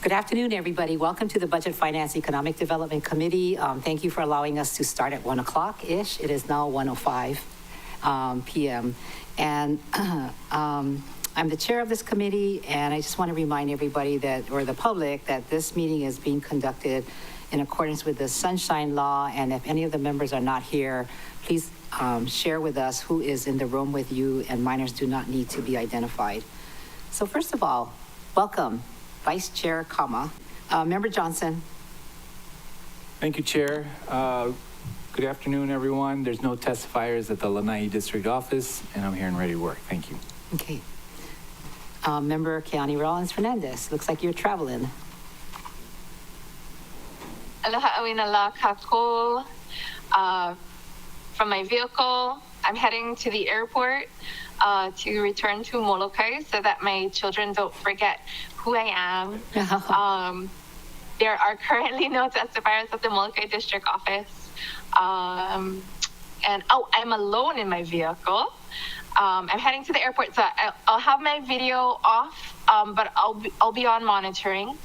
Good afternoon, everybody. Welcome to the Budget Finance Economic Development Committee. Thank you for allowing us to start at 1 o'clock-ish. It is now 1:05 p.m. And I'm the chair of this committee, and I just want to remind everybody that, or the public, that this meeting is being conducted in accordance with the Sunshine Law, and if any of the members are not here, please share with us who is in the room with you, and minors do not need to be identified. So first of all, welcome, Vice Chair Kama. Member Johnson. Thank you, Chair. Good afternoon, everyone. There's no testifiers at the Lanai District Office, and I'm here and ready to work. Thank you. Okay. Member Keani Rollins Fernandez. Looks like you're traveling. Aloha awina la kako. From my vehicle, I'm heading to the airport to return to Molokai so that my children don't forget who I am. There are currently no testifiers at the Molokai District Office. I'm alone in my vehicle. I'm heading to the airport, so I'll have my video off, but I'll be on monitoring.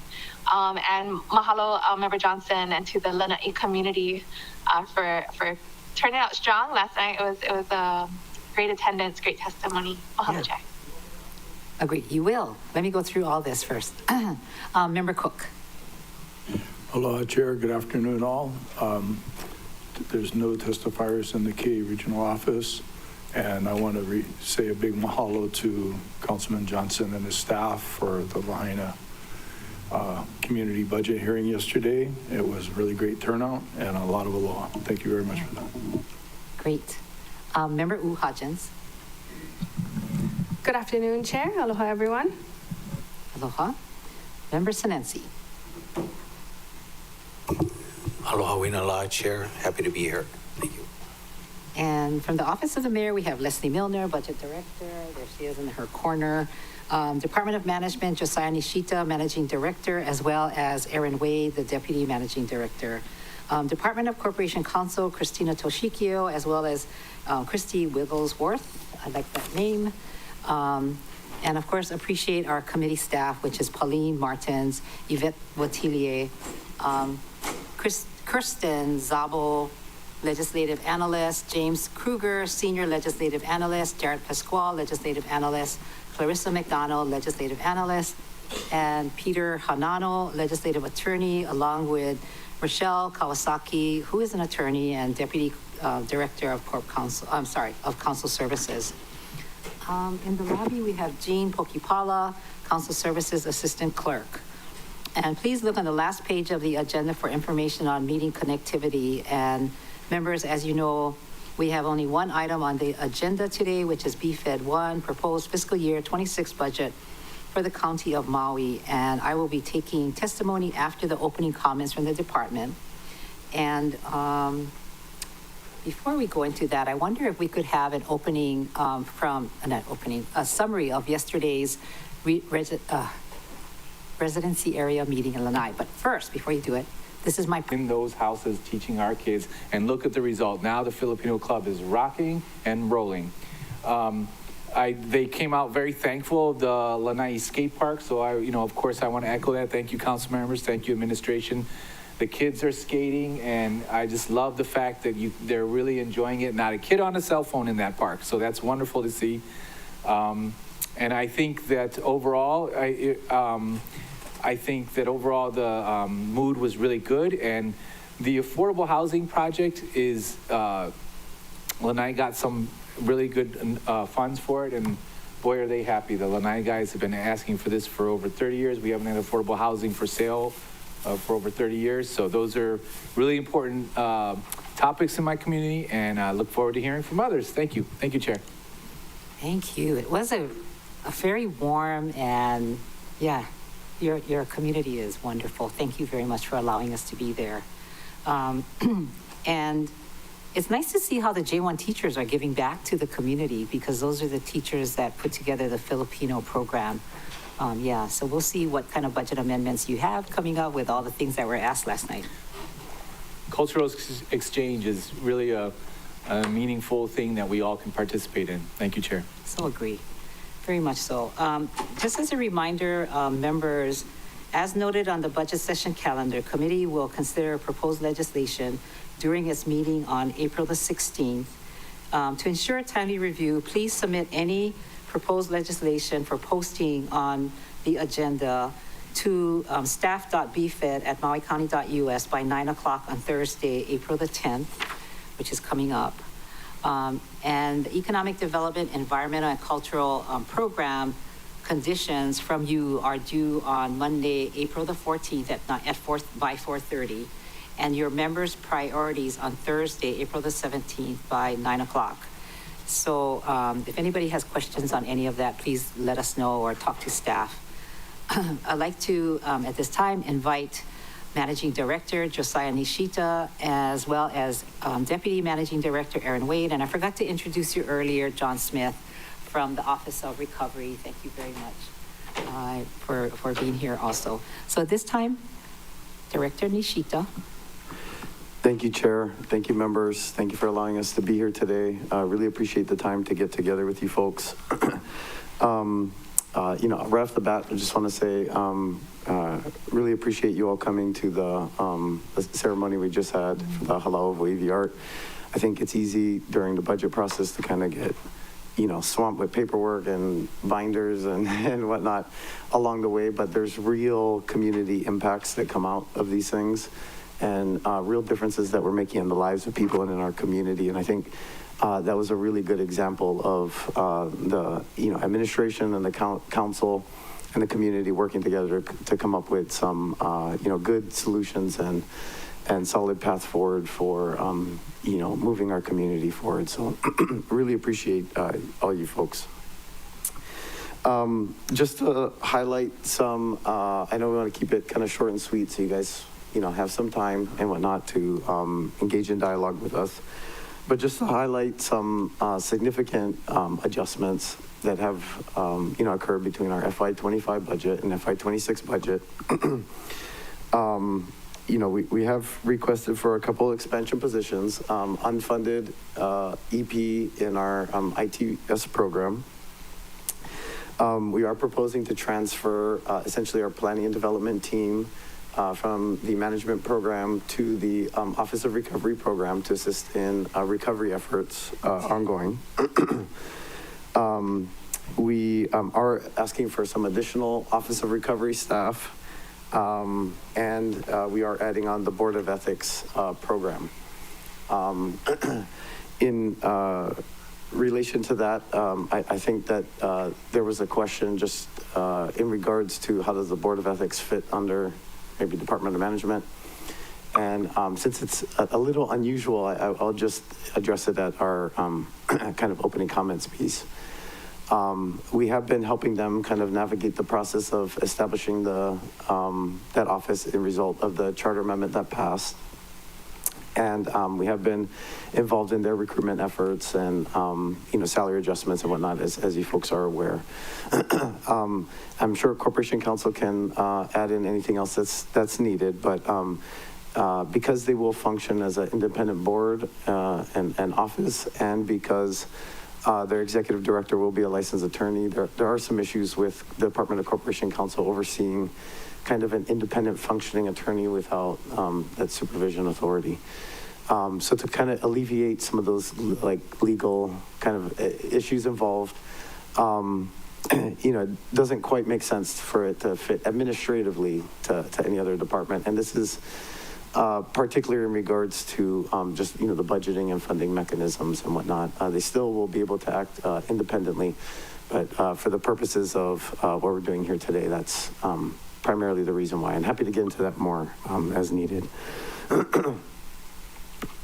And mahalo, Member Johnson, and to the Lanai community for turning out strong last night. It was a great attendance, great testimony. Mahalo, Chair. Agreed. You will. Let me go through all this first. Member Cook. Aloha, Chair. Good afternoon, all. There's no testifiers in the K Regional Office, and I want to say a big mahalo to Councilman Johnson and his staff for the Lahaina community budget hearing yesterday. It was a really great turnout and a lot of aloha. Thank you very much for that. Great. Member U Hodgins. Good afternoon, Chair. Aloha, everyone. Aloha. Member Sinensi. Aloha wina la, Chair. Happy to be here. Thank you. And from the Office of the Mayor, we have Leslie Milner, Budget Director. There she is in her corner. Department of Management, Josiah Nishita, Managing Director, as well as Aaron Wade, the Deputy Managing Director. Department of Corporation Counsel, Christina Toshikio, as well as Christy Wigglesworth. I like that name. And of course, appreciate our committee staff, which is Pauline Martins, Yvette Watilier, Kirsten Zabo, Legislative Analyst, James Kruger, Senior Legislative Analyst, Jared Pasquale, Legislative Analyst, Clarissa McDonald, Legislative Analyst, and Peter Hanano, Legislative Attorney, along with Rochelle Kawasaki, who is an attorney and Deputy Director of Council Services. In the lobby, we have Jean Pokipala, Council Services Assistant Clerk. And please look on the last page of the agenda for information on meeting connectivity. And members, as you know, we have only one item on the agenda today, which is BFED 1, Proposed Fiscal Year 26 Budget for the County of Maui. And I will be taking testimony after the opening comments from the department. And before we go into that, I wonder if we could have an opening a summary of yesterday's residency area meeting in Lanai. But first, before you do it, this is my... In those houses teaching our kids, and look at the result. Now the Filipino Club is rocking and rolling. They came out very thankful of the Lanai skate park. So of course I want to echo that. Thank you, council members. Thank you, administration. The kids are skating, and I just love the fact that they're really enjoying it. Not a kid on a cell phone in that park. So that's wonderful to see. And I think that overall, the mood was really good, and the affordable housing project is, Lanai got some really good funds for it, and boy, are they happy. The Lanai guys have been asking for this for over 30 years. We haven't had affordable housing for sale for over 30 years, so those are really important topics in my community, and I look forward to hearing from others. Thank you. Thank you, Chair. Thank you. It was a very warm, and yeah, your community is wonderful. Thank you very much for allowing us to be there. And it's nice to see how the J1 teachers are giving back to the community, because those are the teachers that put together the Filipino program. So we'll see what kind of budget amendments you have coming up with all the things that were asked last night. Cultural exchange is really a meaningful thing that we all can participate in. Thank you, Chair. So agree. Very much so. Just as a reminder, members, As noted on the budget session calendar, committee will consider proposed legislation during its meeting on April the 16th. To ensure timely review, please submit any proposed legislation for posting on the agenda to staff.bfed@mauicounty.us by 9 o'clock on Thursday, April the 10th, which is coming up. And the Economic Development, Environmental, and Cultural Program conditions from you are due on Monday, April the 14th by 4:30, and your members' priorities on Thursday, April the 17th by 9 o'clock. So if anybody has questions on any of that, please let us know or talk to staff. I'd like to, at this time, invite Managing Director Josiah Nishita, as well as Deputy Managing Director Aaron Wade. And I forgot to introduce you earlier, John Smith from the Office of Recovery. Thank you very much for being here also. So at this time, Director Nishita. Thank you, Chair. Thank you, members. Thank you for allowing us to be here today. Really appreciate the time to get together with you folks. Right off the bat, I just want to say, really appreciate you all coming to the ceremony we just had for the Halau of Wavy Art. I think it's easy during the budget process to kind of get, swamped with paperwork and binders and whatnot along the way, but there's real community impacts that come out of these things and real differences that we're making in the lives of people and in our community. And I think that was a really good example of the administration and the council and the community working together to come up with some good solutions and solid path forward for moving our community forward. So really appreciate all you folks. Just to highlight some, I know we want to keep it kind of short and sweet, so you guys have some time and whatnot to engage in dialogue with us. But just to highlight some significant adjustments that have, occurred between our FY25 budget and FY26 budget. We have requested for a couple expansion positions, unfunded EP in our ITS program. We are proposing to transfer essentially our planning and development team from the management program to the Office of Recovery program to assist in recovery efforts ongoing. We are asking for some additional Office of Recovery staff, and we are adding on the Board of Ethics program. In relation to that, I think that there was a question just in regards to how does the Board of Ethics fit under maybe Department of Management. And since it's a little unusual, I'll just address it at our kind of opening comments piece. We have been helping them kind of navigate the process of establishing that office in result of the charter amendment that passed. And we have been involved in their recruitment efforts and, salary adjustments and whatnot, as you folks are aware. I'm sure Corporation Counsel can add in anything else that's needed, but because they will function as an independent board and office, and because their executive director will be a licensed attorney, there are some issues with the Department of Corporation Counsel overseeing kind of an independent functioning attorney without that supervision authority. So to kind of alleviate some of those legal kind of issues involved, it doesn't quite make sense for it to fit administratively to any other department. And this is particularly in regards to just, the budgeting and funding mechanisms and whatnot. They still will be able to act independently, but for the purposes of what we're doing here today, that's primarily the reason why. I'm happy to get into that more as needed.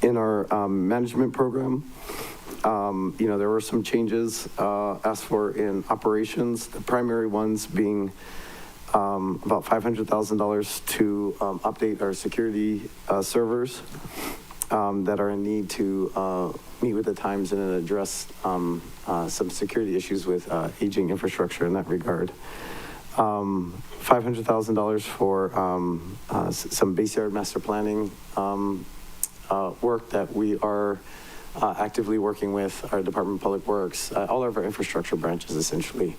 In our management program, there were some changes asked for in operations, the primary ones being about $500,000 to update our security servers that are in need to meet with the times and address some security issues with aging infrastructure in that regard. $500,000 for some base yard master planning work that we are actively working with our Department of Public Works, all of our infrastructure branches essentially.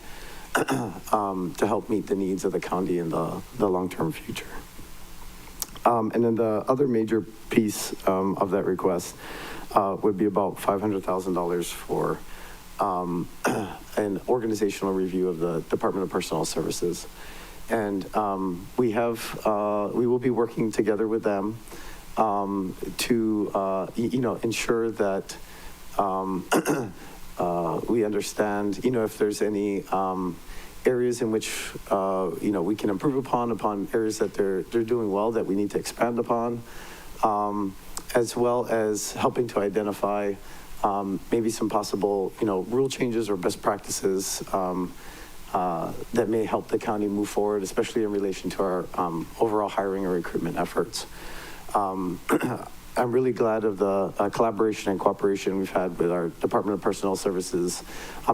to help meet the needs of the county in the long-term future. And then the other major piece of that request would be about $500,000 for an organizational review of the Department of Personnel Services. And we will be working together with them to, ensure that we understand, if there's any areas in which, we can improve upon areas that they're doing well that we need to expand upon, as well as helping to identify maybe some possible, rule changes or best practices that may help the county move forward, especially in relation to our overall hiring and recruitment efforts. I'm really glad of the collaboration and cooperation we've had with our Department of Personnel Services.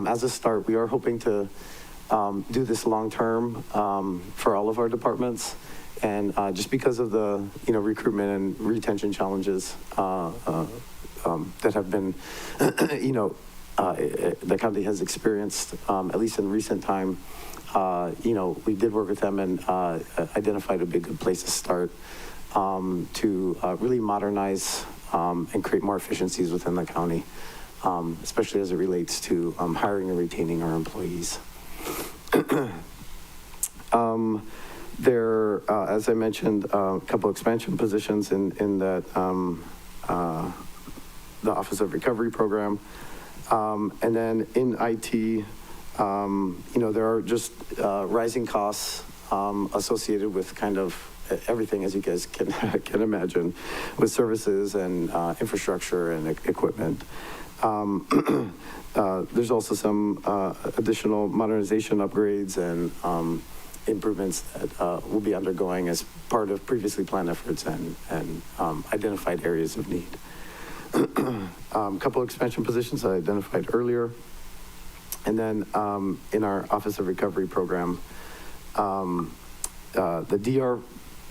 As a start, we are hoping to do this long-term for all of our departments. And just because of the, recruitment and retention challenges that have been, the county has experienced, at least in recent time, we did work with them and identified a big good place to start to really modernize and create more efficiencies within the county, especially as it relates to hiring and retaining our employees. There, as I mentioned, a couple expansion positions in that the Office of Recovery program. And then in IT, there are just rising costs associated with kind of everything, as you guys can imagine, with services and infrastructure and equipment. There's also some additional modernization upgrades and improvements that will be undergoing as part of previously planned efforts and identified areas of need. A couple expansion positions I identified earlier. And then in our Office of Recovery program, the DR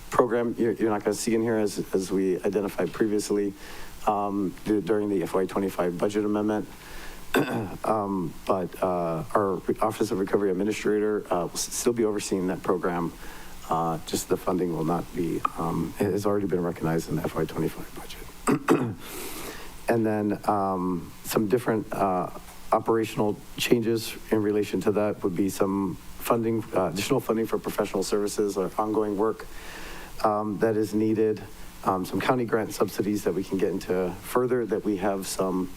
program, you're not going to see in here as we identified previously during the FY25 budget amendment. But our Office of Recovery Administrator will still be overseeing that program. Just the funding will not be, it has already been recognized in the FY25 budget. And then some different operational changes in relation to that would be some funding, additional funding for professional services or ongoing work that is needed, some county grant subsidies that we can get into further, that we have some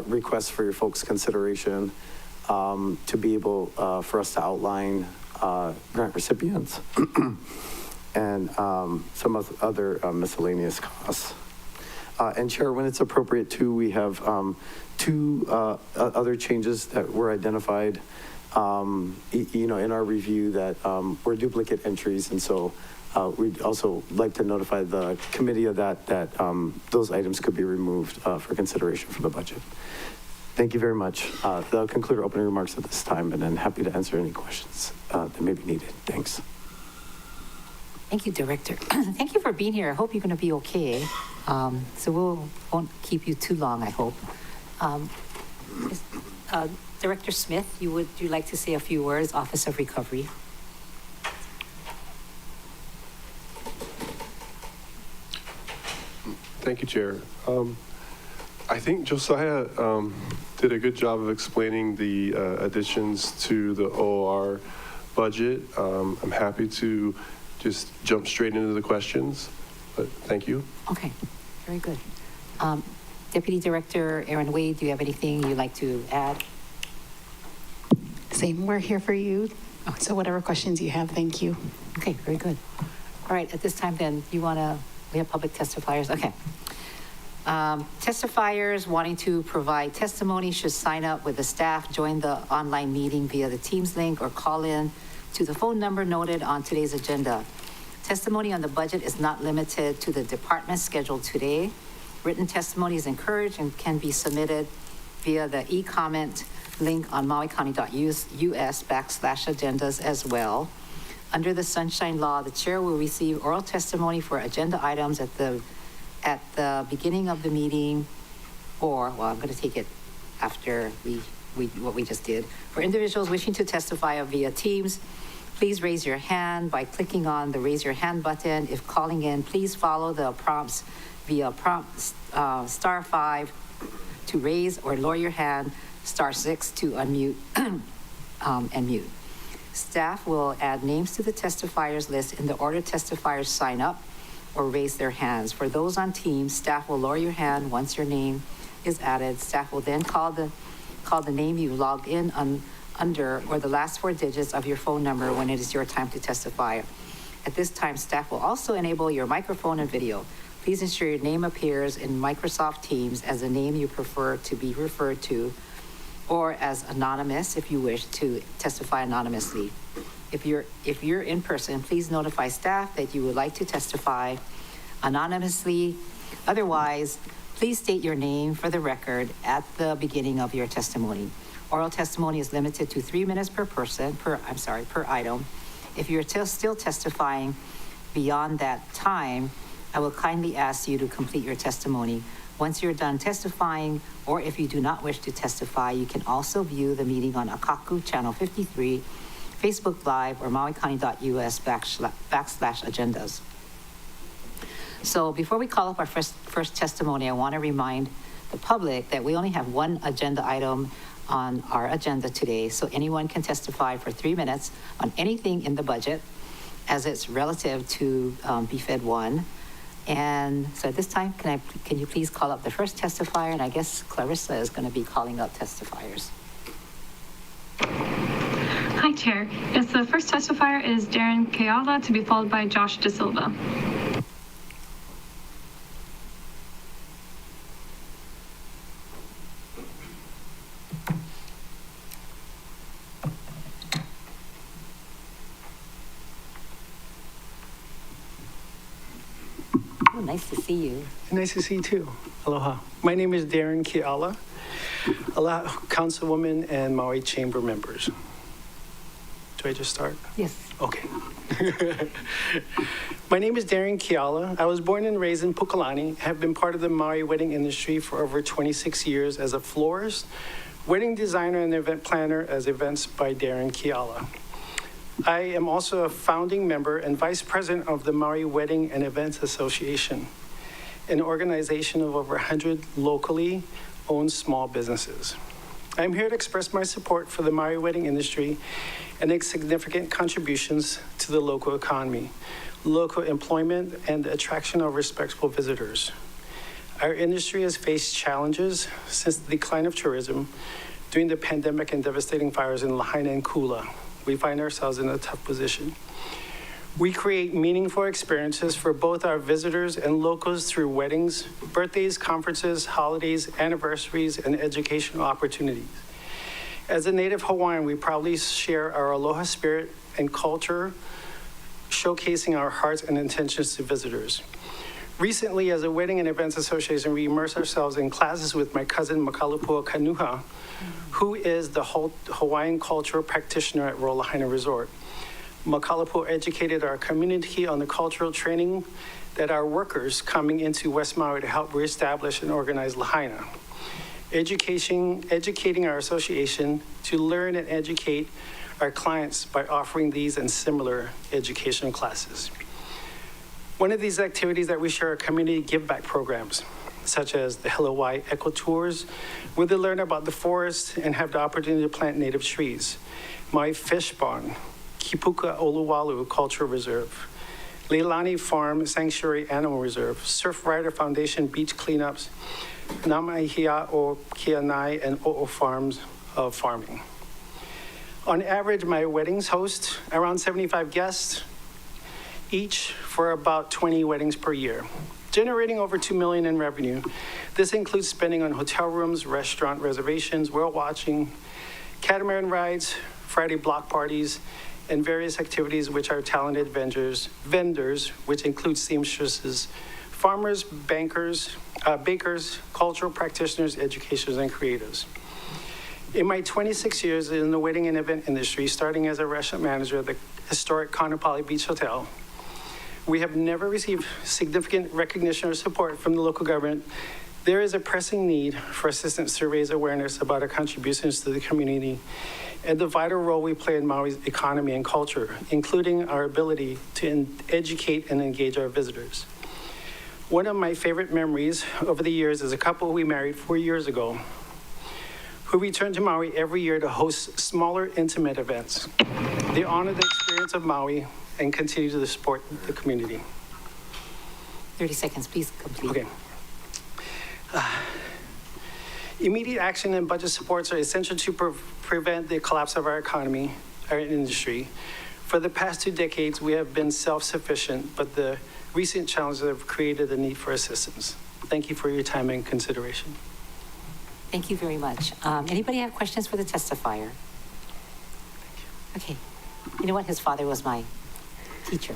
requests for your folks' consideration to be able for us to outline grant recipients and some of other miscellaneous costs. And Chair, when it's appropriate too, we have two other changes that were identified, in our review that were duplicate entries. And so we'd also like to notify the committee of that those items could be removed for consideration for the budget. Thank you very much. That'll conclude our opening remarks at this time, and then happy to answer any questions that may be needed. Thanks. Thank you, Director. Thank you for being here. I hope you're going to be okay. So won't keep you too long, I hope. Director Smith, would you like to say a few words, Office of Recovery? Thank you, Chair. I think Josiah did a good job of explaining the additions to the OR budget. I'm happy to just jump straight into the questions, but thank you. Okay, very good. Deputy Director Aaron Wade, do you have anything you'd like to add? Same, we're here for you. So whatever questions you have, thank you. Okay, very good. All right, at this time then, we have public testifiers. Okay. Testifiers wanting to provide testimony should sign up with the staff, join the online meeting via the Teams link, or call in to the phone number noted on today's agenda. Testimony on the budget is not limited to the department scheduled today. Written testimony is encouraged and can be submitted via the e-comment link on mauicounty.us/agendas as well. Under the Sunshine Law, the chair will receive oral testimony for agenda items at the beginning of the meeting, or, well, I'm going to take it after we what we just did. For individuals wishing to testify via Teams, please raise your hand by clicking on the raise your hand button. If calling in, please follow the prompts via prompt *5 to raise or lower your hand, *6 to unmute and mute. Staff will add names to the testifiers list in the order testifiers sign up or raise their hands. For those on Teams, staff will lower your hand once your name is added. Staff will then call the name you logged in under or the last 4 digits of your phone number when it is your time to testify. At this time, staff will also enable your microphone and video. Please ensure your name appears in Microsoft Teams as a name you prefer to be referred to, or as anonymous if you wish to testify anonymously. If you're in person, please notify staff that you would like to testify anonymously. Otherwise, please state your name for the record at the beginning of your testimony. Oral testimony is limited to 3 minutes per item. If you're still testifying beyond that time, I will kindly ask you to complete your testimony. Once you're done testifying, or if you do not wish to testify, you can also view the meeting on Akaku Channel 53, Facebook Live, or mauicounty.us/agendas. So before we call up our first testimony, I want to remind the public that we only have one agenda item on our agenda today, so anyone can testify for 3 minutes on anything in the budget as it's relative to BFED 1. And so at this time, can you please call up the first testifier? And I guess Clarissa is going to be calling up testifiers. Hi, Chair. Yes, the first testifier is Darren Keala, to be followed by Josh De Silva. Oh, nice to see you. Nice to see you too. Aloha. My name is Darren Keala. Aloha, Councilwoman and Maui Chamber members. Do I just start? Yes. Okay. My name is Darren Keala. I was born and raised in Pukalani, have been part of the Maui wedding industry for over 26 years as a florist, wedding designer, and event planner as Events by Darren Keala. I am also a founding member and vice president of the Maui Wedding and Events Association, an organization of over 100 locally owned small businesses. I'm here to express my support for the Maui wedding industry and its significant contributions to the local economy, local employment, and the attraction of respectable visitors. Our industry has faced challenges since the decline of tourism during the pandemic and devastating fires in Lahaina and Kula. We find ourselves in a tough position. We create meaningful experiences for both our visitors and locals through weddings, birthdays, conferences, holidays, anniversaries, and educational opportunities. As a native Hawaiian, we proudly share our aloha spirit and culture, showcasing our hearts and intentions to visitors. Recently, as a Wedding and Events Association, we immerse ourselves in classes with my cousin, Makalupua Kanuha, who is the Hawaiian cultural practitioner at Royal Lahaina Resort. Makalupua educated our community on the cultural training that our workers coming into West Maui to help reestablish and organize Lahaina. Educating our association to learn and educate our clients by offering these and similar educational classes. One of these activities that we share are community give-back programs, such as the Hello Hawaii Eco Tours, where they learn about the forest and have the opportunity to plant native trees. Maui Fish Barn, Kipuka Oluwalu Cultural Reserve, Leilani Farm Sanctuary Animal Reserve, Surf Rider Foundation Beach Cleanups, Namaihia o Kianai and O'o Farms of Farming. On average, my weddings host around 75 guests, each for about 20 weddings per year, generating over $2 million in revenue. This includes spending on hotel rooms, restaurant reservations, whale watching, catamaran rides, Friday block parties, and various activities which our talented vendors, which include seamstresses, farmers, bakers, cultural practitioners, educators, and creatives. In my 26 years in the wedding and event industry, starting as a restaurant manager at the historic Kaanapali Beach Hotel, we have never received significant recognition or support from the local government There is a pressing need for assistance to raise awareness about our contributions to the community and the vital role we play in Maui's economy and culture, including our ability to educate and engage our visitors. One of my favorite memories over the years is a couple we married 4 years ago who return to Maui every year to host smaller, intimate events. They honor the experience of Maui and continue to support the community. 30 seconds, please complete. Okay. Immediate action and budget supports are essential to prevent the collapse of our economy, our industry. For the past 2 decades, we have been self-sufficient, but the recent challenges have created a need for assistance. Thank you for your time and consideration. Thank you very much. Anybody have questions for the testifier? Okay. You know what? His father was my teacher.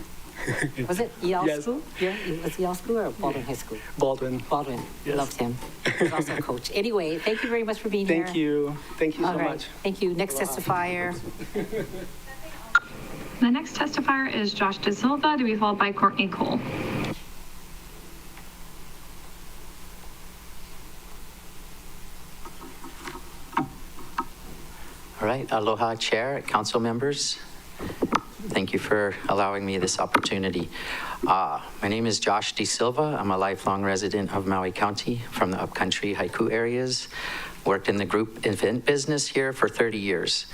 Was it EL Yes. School? Yeah, was it EL School or Baldwin High School? Baldwin. Baldwin. Yes. Loved him. He was also a coach. Anyway, thank you very much for being here. Thank you. Thank you so All right. much. Thank you. Next testifier. The next testifier is Josh De Silva, to be followed by Courtney Cole. All right, aloha chair, council members. Thank you for allowing me this opportunity. My name is Josh De Silva. I'm a lifelong resident of Maui County from the upcountry haiku areas. Worked in the group event business here for 30 years.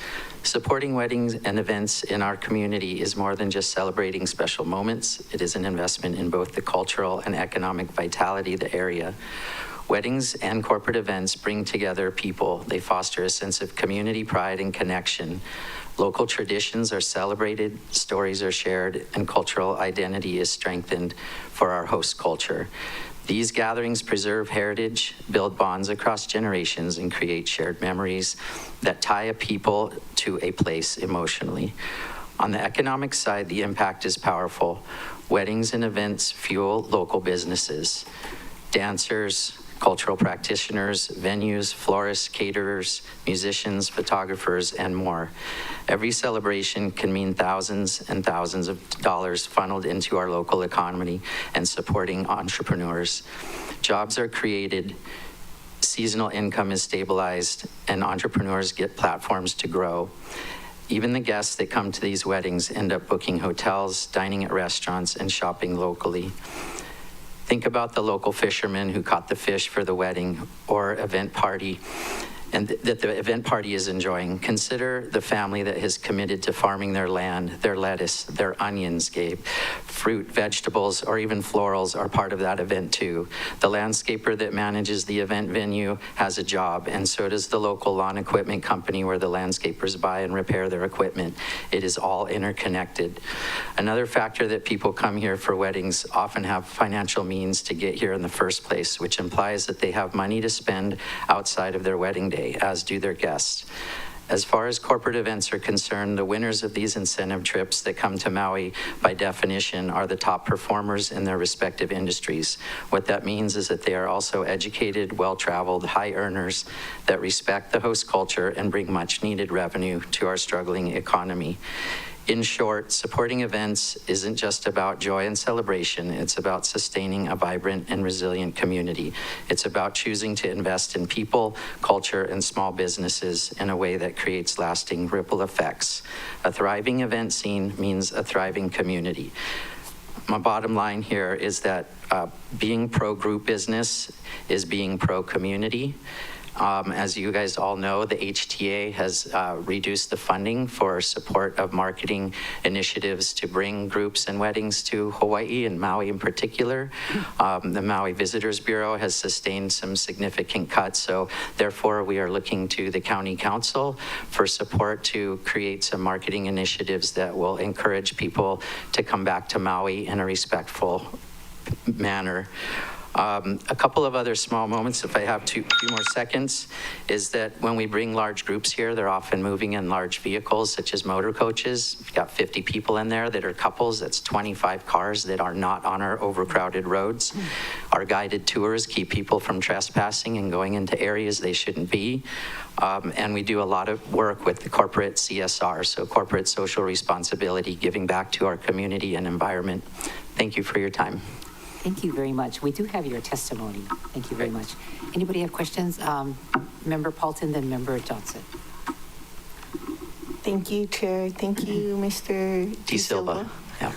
Supporting weddings and events in our community is more than just celebrating special moments. It is an investment in both the cultural and economic vitality of the area. Weddings and corporate events bring together people. They foster a sense of community pride and connection. Local traditions are celebrated, stories are shared, and cultural identity is strengthened for our host culture. These gatherings preserve heritage, build bonds across generations, and create shared memories that tie a people to a place emotionally. On the economic side, the impact is powerful. Weddings and events fuel local businesses. Dancers, cultural practitioners, venues, florists, caterers, musicians, photographers, and more. Every celebration can mean thousands and thousands of dollars funneled into our local economy and supporting entrepreneurs. Jobs are created, seasonal income is stabilized, and entrepreneurs get platforms to grow. Even the guests that come to these weddings end up booking hotels, dining at restaurants, and shopping locally. Think about the local fisherman who caught the fish for the wedding or event party and that the event party is enjoying. Consider the family that has committed to farming their land, their lettuce, their onions, Gabe. Fruit, vegetables, or even florals are part of that event too. The landscaper that manages the event venue has a job, and so does the local lawn equipment company where the landscapers buy and repair their equipment. It is all interconnected. Another factor that people come here for weddings often have financial means to get here in the first place, which implies that they have money to spend outside of their wedding day, as do their guests. As far as corporate events are concerned, the winners of these incentive trips that come to Maui, by definition, are the top performers in their respective industries. What that means is that they are also educated, well-traveled, high earners that respect the host culture and bring much-needed revenue to our struggling economy. In short, supporting events isn't just about joy and celebration. It's about sustaining a vibrant and resilient community. It's about choosing to invest in people, culture, and small businesses in a way that creates lasting ripple effects. A thriving event scene means a thriving community. My bottom line here is that being pro-group business is being pro-community. As you guys all know, the HTA has reduced the funding for support of marketing initiatives to bring groups and weddings to Hawaii and Maui in particular. The Maui Visitors Bureau has sustained some significant cuts, so therefore we are looking to the County Council for support to create some marketing initiatives that will encourage people to come back to Maui in a respectful manner. A couple of other small moments, if I have a few more seconds, is that when we bring large groups here, they're often moving in large vehicles, such as motor coaches. We've got 50 people in there that are couples. That's 25 cars that are not on our overcrowded roads. Our guided tours keep people from trespassing and going into areas they shouldn't be. And we do a lot of work with the corporate CSR, so corporate social responsibility, giving back to our community and environment. Thank you for your time. Thank you very much. We do have your testimony. Thank you very much. Anybody have questions? Member Paulton, then Member Johnson. Thank you, Chair. Thank you, Mr. De Silva. Yeah.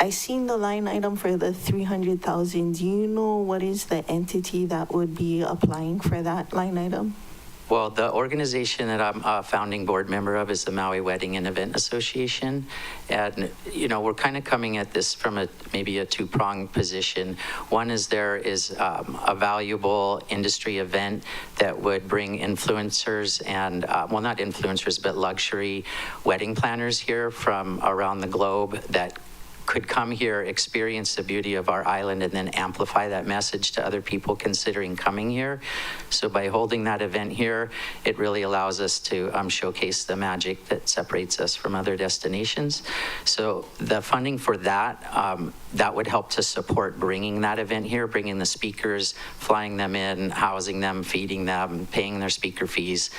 I seen the line item for the 300,000. Do you know what is the entity that would be applying for that line item? Well, the organization that I'm a founding board member of is the Maui Wedding and Event Association. And, you know, we're kind of coming at this from maybe a two-pronged position. One is there is a valuable industry event that would bring influencers and, well, not influencers, but luxury wedding planners here from around the globe that could come here, experience the beauty of our island, and then amplify that message to other people considering coming here. So by holding that event here, it really allows us to showcase the magic that separates us from other destinations. So the funding for that, that would help to support bringing that event here, bringing the speakers, flying them in, housing them, feeding them, paying their speaker fees.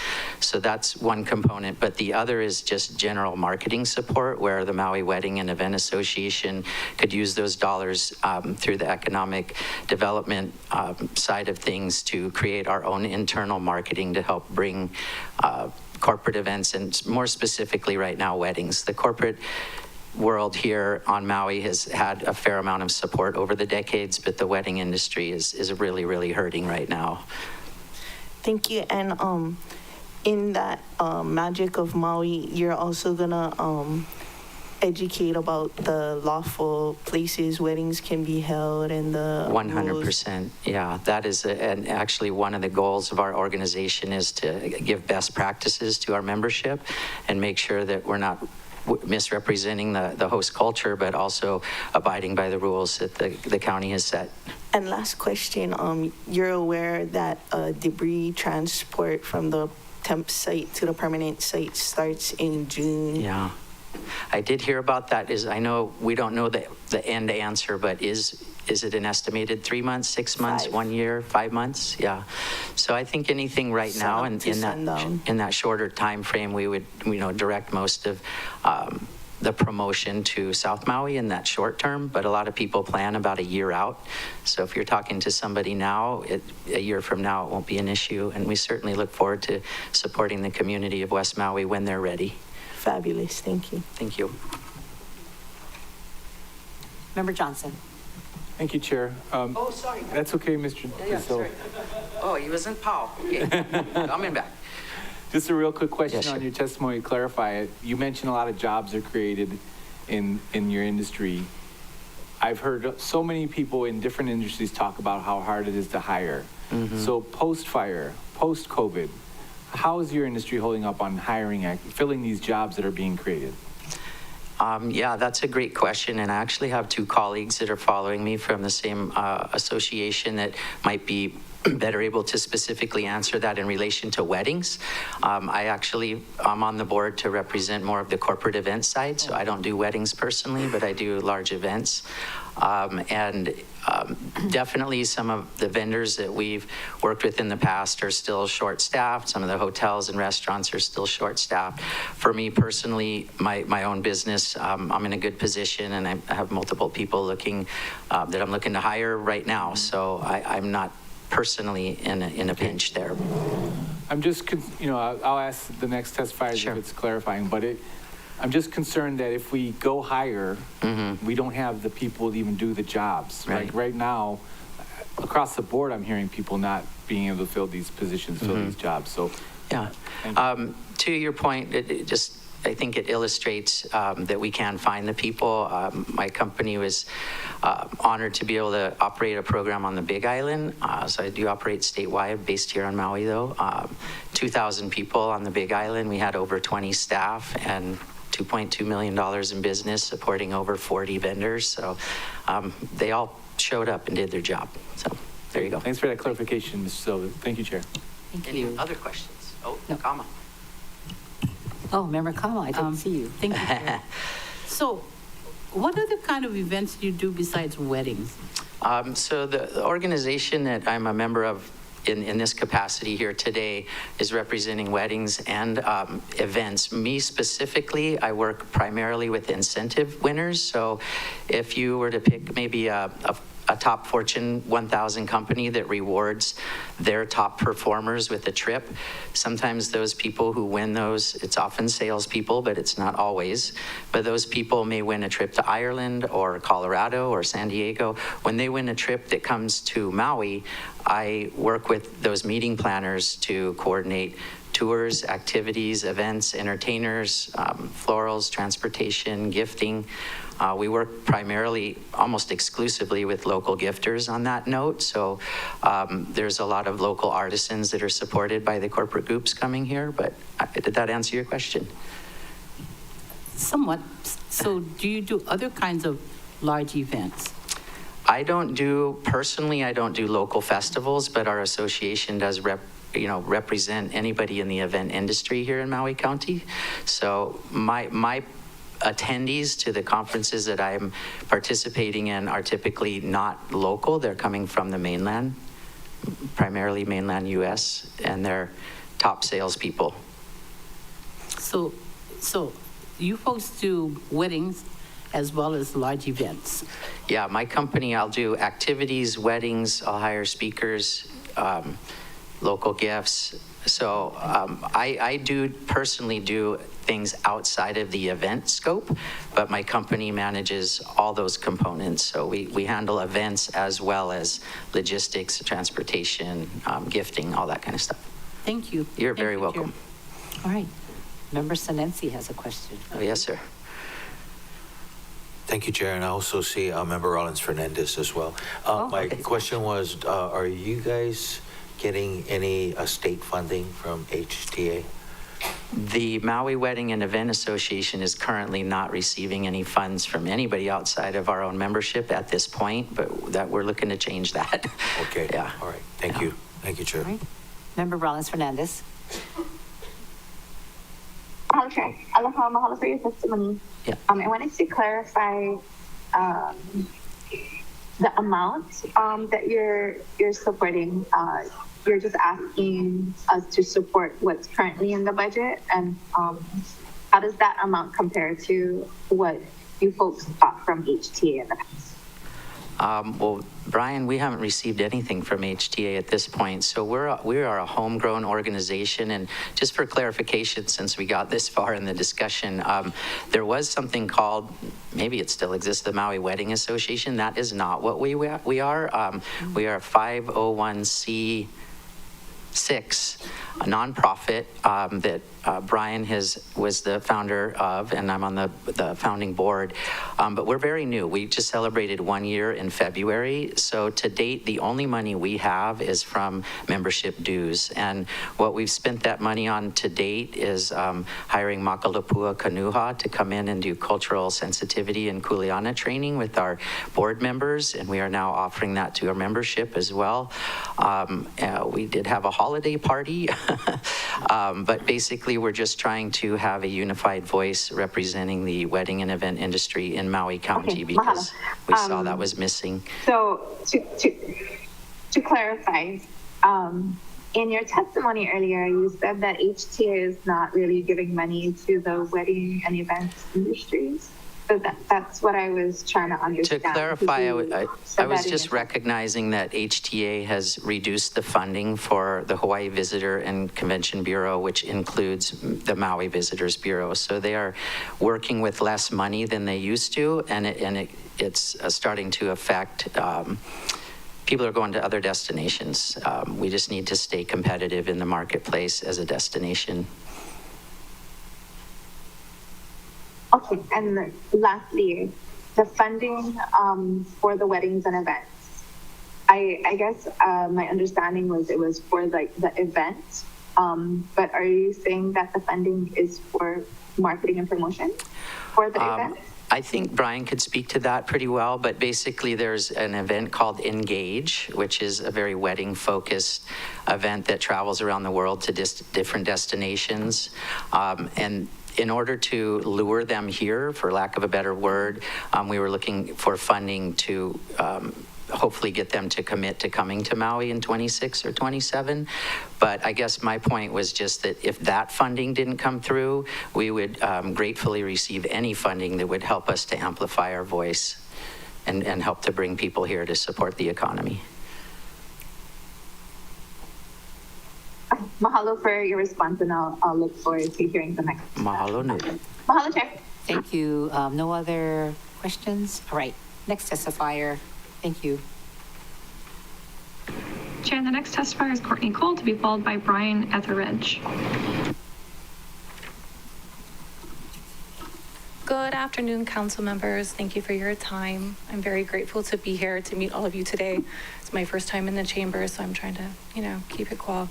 So that's one component. But the other is just general marketing support, where the Maui Wedding and Event Association could use those dollars through the economic development side of things to create our own internal marketing to help bring corporate events, and more specifically right now, weddings. The corporate world here on Maui has had a fair amount of support over the decades, but the wedding industry is really, really hurting right now. Thank you. And in that magic of Maui, you're also gonna educate about the lawful places weddings can be held and the 100%. Yeah, that is, and actually one of the goals of our organization is to give best practices to our membership and make sure that we're not misrepresenting the host culture, but also abiding by the rules that the county has set. And last question, you're aware that debris transport from the temp site to the permanent site starts in June? Yeah. I did hear about that. I know we don't know the end answer, but is it an estimated 3 months, 6 months, 1 year, 5 months? Yeah. So I think anything right now in that shorter time frame, we would direct most of the promotion to South Maui in that short term, but a lot of people plan about a year out. So if you're talking to somebody now, a year from now, it won't be an issue. And we certainly look forward to supporting the community of West Maui when they're ready. Fabulous. Thank you. Thank you. Member Johnson. Thank you, Chair. Oh, sorry. That's okay, Mr. Yeah, sorry. Oh, he was in Powell. Okay. Coming back. Just a real quick question Yes, on sir. your testimony to clarify it. You mentioned a lot of jobs are created in your industry. I've heard so many people in different industries talk about how hard it is to hire. Mm-hmm. So post-fire, post-COVID, how is your industry holding up on hiring, filling these jobs that are being created? Yeah, that's a great question. And I actually have two colleagues that are following me from the same association that might be better able to specifically answer that in relation to weddings. I'm on the board to represent more of the corporate event side, so I don't do weddings personally, but I do large events. Definitely some of the vendors that we've worked with in the past are still short-staffed. Some of the hotels and restaurants are still short-staffed. For me personally, my own business, I'm in a good position, and I have multiple people that I'm looking to hire right now. So I'm not personally in a pinch there. I'm just, I'll ask the next testifier Sure. if it's clarifying, but I'm just concerned that if we go higher, we don't have the people to even do the jobs. Right. Like right now, across the board, I'm hearing people not being able to fill these positions, fill these jobs. So, yeah. To your point, I think it illustrates that we can find the people. My company was honored to be able to operate a program on the Big Island. So I do operate statewide, based here on Maui though. 2,000 people on the Big Island. We had over 20 staff and $2.2 million in business, supporting over 40 vendors. So they all showed up and did their job. So there you go. thanks for that clarification, Mr. Silva. Thank you, Chair. Thank you. Any other questions? Oh, No. comma. Oh, Member Kama, I didn't see you. Thank you, Chair. So, what other kind of events do you do besides weddings? So the organization that I'm a member of in this capacity here today is representing weddings and events. Me specifically, I work primarily with incentive winners. So if you were to pick maybe a top Fortune 1000 company that rewards their top performers with a trip. Sometimes those people who win those, it's often salespeople, but it's not always. But those people may win a trip to Ireland or Colorado or San Diego. When they win a trip that comes to Maui, I work with those meeting planners to coordinate tours, activities, events, entertainers, florals, transportation, gifting. We work primarily, almost exclusively with local gifters on that note. So there's a lot of local artisans that are supported by the corporate groups coming here. But did that answer your question? Somewhat. So do you do other kinds of large events? I don't do local festivals, but our association does represent anybody in the event industry here in Maui County. So my attendees to the conferences that I'm participating in are typically not local. They're coming from the mainland, primarily mainland US, and they're top salespeople. So you folks do weddings as well as large events? Yeah, my company, I'll do activities, weddings, I'll hire speakers, local gifts. So I do personally do things outside of the event scope, but my company manages all those components. So we handle events as well as logistics, transportation, gifting, all that kind of stuff. Thank you. You're very welcome. All right. Member Senensi has a question. Oh, yes, sir. Thank you, Chair, and I also see Member Rollins Fernandez as well. My question was, are you guys getting any state funding from HTA? The Maui Wedding and Event Association is currently not receiving any funds from anybody outside of our own membership at this point, but that we're looking to change that. Okay. Yeah. All right. Thank you. Thank you, Chair. All right. Member Rollins Fernandez. Mahalo, Chair. Aloha, mahalo for your testimony. Yeah. I wanted to clarify the amount that you're supporting. You're just asking us to support what's currently in the budget, and how does that amount compare to what you folks got from HTA in the past? Well, Brian, we haven't received anything from HTA at this point. So we are a homegrown organization. And just for clarification, since we got this far in the discussion, there was something called, maybe it still exists, the Maui Wedding Association. That is not what we are. We are a 501c6, a nonprofit that Brian was the founder of, and I'm on the founding board. But we're very new. We just celebrated 1 year in February. So to date, the only money we have is from membership dues. And what we've spent that money on to date is hiring Makalapua Kanuha to come in and do cultural sensitivity and kuleana training with our board members. And we are now offering that to our membership as well. We did have a holiday party, but basically we're just trying to have a unified voice representing the wedding and event industry in Maui County, because we saw that was missing. So to clarify, in your testimony earlier, you said that HTA is not really giving money to the wedding and events industries. So that's what I was trying to understand. To clarify, I was just recognizing that HTA has reduced the funding for the Hawaii Visitor and Convention Bureau, which includes the Maui Visitors Bureau. So they are working with less money than they used to, and it's starting to affect people are going to other destinations. We just need to stay competitive in the marketplace as a destination. Okay, and lastly, the funding for the weddings and events. I guess my understanding was it was for like the event, but are you saying that the funding is for marketing and promotion for the event? I think Brian could speak to that pretty well, but basically there's an event called Engage, which is a very wedding-focused event that travels around the world to different destinations. And in order to lure them here, for lack of a better word, we were looking for funding to hopefully get them to commit to coming to Maui in 26 or 27. But I guess my point was just that if that funding didn't come through, we would gratefully receive any funding that would help us to amplify our voice and help to bring people here to support the economy. Mahalo for your response, and I'll look forward to hearing the next. Mahalo nui. Mahalo, Chair. Thank you. No other questions? All right, next testifier. Thank you. Chair, the next testifier is Courtney Cole, to be followed by Brian Etheridge. Good afternoon, council members. Thank you for your time. I'm very grateful to be here to meet all of you today. It's my first time in the chamber, so I'm trying to, keep it cool.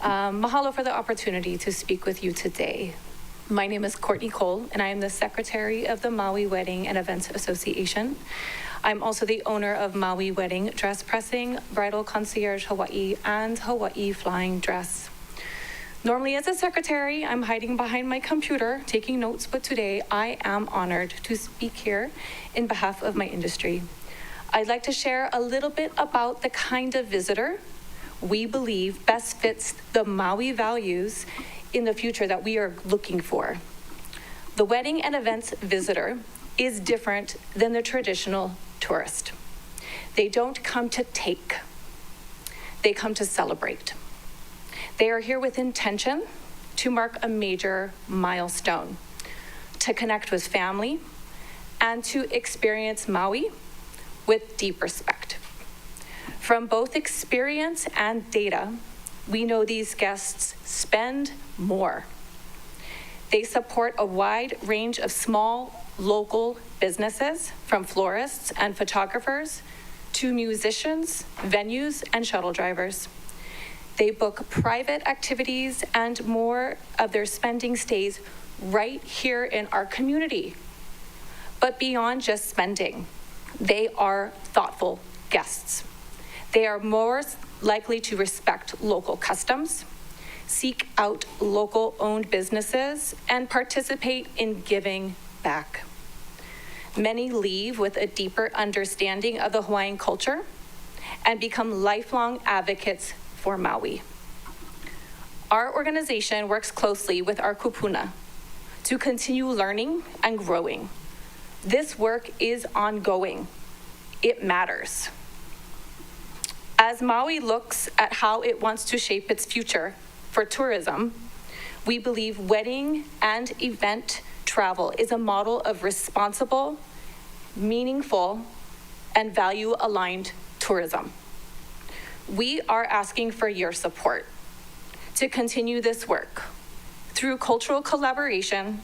Mahalo for the opportunity to speak with you today. My name is Courtney Cole, and I am the Secretary of the Maui Wedding and Events Association. I'm also the owner of Maui Wedding Dress Pressing, Bridal Concierge Hawaii, and Hawaii Flying Dress. Normally as a secretary, I'm hiding behind my computer taking notes, but today I am honored to speak here in behalf of my industry. I'd like to share a little bit about the kind of visitor we believe best fits the Maui values in the future that we are looking for. The wedding and events visitor is different than the traditional tourist. They don't come to take, they come to celebrate. They are here with intention to mark a major milestone, to connect with family, and to experience Maui with deep respect. From both experience and data, we know these guests spend more. They support a wide range of small local businesses, from florists and photographers to musicians, venues, and shuttle drivers. They book private activities, and more of their spending stays right here in our community. But beyond just spending, they are thoughtful guests. They are more likely to respect local customs, seek out local-owned businesses, and participate in giving back. Many leave with a deeper understanding of the Hawaiian culture and become lifelong advocates for Maui. Our organization works closely with our kupuna to continue learning and growing. This work is ongoing. It matters. As Maui looks at how it wants to shape its future for tourism, we believe wedding and event travel is a model of responsible, meaningful, and value-aligned tourism. We are asking for your support to continue this work through cultural collaboration,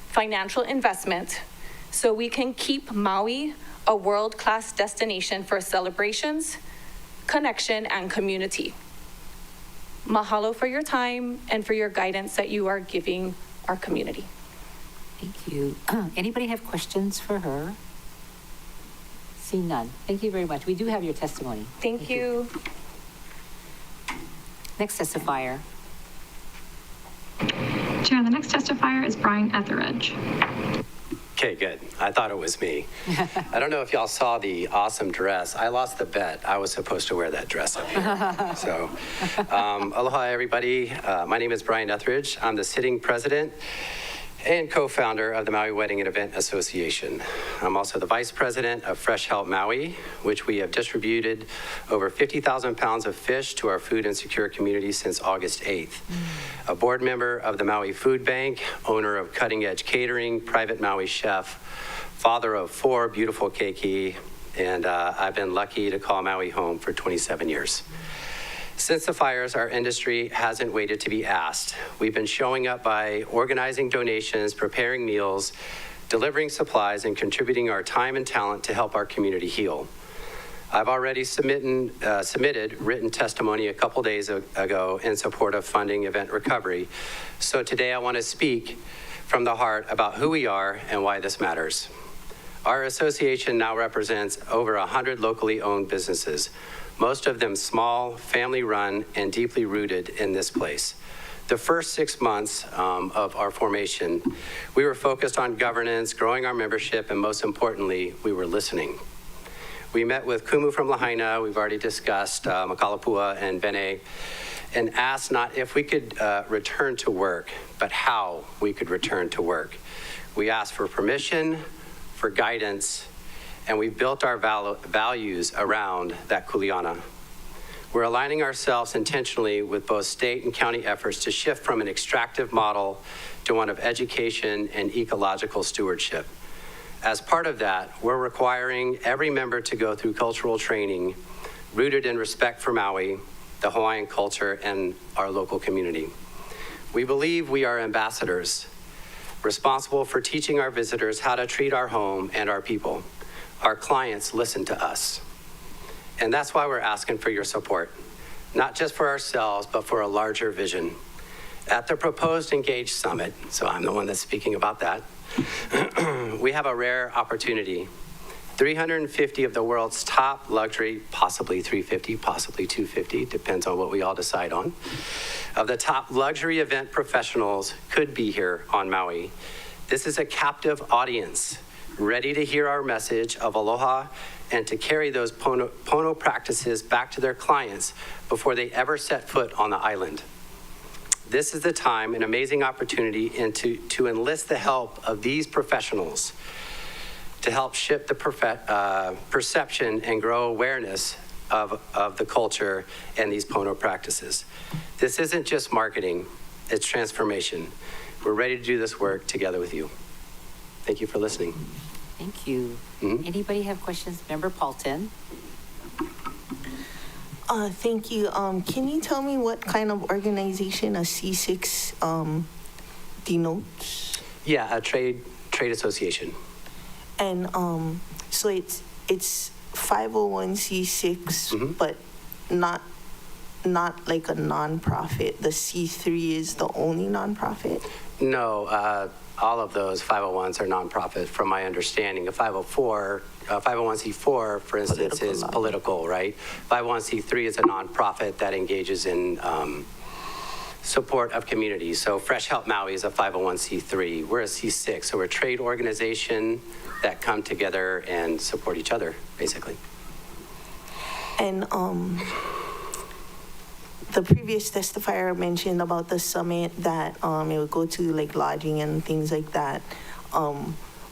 financial investment, so we can keep Maui a world-class destination for celebrations, connection, and community. Mahalo for your time and for your guidance that you are giving our community. Thank you. Anybody have questions for her? See none. Thank you very much. We do have your testimony. Thank you. Next testifier. Chair, the next testifier is Brian Etheridge. Okay, good. I thought it was me. I don't know if y'all saw the awesome dress. I lost the bet. I was supposed to wear that dress up here. So, aloha, everybody. My name is Brian Etheridge. I'm the sitting president and co-founder of the Maui Wedding and Event Association. I'm also the vice president of Fresh Help Maui, which we have distributed over 50,000 pounds of fish to our food insecure community since August 8th. A board member of the Maui Food Bank, owner of Cutting Edge Catering, private Maui chef, father of 4 beautiful keiki, and I've been lucky to call Maui home for 27 years. Since the fires, our industry hasn't waited to be asked. We've been showing up by organizing donations, preparing meals, delivering supplies, and contributing our time and talent to help our community heal. I've already submitted written testimony a couple days ago in support of funding event recovery. So today I want to speak from the heart about who we are and why this matters. Our association now represents over 100 locally owned businesses, most of them small, family-run, and deeply rooted in this place. The first 6 months of our formation, we were focused on governance, growing our membership, and most importantly, we were listening. We met with Kumu from Lahaina, we've already discussed Makalapua and Bene, and asked not if we could return to work, but how we could return to work. We asked for permission, for guidance, and we've built our values around that kuleana. We're aligning ourselves intentionally with both state and county efforts to shift from an extractive model to one of education and ecological stewardship. As part of that, we're requiring every member to go through cultural training rooted in respect for Maui, the Hawaiian culture, and our local community. We believe we are ambassadors, responsible for teaching our visitors how to treat our home and our people. Our clients listen to us. And that's why we're asking for your support, not just for ourselves, but for a larger vision. At the proposed Engage Summit, so I'm the one that's speaking about that, we have a rare opportunity. 350 of the world's top luxury, possibly 350, possibly 250, depends on what we all decide on, of the top luxury event professionals could be here on Maui. This is a captive audience, ready to hear our message of aloha and to carry those pono practices back to their clients before they ever set foot on the island. This is the time, an amazing opportunity, and to enlist the help of these professionals to help shift the perception and grow awareness of the culture and these pono practices. This isn't just marketing, it's transformation. We're ready to do this work together with you. Thank you for listening. Thank you. Anybody have questions? Member Paulton? Thank you. Can you tell me what kind of organization a C6 denotes? Yeah, a trade association. And so it's 501c6, but not like a nonprofit. The C3 is the only nonprofit? No, all of those 501s are nonprofit, from my understanding. A 501c4, for instance, is political, right? 501c3 is a nonprofit that engages in support of communities. So Fresh Help Maui is a 501c3. We're a C6, so we're a trade organization that come together and support each other, basically. And the previous testifier mentioned about the summit that it would go to like lodging and things like that.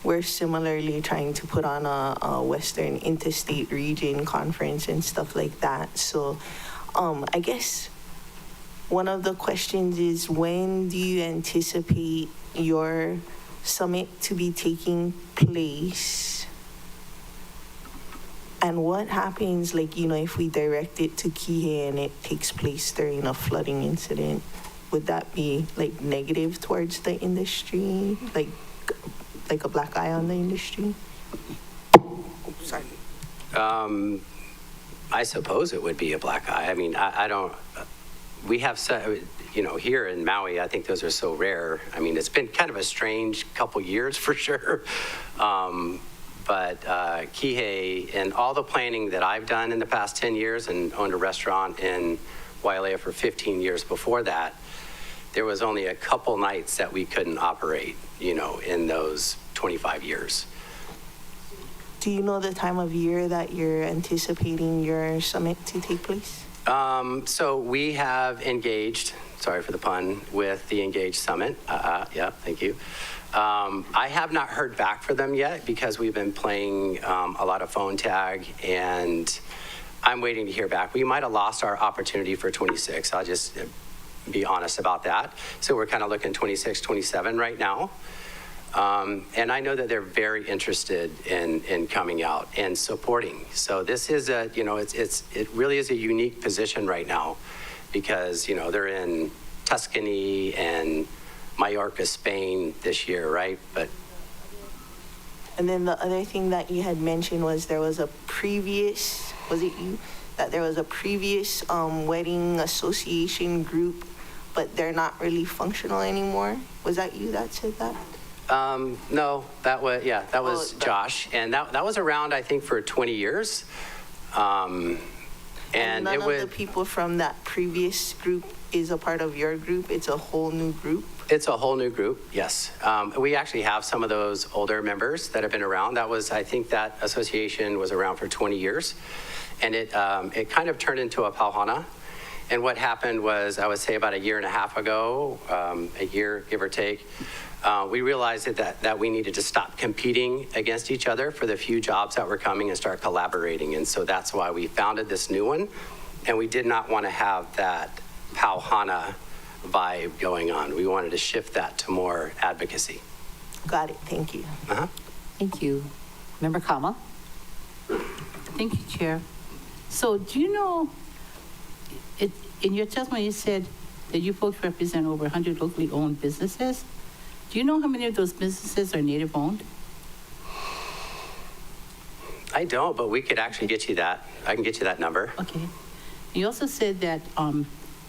We're similarly trying to put on a Western Interstate Region conference and stuff like that. So I guess one of the questions is, when do you anticipate your summit to be taking place? And what happens, like, if we direct it to Kihei and it takes place during a flooding incident? Would that be, like, negative towards the industry? Like a black eye on the industry? Sorry. I suppose it would be a black eye. I mean, I don't, we have, here in Maui, I think those are so rare. I mean, it's been kind of a strange couple years for sure. But Kihei and all the planning that I've done in the past 10 years and owned a restaurant in Wailea for 15 years before that, there was only a couple nights that we couldn't operate, in those 25 years. Do you know the time of year that you're anticipating your summit to take place? So we have engaged, sorry for the pun, with the Engage Summit. Yeah, thank you. I have not heard back from them yet because we've been playing a lot of phone tag, and I'm waiting to hear back. We might have lost our opportunity for 26. I'll just be honest about that. So we're kind of looking 26, 27 right now. And I know that they're very interested in coming out and supporting. So this is it really is a unique position right now because, they're in Tuscany and Mallorca, Spain this year, right? And then the other thing that you had mentioned was there was a previous, was it you? That there was a previous wedding association group, but they're not really functional anymore. Was that you that said that? No, that was Josh. And that was around, I think, for 20 years. And none it of was, the people from that previous group is a part of your group? It's a whole new group? it's a whole new group, yes. We actually have some of those older members that have been around. I think that association was around for 20 years. And it kind of turned into a pauhana. And what happened was, I would say about a year and a half ago, a year, give or take, we realized that we needed to stop competing against each other for the few jobs that were coming and start collaborating. And so that's why we founded this new one. And we did not want to have that pauhana vibe going on. We wanted to shift that to more advocacy. Got it. Thank you. Uh-huh. Thank you. Member Kama? Thank you, Chair. So do you know, in your testimony, you said that you folks represent over 100 locally owned businesses. Do you know how many of those businesses are native owned? I don't, but we could actually get you that. I can get you that number. Okay. You also said that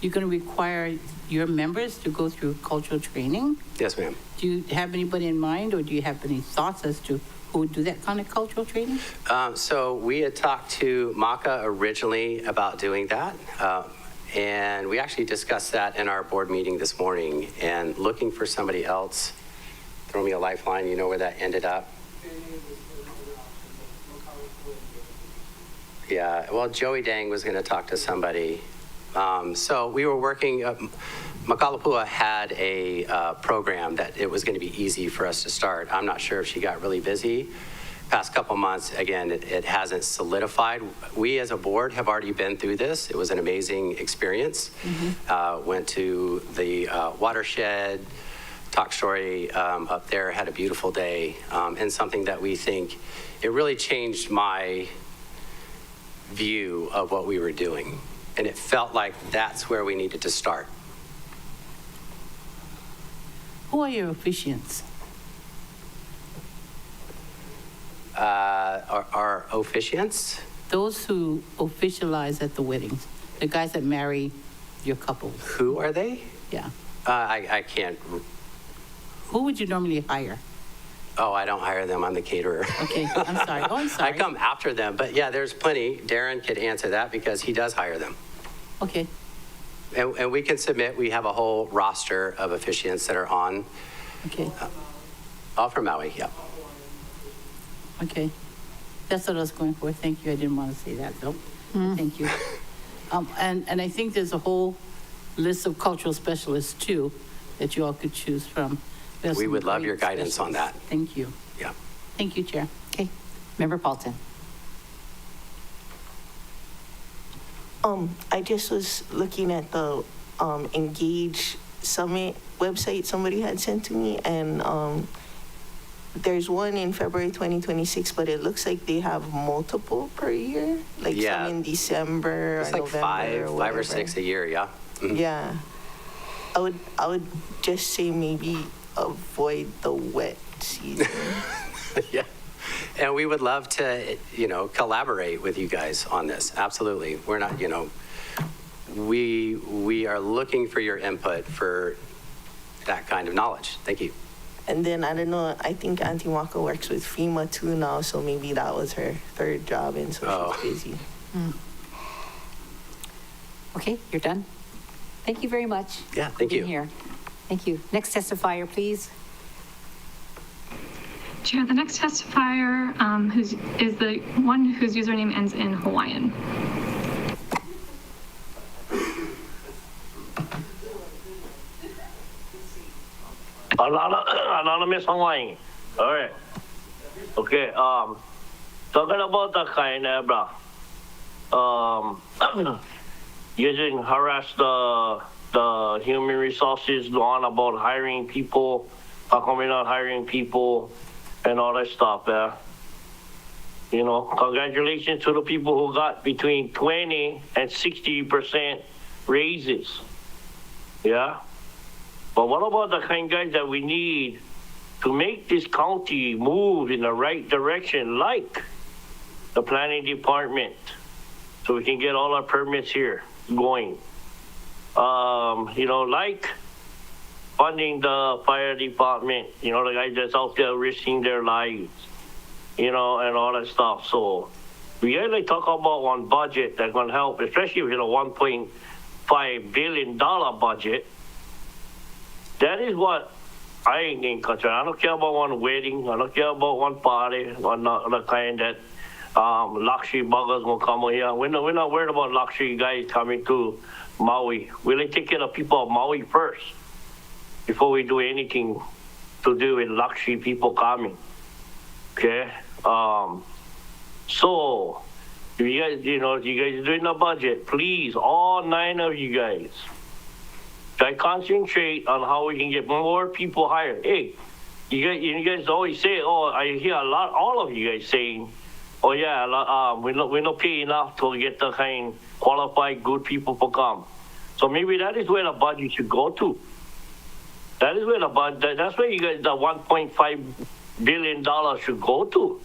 you're going to require your members to go through cultural training. Yes, ma'am. Do you have anybody in mind, or do you have any thoughts as to who would do that kind of cultural training? So we had talked to Maka originally about doing that. And we actually discussed that in our board meeting this morning, and looking for somebody else. Throw me a lifeline, you know where that ended up? Yeah, well, Joey Dang was going to talk to somebody. So we were working, Makalapua had a program that it was going to be easy for us to start. I'm not sure if she got really busy. Past couple months, again, it hasn't solidified. We as a board have already been through this. It was an amazing experience. Went to the watershed, talk story up there, had a beautiful day, and something that we think, it really changed my view of what we were doing. And it felt like that's where we needed to start. Who are your officiants? Our officiants? Those who officialize at the weddings, the guys that marry your couples. Who are they? Yeah. I can't. Who would you normally hire? Oh, I don't hire them. I'm the caterer. Okay, I'm sorry. Oh, I'm sorry. I come after them, but yeah, there's plenty. Darren could answer that because he does hire them. Okay. And we can submit, we have a whole roster of officiants that are on. Okay. All from Maui, yeah. Okay. That's what I was going for. Thank you. I didn't want to say that, though. Thank you. And I think there's a whole list of cultural specialists, too, that you all could choose from. There's We some would love great your guidance on that. Thank you. Yeah. Thank you, Chair. Okay. Member Paulton? I just was looking at the Engage Summit website somebody had sent to me, and there's one in February 2026, but it looks like they have multiple per year, like Yeah. some in December It's or like November five or whatever. six a year, yeah. Mhm. Yeah. I would just say maybe avoid the wet season. Yeah. And we would love to, collaborate with you guys on this. Absolutely. We're not, we are looking for your input for that kind of knowledge. Thank you. And then, I don't know, I think Auntie Waka works with FEMA too now, so maybe that was her third job, and so she's busy. Okay, you're done? Thank you very much. Yeah, for thank being you. Here. Thank you. Next testifier, please. Chair, the next testifier is the one whose username ends in Hawaiian. Anonymous Hawaiian. All right. Okay. Talking about the Kainebra, using harass the human resources, go on about hiring people, how come you're not hiring people, and all that stuff. Congratulations to the people who got between 20 and 60% raises. Yeah. But what about the kind of guys that we need to make this county move in the right direction, like the planning department, so we can get all our permits here going? Like funding the fire department, the guys that's out there risking their lives, and all that stuff. So We gotta talk about one budget that's gonna help, especially with a $1.5 billion budget. That is what I ain't concerned. I don't care about one wedding. I don't care about one party, one the kind that luxury buggers gonna come over here. We're not worried about luxury guys coming to Maui. We'll take care of people of Maui first before we do anything to do with luxury people coming. Okay? So, if you guys, you guys are doing a budget, please, all 9 of you guys, try concentrate on how we can get more people hired. Hey, you guys always say, oh, I hear all of you guys saying, oh yeah, we're not paying enough to get the kind qualified good people to come. So maybe that is where the budget should go to. That is where the budget, that's where you guys, the $1.5 billion should go to.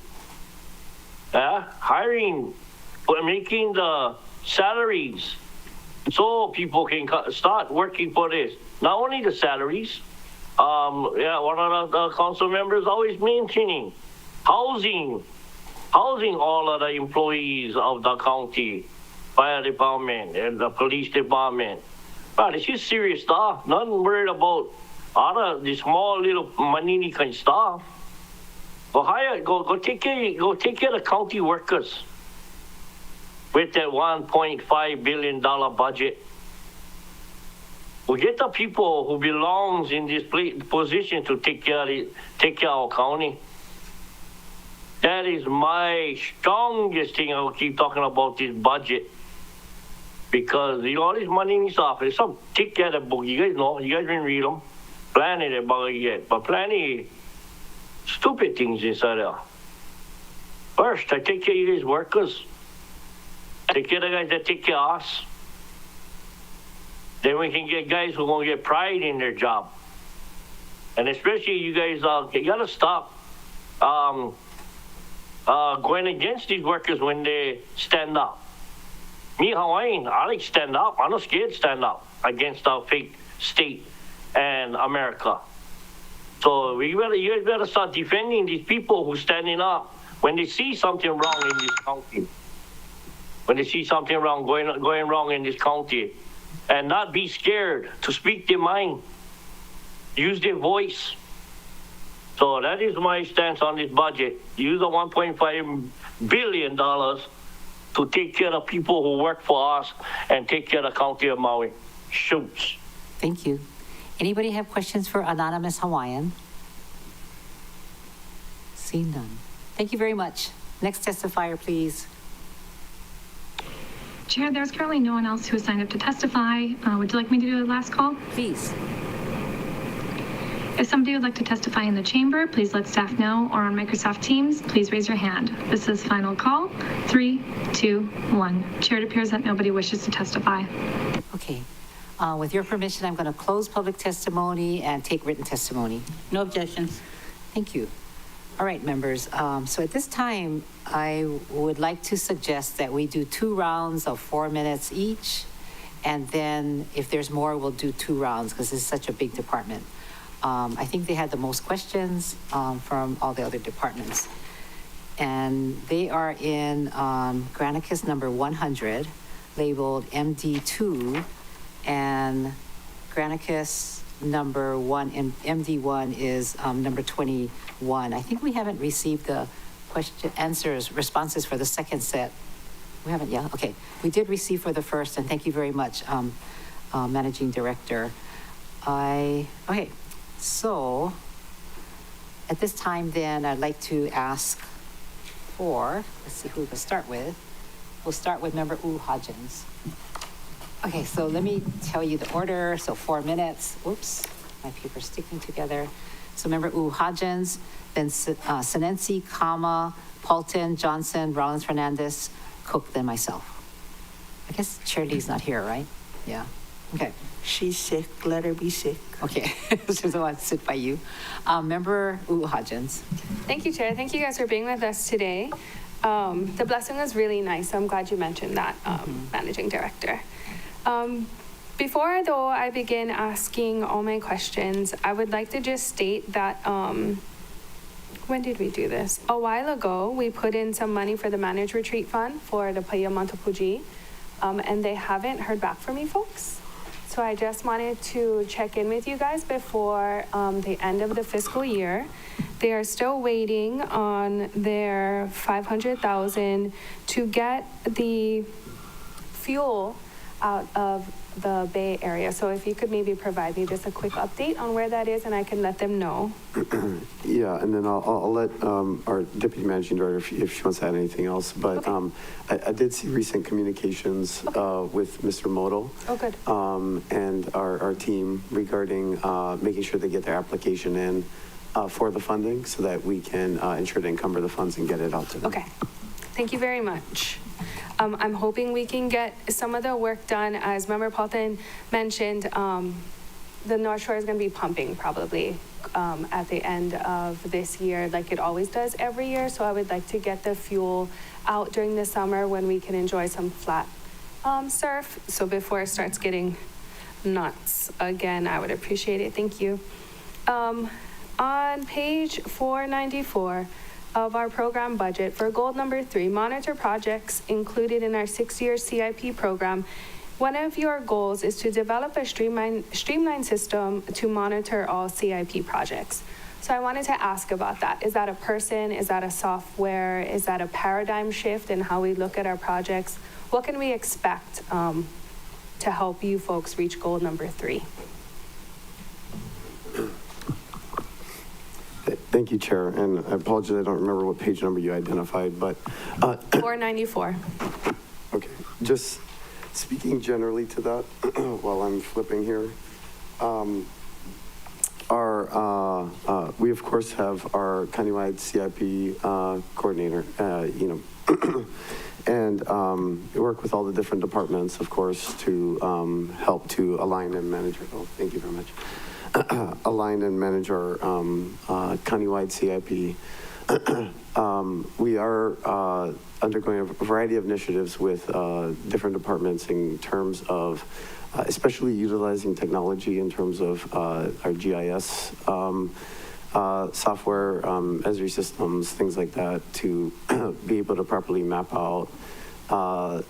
Hiring, making the salaries so people can start working for this. Not only the salaries, one of the council members always mentioning housing all of the employees of the county, fire department and the police department. But this is serious stuff. Nothing worried about all of the small little money kind of stuff. Go take care of the county workers with that $1.5 billion budget. We get the people who belongs in this position to take care of our county. That is my strongest thing. I will keep talking about this budget because all this money and stuff. There's some take care of the book. You guys know. You guys didn't read them. Plenty about it yet, but plenty stupid things inside there. First, I take care of these workers. Take care of the guys that take care of us. Then we can get guys who are going to get pride in their job. And especially you guys, you got to stop going against these workers when they stand up. Me, Hawaiian, I like stand up. I'm not scared to stand up against our fake state and America. So you guys better start defending these people who are standing up when they see something wrong in this county. When they see something wrong going wrong in this county, and not be scared to speak their mind, use their voice. So that is my stance on this budget. Use the $1.5 billion to take care of people who work for us and take care of the county of Maui. Shoots. Thank you. Anybody have questions for Anonymous Hawaiian? See none. Thank you very much. Next testifier, please. Chair, there's currently no one else who has signed up to testify. Would you like me to do a last call? Please. If somebody would like to testify in the chamber, please let staff know, or on Microsoft Teams, please raise your hand. This is final call. 3, 2, 1. Chair, it appears that nobody wishes to testify. Okay. With your permission, I'm going to close public testimony and take written testimony. No objections. Thank you. All right, members. So at this time, I would like to suggest that we do 2 rounds of 4 minutes each. And then if there's more, we'll do 2 rounds because this is such a big department. I think they had the most questions from all the other departments. And they are in Granicus number 100, labeled MD2, and Granicus number 1 and MD1 is number 21. I think we haven't received the responses for the second set. We haven't yet? Okay. We did receive for the first, and thank you very much, Managing Director. Okay. So, at this time then, I'd like to ask for, let's see who we'll start with. We'll start with Member Hodgins. Okay, so let me tell you the order. So 4 minutes. Oops, my paper's sticking together. So Member Hodgins, then Sinensi, Kama, Paulton, Johnson, Rollins, Fernandez, Cook, then myself. I guess Chair Lee's not here, right? Yeah. Okay. She's sick. Let her be sick. Okay. She's the one to sit by you. Member Hodgins. Thank you, Chair. Thank you guys for being with us today. The blessing was really nice. So I'm glad you mentioned that, Managing Director. Before, though, I begin asking all my questions, I would like to just state that when did we do this? A while ago, we put in some money for the managed retreat fund for the Paya Montepuji, and they haven't heard back from you folks. So I just wanted to check in with you guys before the end of the fiscal year. They are still waiting on their 500,000 to get the fuel out of the Bay Area. So if you could maybe provide me just a quick update on where that is, and I can let them know. Yeah, and then I'll let our deputy managing director if she wants to add anything else. But Okay. I did see recent communications with Mr. Moto. Oh, good. And our team regarding making sure they get their application in for the funding so that we can ensure to encumber the funds and get it out to them. Okay. Thank you very much. I'm hoping we can get some of the work done. As Member Paulton mentioned, the North Shore is going to be pumping probably at the end of this year, like it always does every year. So I would like to get the fuel out during the summer when we can enjoy some flat surf. So before it starts getting nuts again, I would appreciate it. Thank you. On page 494 of our program budget for goal number 3, monitor projects included in our 6-year CIP program. One of your goals is to develop a streamlined system to monitor all CIP projects. So I wanted to ask about that. Is that a person? Is that a software? Is that a paradigm shift in how we look at our projects? What can we expect to help you folks reach goal number 3? Thank you, Chair. And I apologize, I don't remember what page number you identified, but 494. okay, just speaking generally to that while I'm flipping here. We of course have our countywide CIP coordinator, and we work with all the different departments, of course, to help to align and manage our goals. Thank you very much. Align and manage our countywide CIP. We are undergoing a variety of initiatives with different departments in terms of especially utilizing technology in terms of our GIS software, Esri systems, things like that, to be able to properly map out,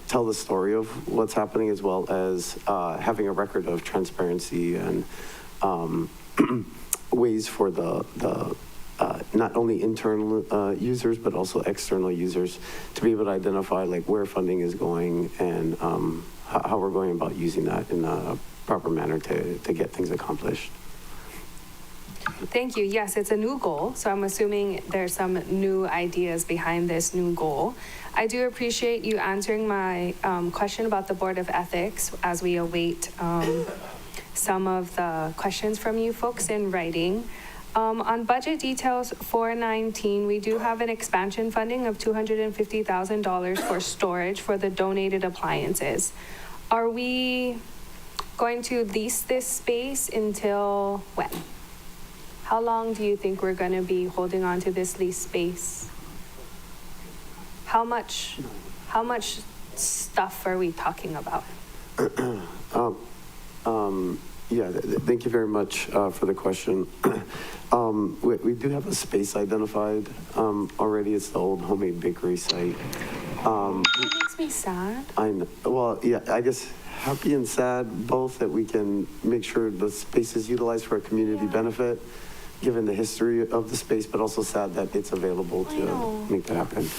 tell the story of what's happening, as well as having a record of transparency and ways for the not only internal users, but also external users to be able to identify like where funding is going and how we're going about using that in a proper manner to get things accomplished. Thank you. Yes, it's a new goal, so I'm assuming there's some new ideas behind this new goal. I do appreciate you answering my question about the Board of Ethics as we await some of the questions from you folks in writing. On budget details 419, we do have an expansion funding of $250,000 for storage for the donated appliances. Are we going to lease this space until when? How long do you think we're going to be holding on to this lease space? How much stuff are we talking about? Yeah, thank you very much for the question. We do have a space identified already. It's the old homemade bakery site. It makes me sad. I know. Well, yeah, I guess happy and sad both, that we can make sure the space is utilized for a community benefit, given the history of the space, but also sad that it's available to make that happen.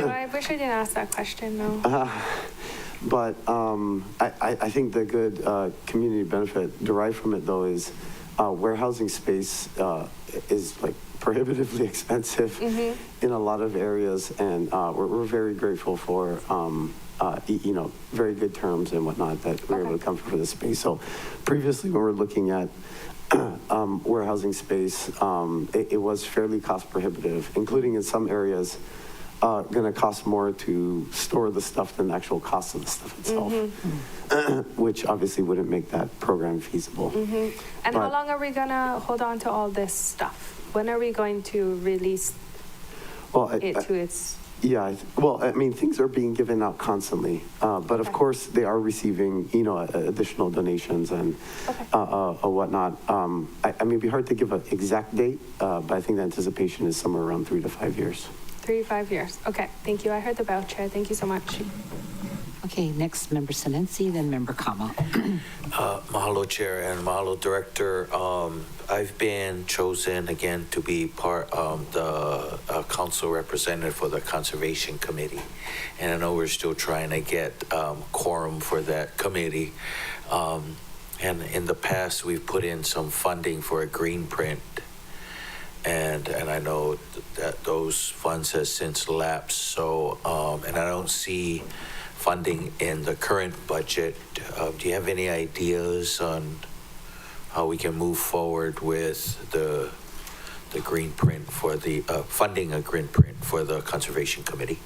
I wish I didn't ask that question, though. But I think the good community benefit derived from it, though, is warehousing space is like prohibitively expensive in a lot of areas, and we're very grateful for very good terms and whatnot that we're able to come for the space. So previously, when we're looking at warehousing space, it was fairly cost prohibitive, including in some areas going to cost more to store the stuff than the actual cost of the stuff itself, which obviously wouldn't make that program feasible. And how long are we going to hold on to all this stuff? When are we going to release it to its Yeah, well, I mean, things are being given out constantly, but of course, they are receiving, additional donations and whatnot. I mean, it'd be hard to give an exact date, but I think the anticipation is somewhere around 3 to 5 years. 3 to 5 years. Okay, thank you. I heard the bell, Chair. Thank you so much. Okay, next Member Senensi, then Member Kama. Mahalo, Chair, and mahalo, Director. I've been chosen again to be part of the council representative for the Conservation Committee. And I know we're still trying to get quorum for that committee. And in the past, we've put in some funding for a green print. And I know that those funds have since lapsed. So, and I don't see funding in the current budget. Do you have any ideas on how we can move forward with the green print for the funding a green print for the Conservation Committee?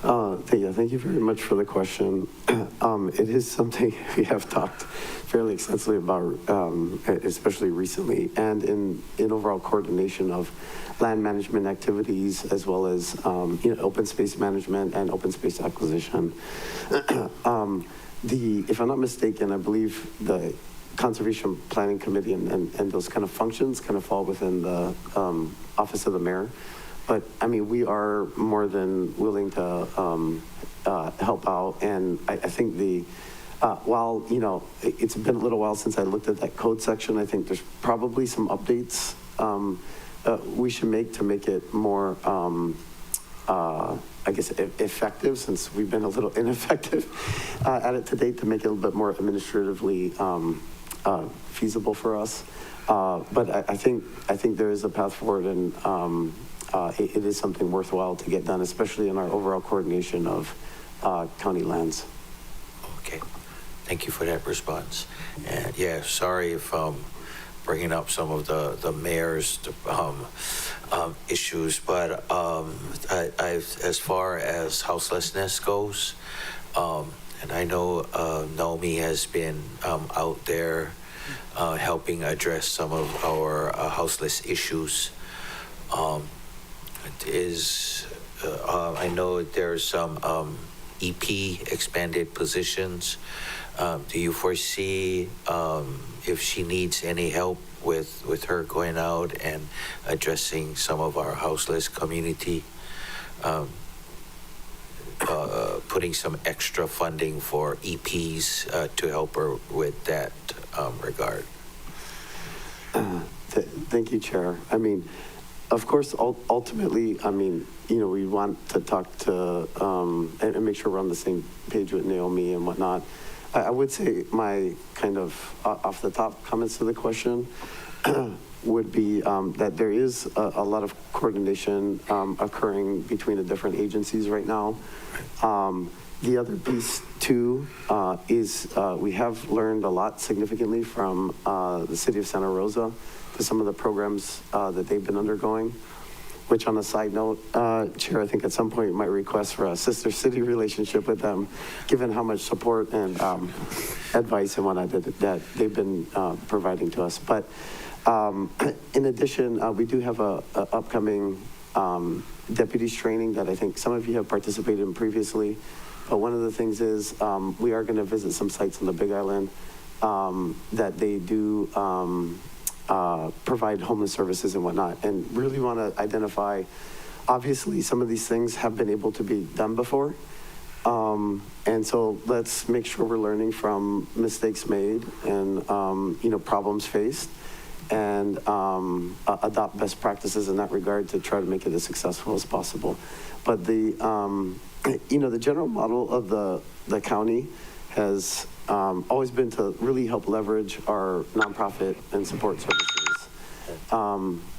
Thank you very much for the question. It is something we have talked fairly extensively about, especially recently, and in overall coordination of land management activities, as well as open space management and open space acquisition. If I'm not mistaken, I believe the Conservation Planning Committee and those kind of functions kind of fall within the Office of the Mayor. But I mean, we are more than willing to help out, and I think while it's been a little while since I looked at that code section, I think there's probably some updates we should make it more, I guess, effective, since we've been a little ineffective at it to date, to make it a little bit more administratively feasible for us. But I think there is a path forward, and it is something worthwhile to get done, especially in our overall coordination of county lands. Okay, thank you for that response. And yeah, sorry if bringing up some of the mayor's issues, but as far as houselessness goes, and I know Naomi has been out there helping address some of our houseless issues. I know there's some EP expanded positions. Do you foresee if she needs any help with her going out and addressing some of our houseless community, putting some extra funding for EPs to help her with that regard? Thank you, Chair. I mean, of course, ultimately, I mean, we want to talk to and make sure we're on the same page with Naomi and whatnot. I would say my kind of off the top comments to the question would be that there is a lot of coordination occurring between the different agencies right now. The other piece too is we have learned a lot significantly from the city of Santa Rosa to some of the programs that they've been undergoing. Which, on a side note, Chair, I think at some point you might request for a sister city relationship with them, given how much support and advice and whatnot that they've been providing to us. But in addition, we do have a upcoming deputies training that I think some of you have participated in previously. But one of the things is we are going to visit some sites on the Big Island that they do provide homeless services and whatnot, and really want to identify, obviously some of these things have been able to be done before, and so let's make sure we're learning from mistakes made and problems faced, and adopt best practices in that regard to try to make it as successful as possible. But the the general model of the county has always been to really help leverage our nonprofit and support services.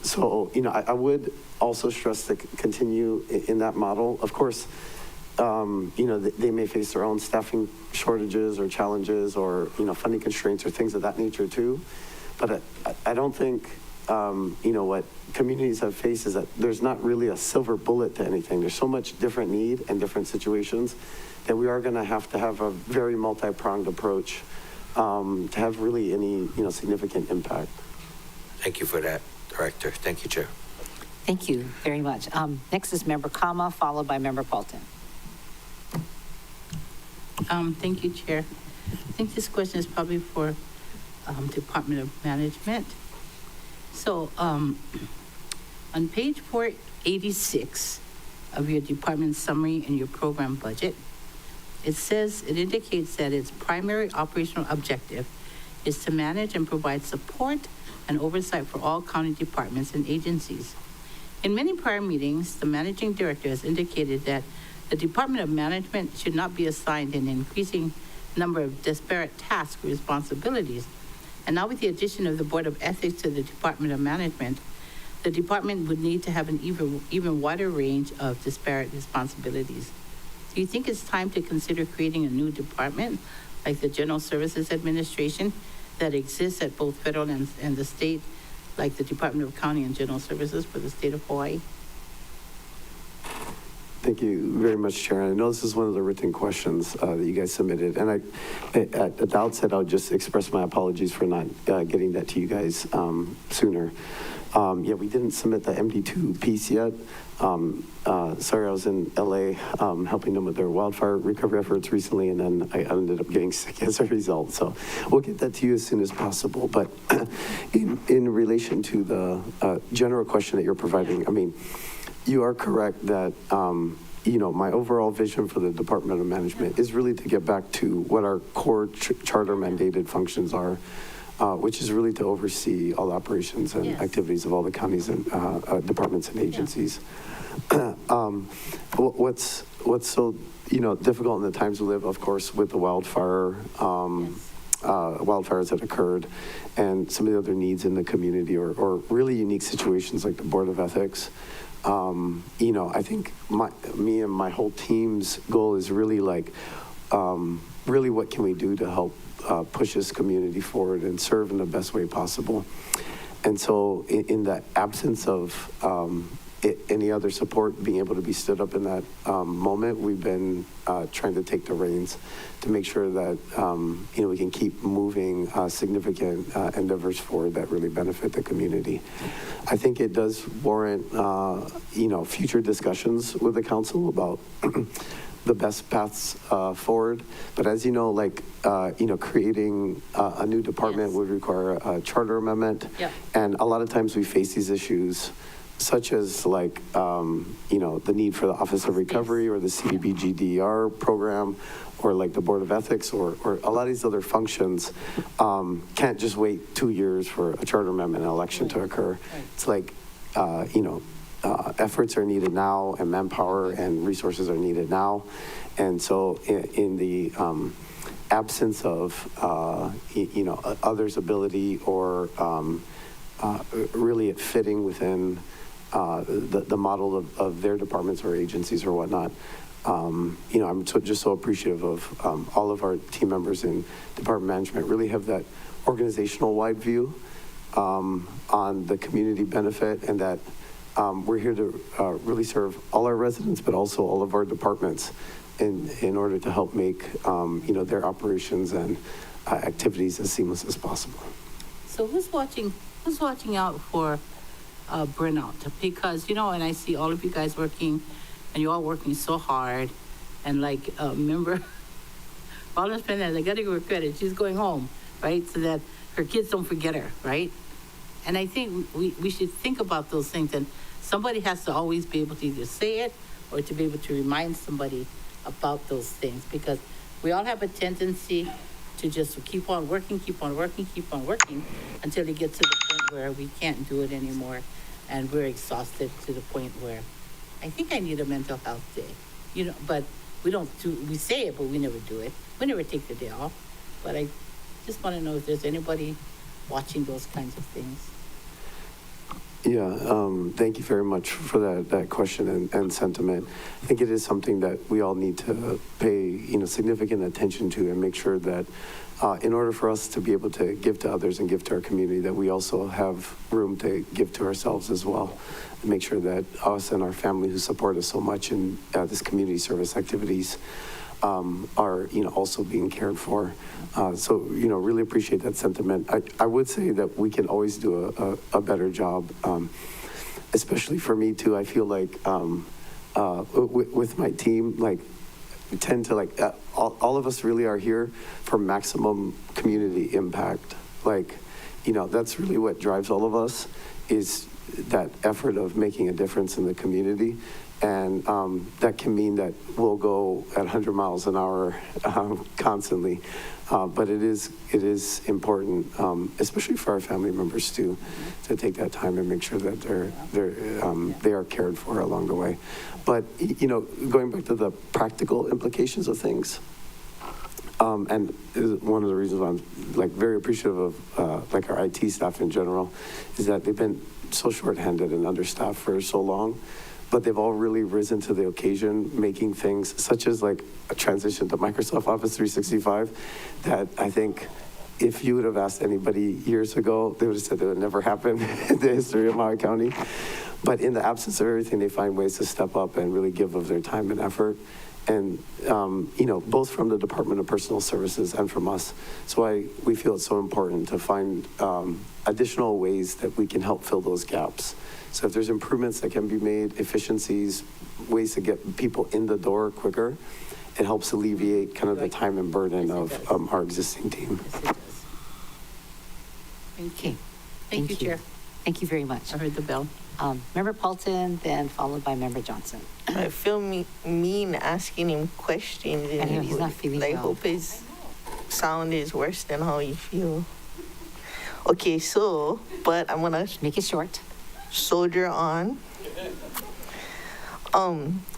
So, I would also stress to continue in that model. Of course, they may face their own staffing shortages or challenges or, funding constraints or things of that nature too. But I don't think, what communities have faced is that there's not really a silver bullet to anything. There's so much different need and different situations that we are going to have a very multi-pronged approach to have really any, significant impact. Thank you for that, Director. Thank you, Chair. Thank you very much. Next is Member Kama, followed by Member Paulton. Thank you, Chair. I think this question is probably for Department of Management. So on page 486 of your department summary and your program budget, it indicates that its primary operational objective is to manage and provide support and oversight for all county departments and agencies. In many prior meetings, the managing director has indicated that the Department of Management should not be assigned an increasing number of disparate tasks or responsibilities. And now with the addition of the Board of Ethics to the Department of Management, the department would need to have an even wider range of disparate responsibilities. Do you think it's time to consider creating a new department like the General Services Administration that exists at both federal and the state, like the Department of County and General Services for the state of Hawaii? Thank you very much, Chair. I know this is one of the written questions that you guys submitted, and at the outset, I'll just express my apologies for not getting that to you guys sooner. Yeah, we didn't submit the MD2 piece yet. Sorry, I was in LA helping them with their wildfire recovery efforts recently, and then I ended up getting sick as a result. So we'll get that to you as soon as possible. But in relation to the general question that you're providing, I mean, you are correct that, you know, my overall vision for the Department of Management is really to get back to what our core charter mandated functions are, which is really to oversee all operations and activities of all the counties and departments and agencies. What's so, you know, difficult in the times we live, of course, with the wildfires that occurred and some of the other needs in the community or really unique situations like the Board of Ethics. You know, I think me and my whole team's goal is really like, really what can we do to help push this community forward and serve in the best way possible. And so in the absence of any other support being able to be stood up in that moment, we've been trying to take the reins to make sure that, you know, we can keep moving significant endeavors forward that really benefit the community. I think it does warrant, you know, future discussions with the council about the best paths forward. But as you know, like, you know, creating a new department would require a charter amendment. Yep. And a lot of times we face these issues, such as like, you know, the need for the Office of Recovery or the CDBG-DER program, or like the Board of Ethics, or a lot of these other functions can't just wait 2 years for a charter amendment and election to occur. It's like, you know, efforts are needed now, and manpower and resources are needed now. And so in the absence of, you know, others' ability or really it fitting within the model of their departments or agencies or whatnot, you know, I'm just so appreciative of all of our team members in department management really have that organizational wide view on the community benefit, and that we're here to really serve all our residents, but also all of our departments in order to help make, you know, their operations and activities as seamless as possible. So who's watching out for burnout? Because, you know, and I see all of you guys working, and you're all working so hard, and like, remember, Paula's friend, I gotta give her credit, she's going home, right? So that her kids don't forget her, right? And I think we should think about those things, and somebody has to always be able to either say it or to be able to remind somebody about those things, because we all have a tendency to just keep on working until it gets to the point where we can't do it anymore, and we're exhausted to the point where I think I need a mental health day, you know, but we say it, but we never do it. We never take the day off. But I just want to know if there's anybody watching those kinds of things. Yeah, thank you very much for that question and sentiment. I think it is something that we all need to pay, you know, significant attention to, and make sure that in order for us to be able to give to others and give to our community, that we also have room to give to ourselves as well, and make sure that us and our family who support us so much in this community service activities are, you know, also being cared for. So, you know, really appreciate that sentiment. I would say that we can always do a better job. especially for me too, I feel like with my team, like we tend to like, all of us really are here for maximum community impact. Like, you know, that's really what drives all of us, is that effort of making a difference in the community. And that can mean that we'll go at 100 miles an hour constantly. But it is important, especially for our family members too, to take that time and make sure that they are cared for along the way. But, you know, going back to the practical implications of things, and one of the reasons why I'm like very appreciative of like our IT staff in general is that they've been so shorthanded and understaffed for so long, but they've all really risen to the occasion, making things such as like a transition to Microsoft Office 365 that I think if you would have asked anybody years ago, they would have said that would never happen in the history of Maui County. But in the absence of everything, they find ways to step up and really give of their time and effort. And, you know, both from the Department of Personal Services and from us. So we feel it's so important to find additional ways that we can help fill those gaps. So if there's improvements that can be made, efficiencies, ways to get people in the door quicker, it helps alleviate kind of the time and burden of our existing team. Okay. Thank you, Chair. Thank you very much. I heard the bell. Member Paulton, then followed by Member Johnson. I feel mean asking him questions. I know he's not feeling I well. hope his sound is worse than how you feel. Okay, so, but I'm gonna make it short. Soldier on.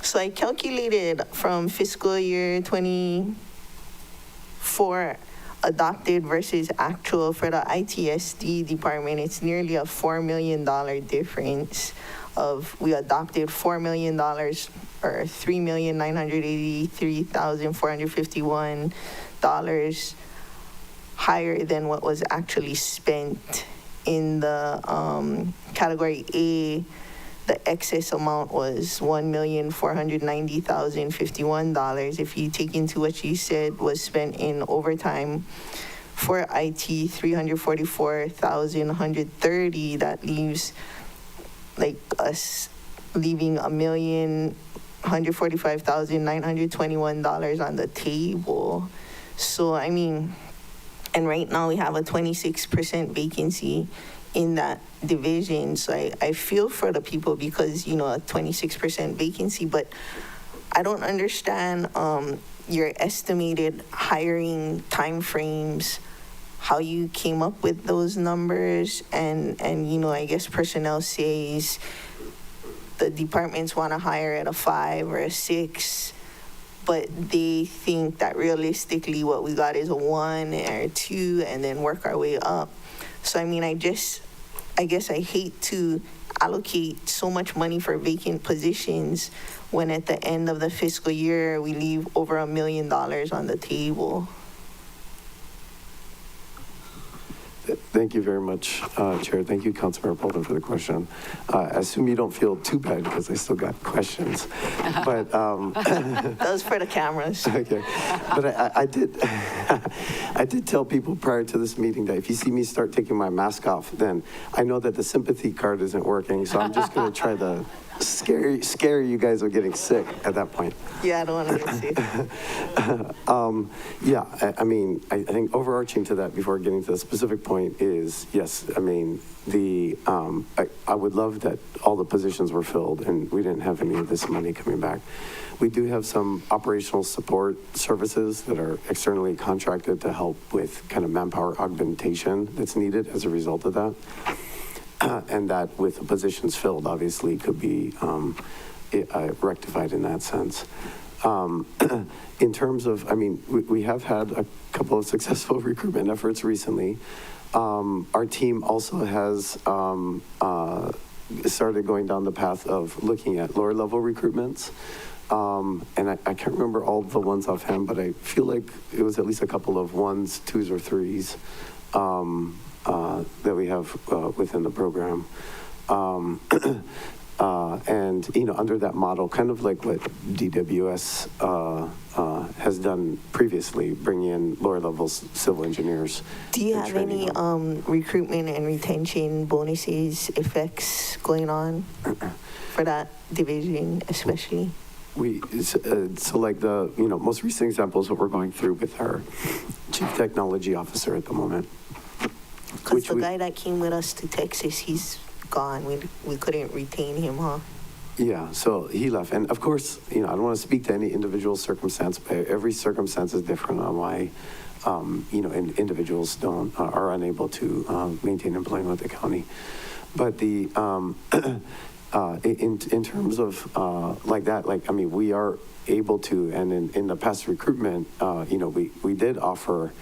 So I calculated from fiscal year 24 adopted versus actual for the ITSD department. It's nearly a $4 million difference. We adopted $4 million or $3,983,451 higher than what was actually spent. In the category A, the excess amount was $1,490,051. If you take into what you said was spent in overtime for IT, $344,130, that leaves like us leaving $1,145,921 on the table. So, I mean, and right now we have a 26% vacancy in that division. So I feel for the people because, you know, a 26% vacancy, but I don't understand your estimated hiring timeframes, how you came up with those numbers. And you know, I guess personnel says the departments want to hire at a 5 or a 6, but they think that realistically what we got is a 1 or a 2 and then work our way up. So, I mean, I guess I hate to allocate so much money for vacant positions when at the end of the fiscal year we leave over $1 million on the table. Thank you very much, Chair. Thank you, Councilmember Paulton, for the question. I assume you don't feel too bad because I still got questions. But that was for the cameras. Okay, but I did tell people prior to this meeting that if you see me start taking my mask off, then I know that the sympathy card isn't working. So I'm just going to try to scare you guys of getting sick at that point. Yeah, I don't want to get sick. Yeah, I mean, I think overarching to that before getting to the specific point is, yes, I mean, I would love that all the positions were filled and we didn't have any of this money coming back. We do have some operational support services that are externally contracted to help with kind of manpower augmentation that's needed as a result of that. And that with the positions filled, obviously could be rectified in that sense. In terms of, I mean, we have had a couple of successful recruitment efforts recently. Our team also has started going down the path of looking at lower level recruitments. And I can't remember all the ones offhand, but I feel like it was at least a couple of 1s, 2s, or 3s that we have within the program. And, under that model, kind of like what DWS has done previously, bring in lower levels civil engineers. Do you and have training any them. recruitment and retention bonuses effects going on for that division especially? So like the, most recent example is what we're going through with our chief technology officer at the moment. Because the guy that came with us to Texas, he's gone. We couldn't retain him, huh? Yeah, so he left. And of course, I don't want to speak to any individual circumstance, but every circumstance is different on why, individuals are unable to maintain employment with the county. But the, in terms of like that, we are able to, and in the past recruitment, we did offer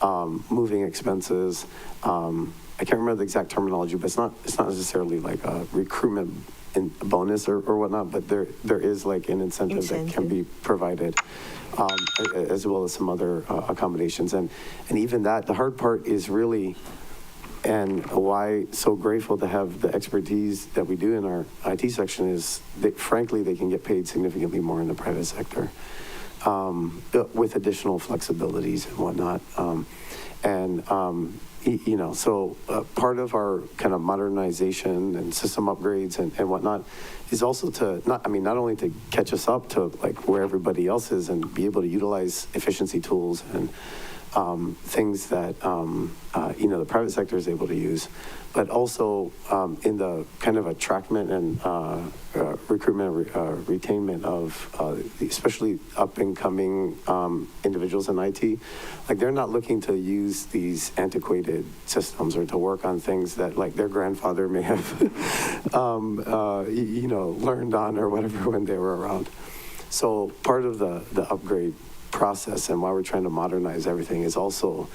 moving expenses. I can't remember the exact terminology, but it's not necessarily like a recruitment bonus or whatnot, but there is like an incentive that can be provided, as well as some other accommodations. And even that, the hard part is really, and why so grateful to have the expertise that we do in our IT section is that frankly, they can get paid significantly more in the private sector, with additional flexibilities and whatnot. So part of our kind of modernization and system upgrades and whatnot is also to not only to catch us up to like where everybody else is and be able to utilize efficiency tools and things that, the private sector is able to use, but also in the kind of attractment and recruitment, retainment of especially up and coming individuals in IT. Like they're not looking to use these antiquated systems or to work on things that like their grandfather may have, learned on or whatever when they were around. So part of the upgrade process and why we're trying to modernize everything is also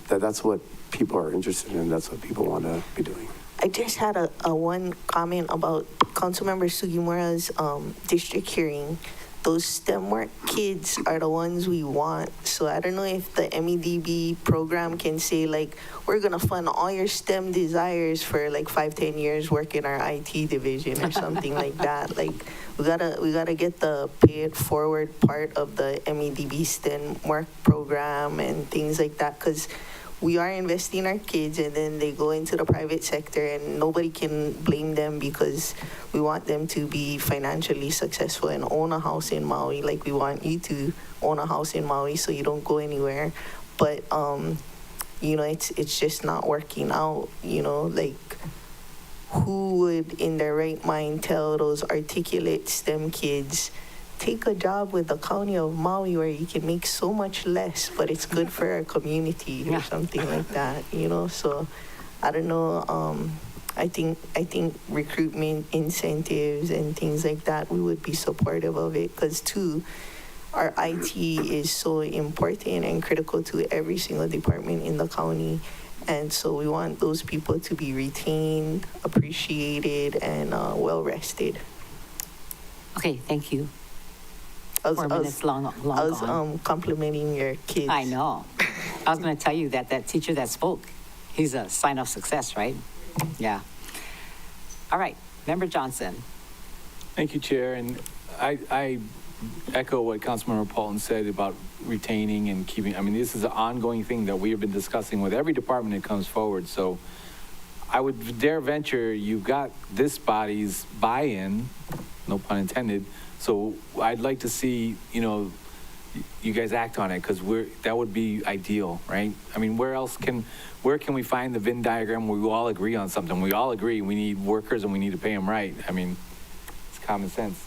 that's what people are interested in. That's what people want to be doing. I just had a one comment about Councilmember Sugimura's district hearing. Those STEM work kids are the ones we want. So I don't know if the MEDB program can say like, we're gonna fund all your STEM desires for like 5-10 years work in our IT division or something like that. Like we gotta get the pay it forward part of the MEDB STEM work program and things like that, because we are investing in our kids and then they go into the private sector and nobody can blame them because we want them to be financially successful and own a house in Maui. Like we want you to own a house in Maui so you don't go anywhere. But, it's just not working out, like who would in their right mind tell those articulate STEM kids, take a job with the county of Maui where you can make so much less, but it's good for our community or something like that, So I don't know. I think recruitment incentives and things like that, we would be supportive of it because too, our IT is so important and critical to every single department in the county. And so we want those people to be retained, appreciated, and well rested. Okay, thank you. 4 minutes long I was complimenting your kids. I know. I was going to tell you that teacher that spoke, he's a sign of success, right? Yeah. All right, Member Johnson. Thank you, Chair. And I echo what Councilmember Paulton said about retaining and keeping. I mean, this is an ongoing thing that we have been discussing with every department that comes forward. So I would dare venture you've got this body's buy-in, no pun intended. So I'd like to see, you guys act on it because that would be ideal, right? I mean, where can we find the Venn diagram where we all agree on something? We all agree we need workers and we need to pay them right. I mean, it's common sense.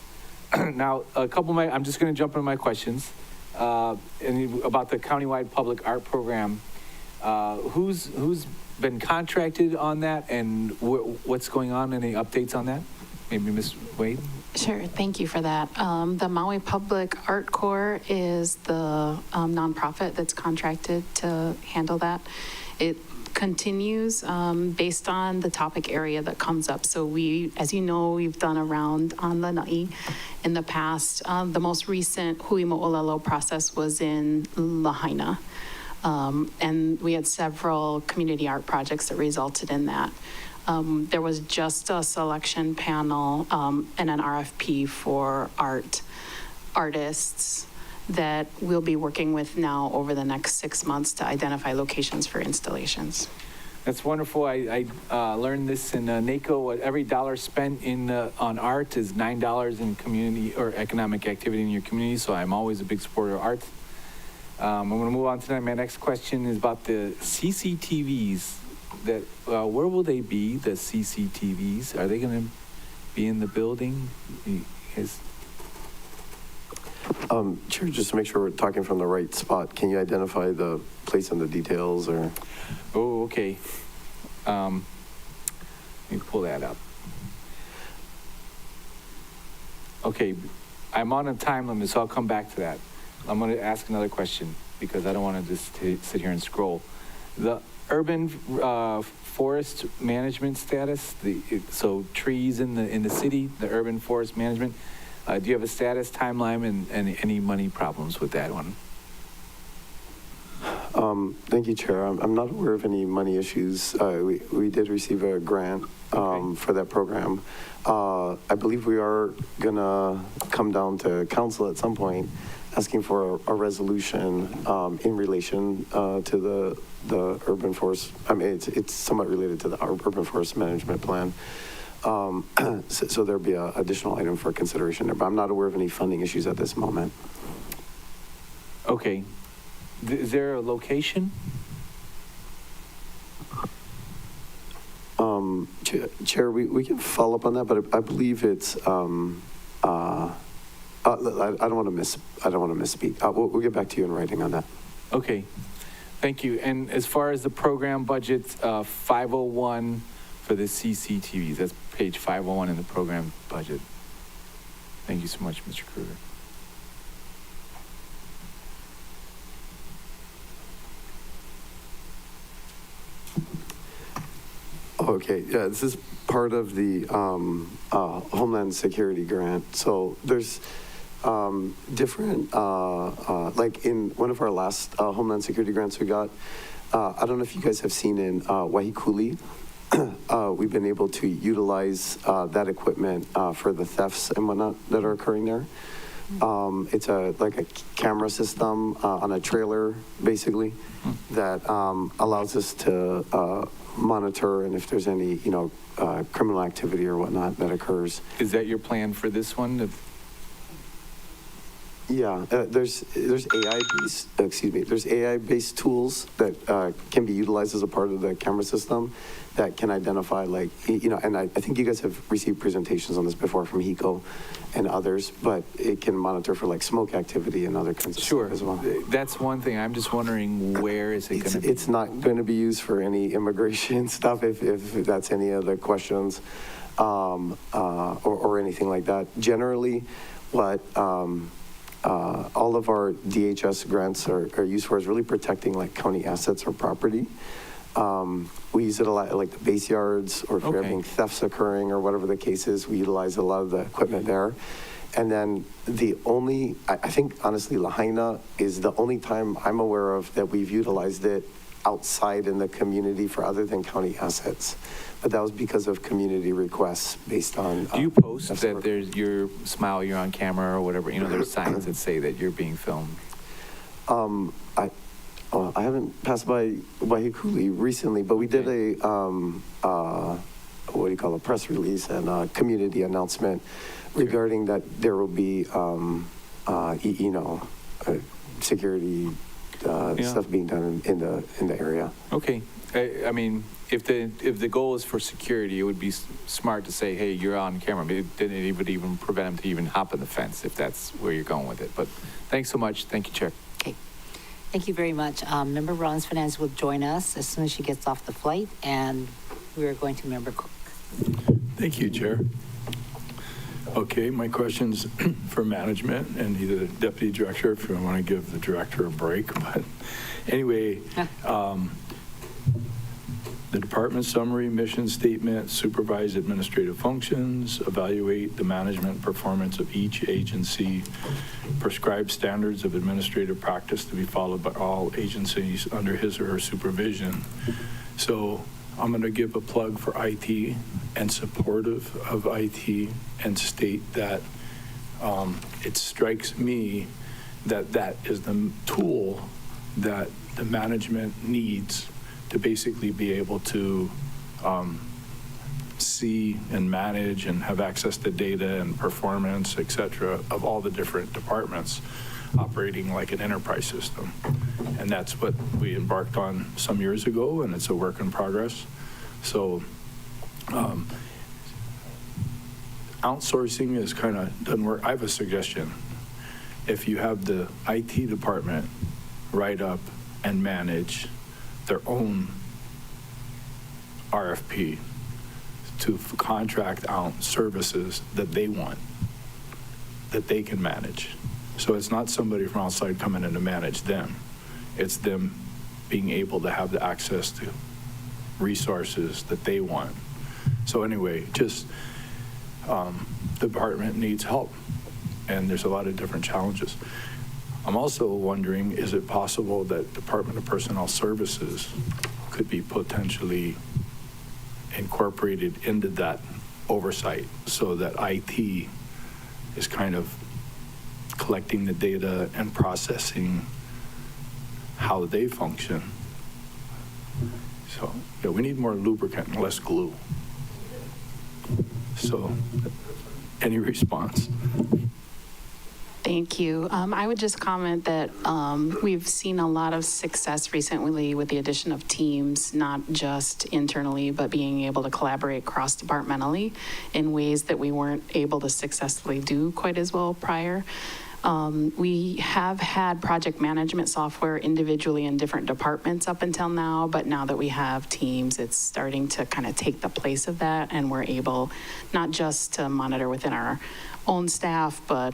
Now, I'm just going to jump into my questions about the countywide public art program. Who's been contracted on that and what's going on? Any updates on that? Maybe Ms. Wade? Sure, thank you for that. The Maui Public Art Corps is the nonprofit that's contracted to handle that. It continues based on the topic area that comes up. So as you know, we've done a round on Lanai in the past. The most recent Hui Mo'olelo process was in Lahaina. And we had several community art projects that resulted in that. There was just a selection panel and an RFP for artists that we'll be working with now over the next 6 months to identify locations for installations. That's wonderful. I learned this in NACO. Every dollar spent on art is $9 in community or economic activity in your community. So I'm always a big supporter of art. I'm going to move on tonight. My next question is about the CCTVs. Where will they be? The CCTVs? Are they going to be in the building? Chair, just to make sure we're talking from the right spot, can you identify the place and the details or? Oh, okay. Let me pull that up. Okay, I'm on a time limit, so I'll come back to that. I'm going to ask another question because I don't want to just sit here and scroll. The urban forest management status, so trees in the city, the urban forest management, do you have a status, timeline, and any money problems with that one? Thank you, Chair. I'm not aware of any money issues. We did receive a grant for that program. I believe we are going to come down to council at some point asking for a resolution in relation to the urban forest. I mean, it's somewhat related to the urban forest management plan. So there'll be an additional item for consideration there, but I'm not aware of any funding issues at this moment. Okay. Is there a location? Chair, we can follow up on that, but I believe it's, I don't want to misspeak. We'll get back to you in writing on that. Okay. Thank you. And as far as the program budget, 501 for the CCTVs, that's page 501 in the program budget. Thank you so much, Mr. Kruger. Okay, yeah, this is part of the Homeland Security grant. So there's different, like in one of our last Homeland Security grants we got, I don't know if you guys have seen in Waiikuli, we've been able to utilize that equipment for the thefts and whatnot that are occurring there. It's like a camera system on a trailer, basically, that allows us to monitor and if there's any, criminal activity or whatnot that occurs. Is that your plan for this one? Yeah, there's AI-based tools that can be utilized as a part of the camera system that can identify, and I think you guys have received presentations on this before from HECO and others, but it can monitor for smoke activity and other kinds of stuff as well. That's one thing. I'm just wondering, where is it going to be? It's not going to be used for any immigration stuff, if that's any of the questions, or anything like that. Generally, what all of our DHS grants are used for is really protecting county assets or property. We use it a lot like the base yards, or if we're having thefts occurring or whatever the case is, we utilize a lot of the equipment there. And then I think honestly, Lahaina is the only time I'm aware of that we've utilized it outside in the community for other than county assets. But that was because of community requests based on. Do you post that there's your smile, you're on camera or whatever? There's signs that say that you're being filmed. I haven't passed by Waiikuli recently, but we did a press release and a community announcement regarding that there will be security stuff being done in the area. Okay. I mean, if the goal is for security, it would be smart to say, hey, you're on camera. Then it would even prevent them to even hop on the fence if that's where you're going with it. But thanks so much. Thank you, Chair. Okay. Thank you very much. Member Rollins Fernandez will join us as soon as she gets off the flight, and we're going to Member Cook. Thank you, Chair. Okay, my question's for management and either the deputy director, if you want to give the director a break. But anyway, The department summary, mission statement, supervise administrative functions, evaluate the management performance of each agency, prescribe standards of administrative practice to be followed by all agencies under his or her supervision. So I'm going to give a plug for IT and supportive of IT and state that it strikes me that that is the tool that the management needs to basically be able to see and manage and have access to data and performance, et cetera, of all the different departments operating like an enterprise system. And that's what we embarked on some years ago, and it's a work in progress. So outsourcing is kind of doesn't work. I have a suggestion. If you have the IT department write up and manage their own RFP to contract out services that they want, that they can manage. So it's not somebody from outside coming in to manage them. It's them being able to have the access to resources that they want. So anyway, just the department needs help, and there's a lot of different challenges. I'm also wondering, is it possible that Department of Personnel Services could be potentially incorporated into that oversight so that IT is kind of collecting the data and processing how they function? So, yeah, we need more lubricant and less glue. So, any response? Thank you. I would just comment that we've seen a lot of success recently with the addition of teams, not just internally, but being able to collaborate cross-departmentally in ways that we weren't able to successfully do quite as well prior. We have had project management software individually in different departments up until now, but now that we have teams, it's starting to kind of take the place of that, and we're able not just to monitor within our own staff, but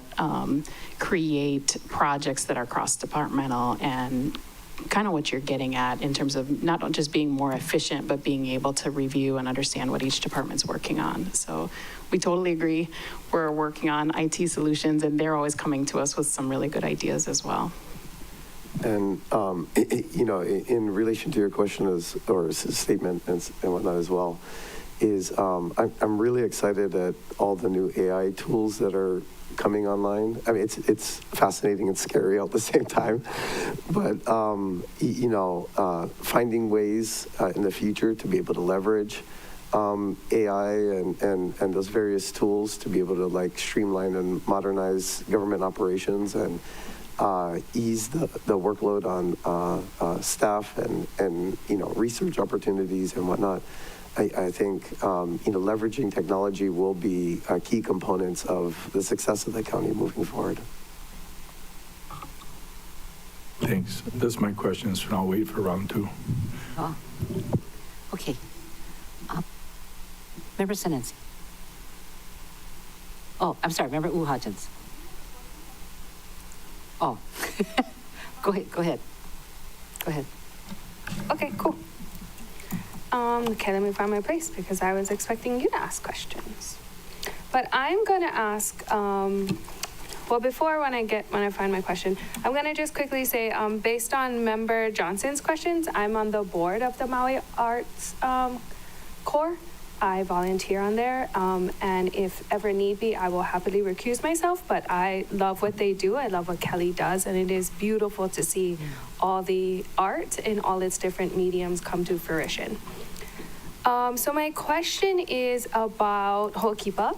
create projects that are cross-departmental, and kind of what you're getting at in terms of not just being more efficient, but being able to review and understand what each department's working on. So we totally agree. We're working on IT solutions, and they're always coming to us with some really good ideas as well. And, you know, in relation to your question or statement and whatnot as well, is I'm really excited at all the new AI tools that are coming online. I mean, it's fascinating and scary all at the same time, but you know, finding ways in the future to be able to leverage AI and those various tools to be able to like streamline and modernize government operations and ease the workload on staff and you know, research opportunities and whatnot. I think, you know, leveraging technology will be key components of the success of the county moving forward. Thanks. That's my questions, and I'll wait for round two. Oh, okay. Member Sinensi. Oh, I'm sorry, Member Hodgins. Oh, go ahead. Okay, cool. Okay, let me find my place because I was expecting you to ask questions. But I'm going to ask, well, before when I find my question, I'm going to just quickly say, based on Member Johnson's questions, I'm on the board of the Maui Arts Corps. I volunteer on there, and if ever need be, I will happily recuse myself, but I love what they do. I love what Kelly does, and it is beautiful to see all the art in all its different mediums come to fruition. So my question is about Ho'okipa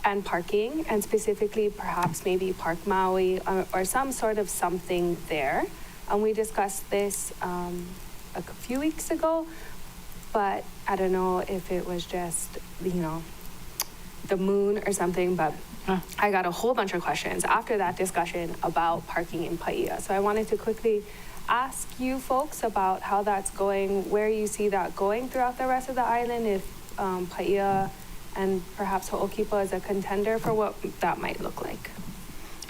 and parking, and specifically perhaps maybe Park Maui or some sort of something there. We discussed this a few weeks ago, but I don't know if it was just, you know, the moon or something, but I got a whole bunch of questions after that discussion about parking in Paia. So I wanted to quickly ask you folks about how that's going, where you see that going throughout the rest of the island, if Paia and perhaps Ho'okipa is a contender for what that might look like.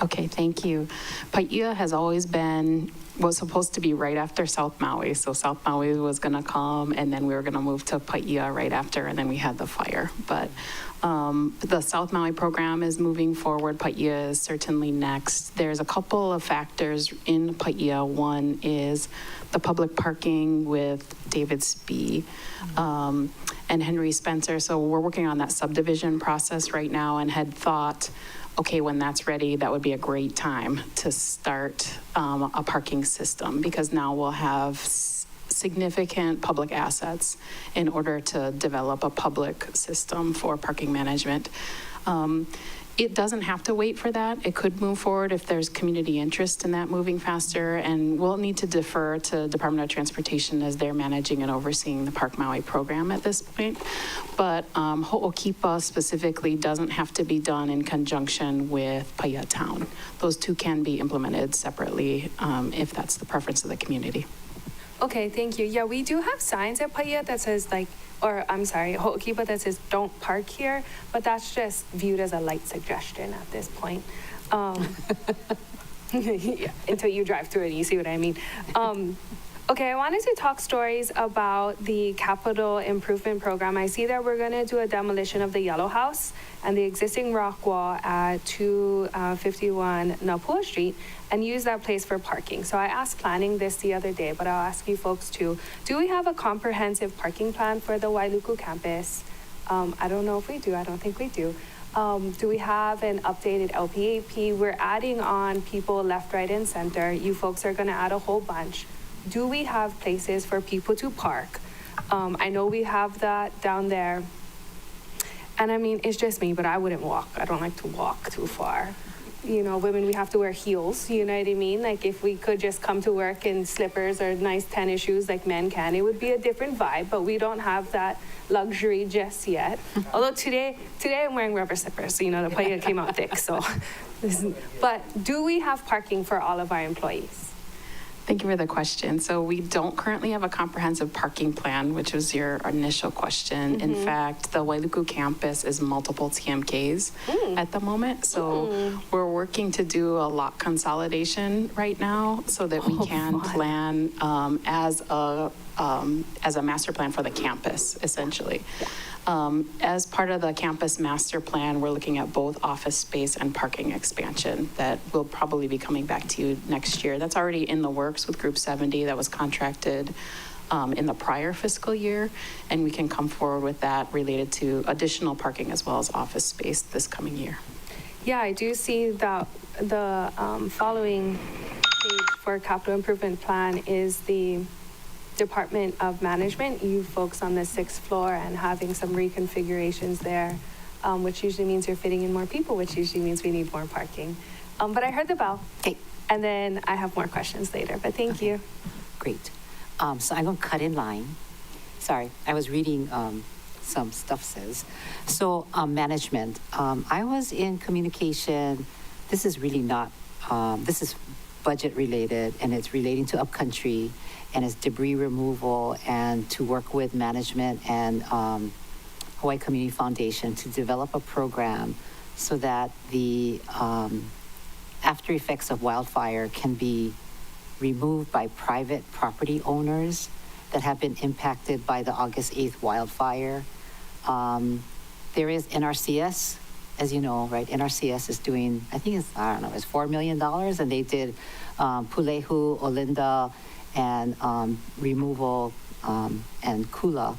Okay, thank you. Paia has always was supposed to be right after South Maui. So South Maui was going to come, and then we were going to move to Paia right after, and then we had the fire. But the South Maui program is moving forward. Paia is certainly next. There's a couple of factors in Paia. One is the public parking with David Spee and Henry Spencer. So we're working on that subdivision process right now, and had thought, okay, when that's ready, that would be a great time to start a parking system, because now we'll have significant public assets in order to develop a public system for parking management. It doesn't have to wait for that. It could move forward if there's community interest in that moving faster, and we'll need to defer to Department of Transportation as they're managing and overseeing the Park Maui program at this point. But Ho'okipa specifically doesn't have to be done in conjunction with Paia Town. Those two can be implemented separately if that's the preference of the community. Okay, thank you. Yeah, we do have signs at Paia that says Ho'okipa that says don't park here, but that's just viewed as a light suggestion at this point. Yeah, until you drive through it, you see what I mean. Okay, I wanted to talk stories about the capital improvement program. I see that we're going to do a demolition of the Yellow House and the existing rock wall at 251 Napua Street and use that place for parking. So I asked planning this the other day, but I'll ask you folks too. Do we have a comprehensive parking plan for the Wailuku campus? I don't know if we do. I don't think we do. Do we have an updated LPAP? We're adding on people left, right, and center. You folks are going to add a whole bunch. Do we have places for people to park? I know we have that down there. And I mean, it's just me, but I wouldn't walk. I don't like to walk too far. You know, women, we have to wear heels, you know what I mean? Like if we could just come to work in slippers or nice tennis shoes like men can, it would be a different vibe, but we don't have that luxury just yet. Although today I'm wearing rubber slippers, so, you know, the Paia came out thick, so. But do we have parking for all of our employees? Thank you for the question. So we don't currently have a comprehensive parking plan, which was your initial question. In fact, the Wailuku campus is multiple TMKs at the moment. So we're working to do a lot consolidation right now so that we can plan as a master plan for the campus, essentially. As part of the campus master plan, we're looking at both office space and parking expansion that will probably be coming back to you next year. That's already in the works with Group 70 that was contracted in the prior fiscal year, and we can come forward with that related to additional parking as well as office space this coming year. Yeah, I do see that the following page for capital improvement plan is the Department of Management, you folks on the 6th floor, and having some reconfigurations there, which usually means you're fitting in more people, which usually means we need more parking. But I heard the bell. Okay. And then I have more questions later, but thank you. Great. So I'm going to cut in line. Sorry, I was reading some stuff says. So management, I was in communication. This is really not, this is budget related, and it's relating to upcountry, and it's debris removal, and to work with management and Hawaii Community Foundation to develop a program so that the after effects of wildfire can be removed by private property owners that have been impacted by the August 8th wildfire. There is NRCS, as you know, right? NRCS is doing, I think it's, I don't know, it's $4 million, and they did Pulehu, Olinda, and removal and Kula,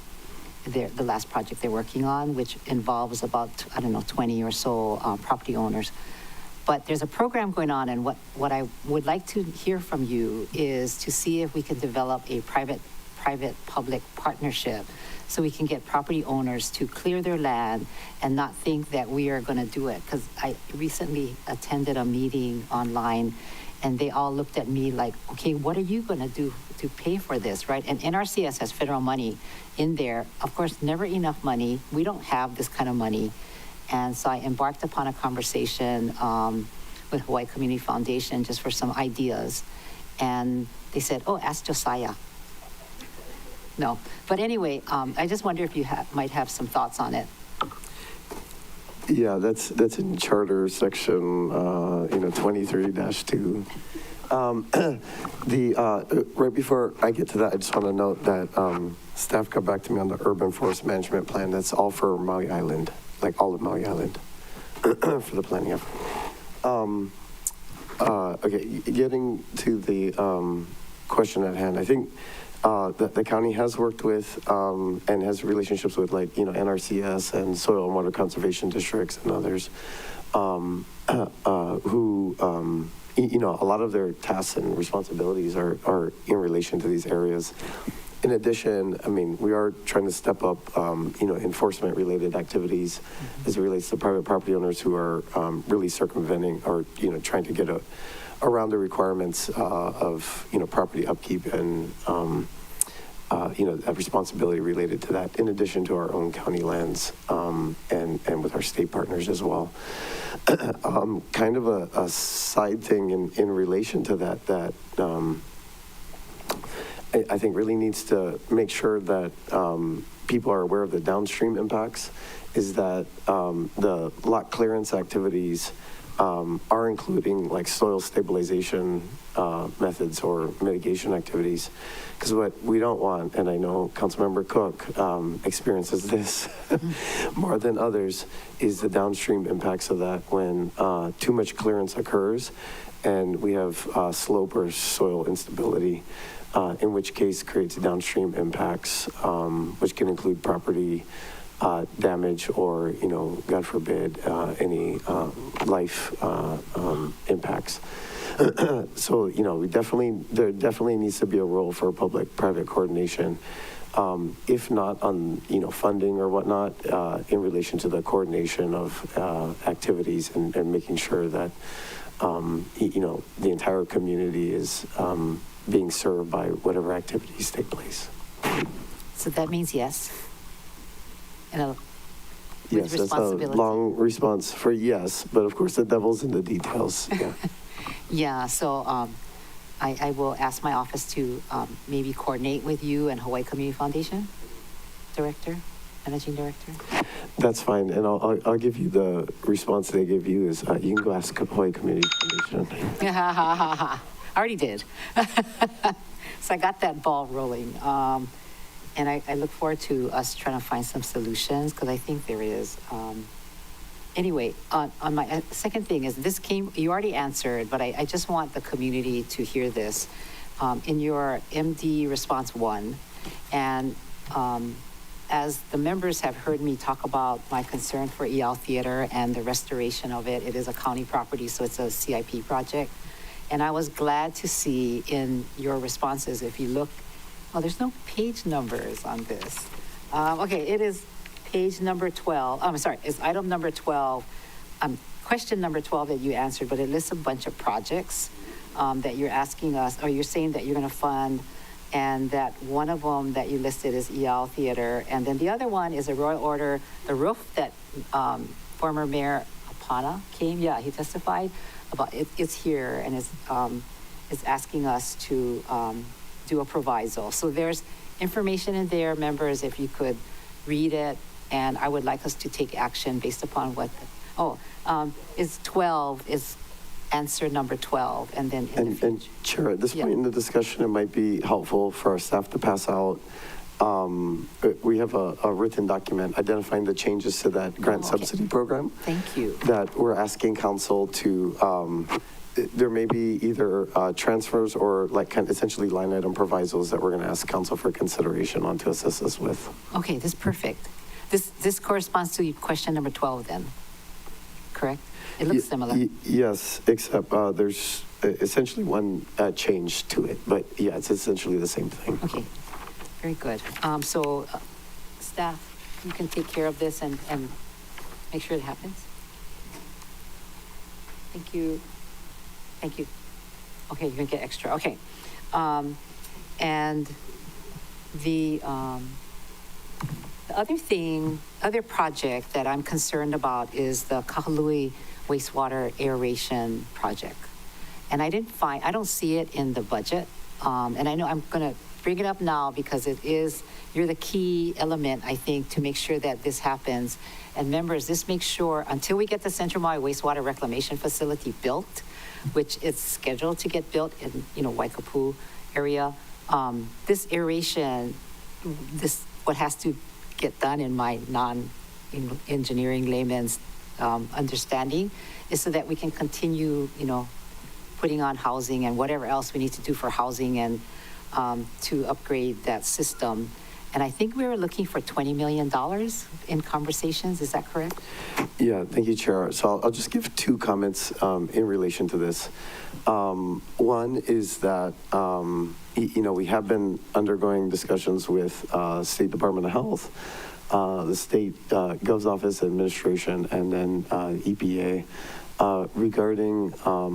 the last project they're working on, which involves about, I don't know, 20 or so property owners. But there's a program going on, and what I would like to hear from you is to see if we can develop a private-public partnership so we can get property owners to clear their land and not think that we are going to do it. Because I recently attended a meeting online, and they all looked at me like, okay, what are you going to do to pay for this, right? And NRCS has federal money in there. Of course, never enough money. We don't have this kind of money. And so I embarked upon a conversation with Hawaii Community Foundation just for some ideas. And they said, oh, ask Josiah. No. But anyway, I just wonder if you might have some thoughts on it. Yeah, that's in charter section, 23-2. Right before I get to that, I just want to note that staff got back to me on the urban forest management plan. That's all for Maui Island, like all of Maui Island for the planning effort. Okay, getting to the question at hand, I think the county has worked with and has relationships with NRCS and soil and water conservation districts and others who, a lot of their tasks and responsibilities are in relation to these areas. In addition, I mean, we are trying to step up, enforcement related activities as it relates to private property owners who are really circumventing or, trying to get around the requirements of, property upkeep and, that responsibility related to that, in addition to our own county lands and with our state partners as well. Kind of a side thing in relation to that I think really needs to make sure that people are aware of the downstream impacts is that the lot clearance activities are including like soil stabilization methods or mitigation activities. Because what we don't want, and I know Councilmember Cook experiences this more than others, is the downstream impacts of that when too much clearance occurs and we have slope or soil instability. In which case creates downstream impacts, which can include property damage or, God forbid, any life impacts. So, there definitely needs to be a role for public-private coordination, if not on, funding or whatnot, in relation to the coordination of activities and making sure that, the entire community is being served by whatever activities take place. So that means yes. With yes, that's a long response for yes, but of course the devil's in the details. Yeah. Yeah, so I will ask my office to maybe coordinate with you and Hawaii Community Foundation Managing Director. That's fine, and I'll give you the response they give you is you can go ask Hawaii Community Foundation. I already did. So I got that ball rolling. And I look forward to us trying to find some solutions because I think there is. Anyway, on my second thing is you already answered, but I just want the community to hear this. In your MD response 1, and as the members have heard me talk about my concern for EL Theater and the restoration of it, it is a county property, so it's a CIP project. And I was glad to see in your responses, if you look, there's no page numbers on this. Okay, it is page number 12. I'm sorry, it's item number 12, question number 12 that you answered, but it lists a bunch of projects that you're asking us, or you're saying that you're going to fund, and that one of them that you listed is EL Theater, and then the other one is a royal order, the roof that former Mayor Apana came, he testified about. It's here, and it's asking us to do a proviso. So there's information in there, members, if you could read it, and I would like us to take action based upon what, is 12, is answer number 12, and then and Chair, at this point in the discussion, it might be helpful for our staff to pass out. We have a written document identifying the changes to that grant subsidy program. Thank you. That we're asking council to, there may be either transfers or essentially line item provisos that we're going to ask council for consideration on to assist us with. Okay, this is perfect. This corresponds to question number 12 then, correct? It looks similar. Yes, except there's essentially one change to it, but yeah, it's essentially the same thing. Okay, very good. So staff, you can take care of this and make sure it happens. Thank you. Thank you. Okay, you're gonna get extra, okay. And the other project that I'm concerned about is the Kahului wastewater aeration project. And I don't see it in the budget. And I know I'm gonna bring it up now because you're the key element, I think, to make sure that this happens. And members, this makes sure, until we get the Central Maui wastewater reclamation facility built, which is scheduled to get built in, Waikapu area, this aeration, what has to get done in my non-engineering layman's understanding is so that we can continue, putting on housing and whatever else we need to do for housing and to upgrade that system. And I think we were looking for $20 million in conversations. Is that correct? Yeah, thank you, Chair. So I'll just give two comments in relation to this. One is that, we have been undergoing discussions with State Department of Health, the State Gov's Office Administration, and then EPA regarding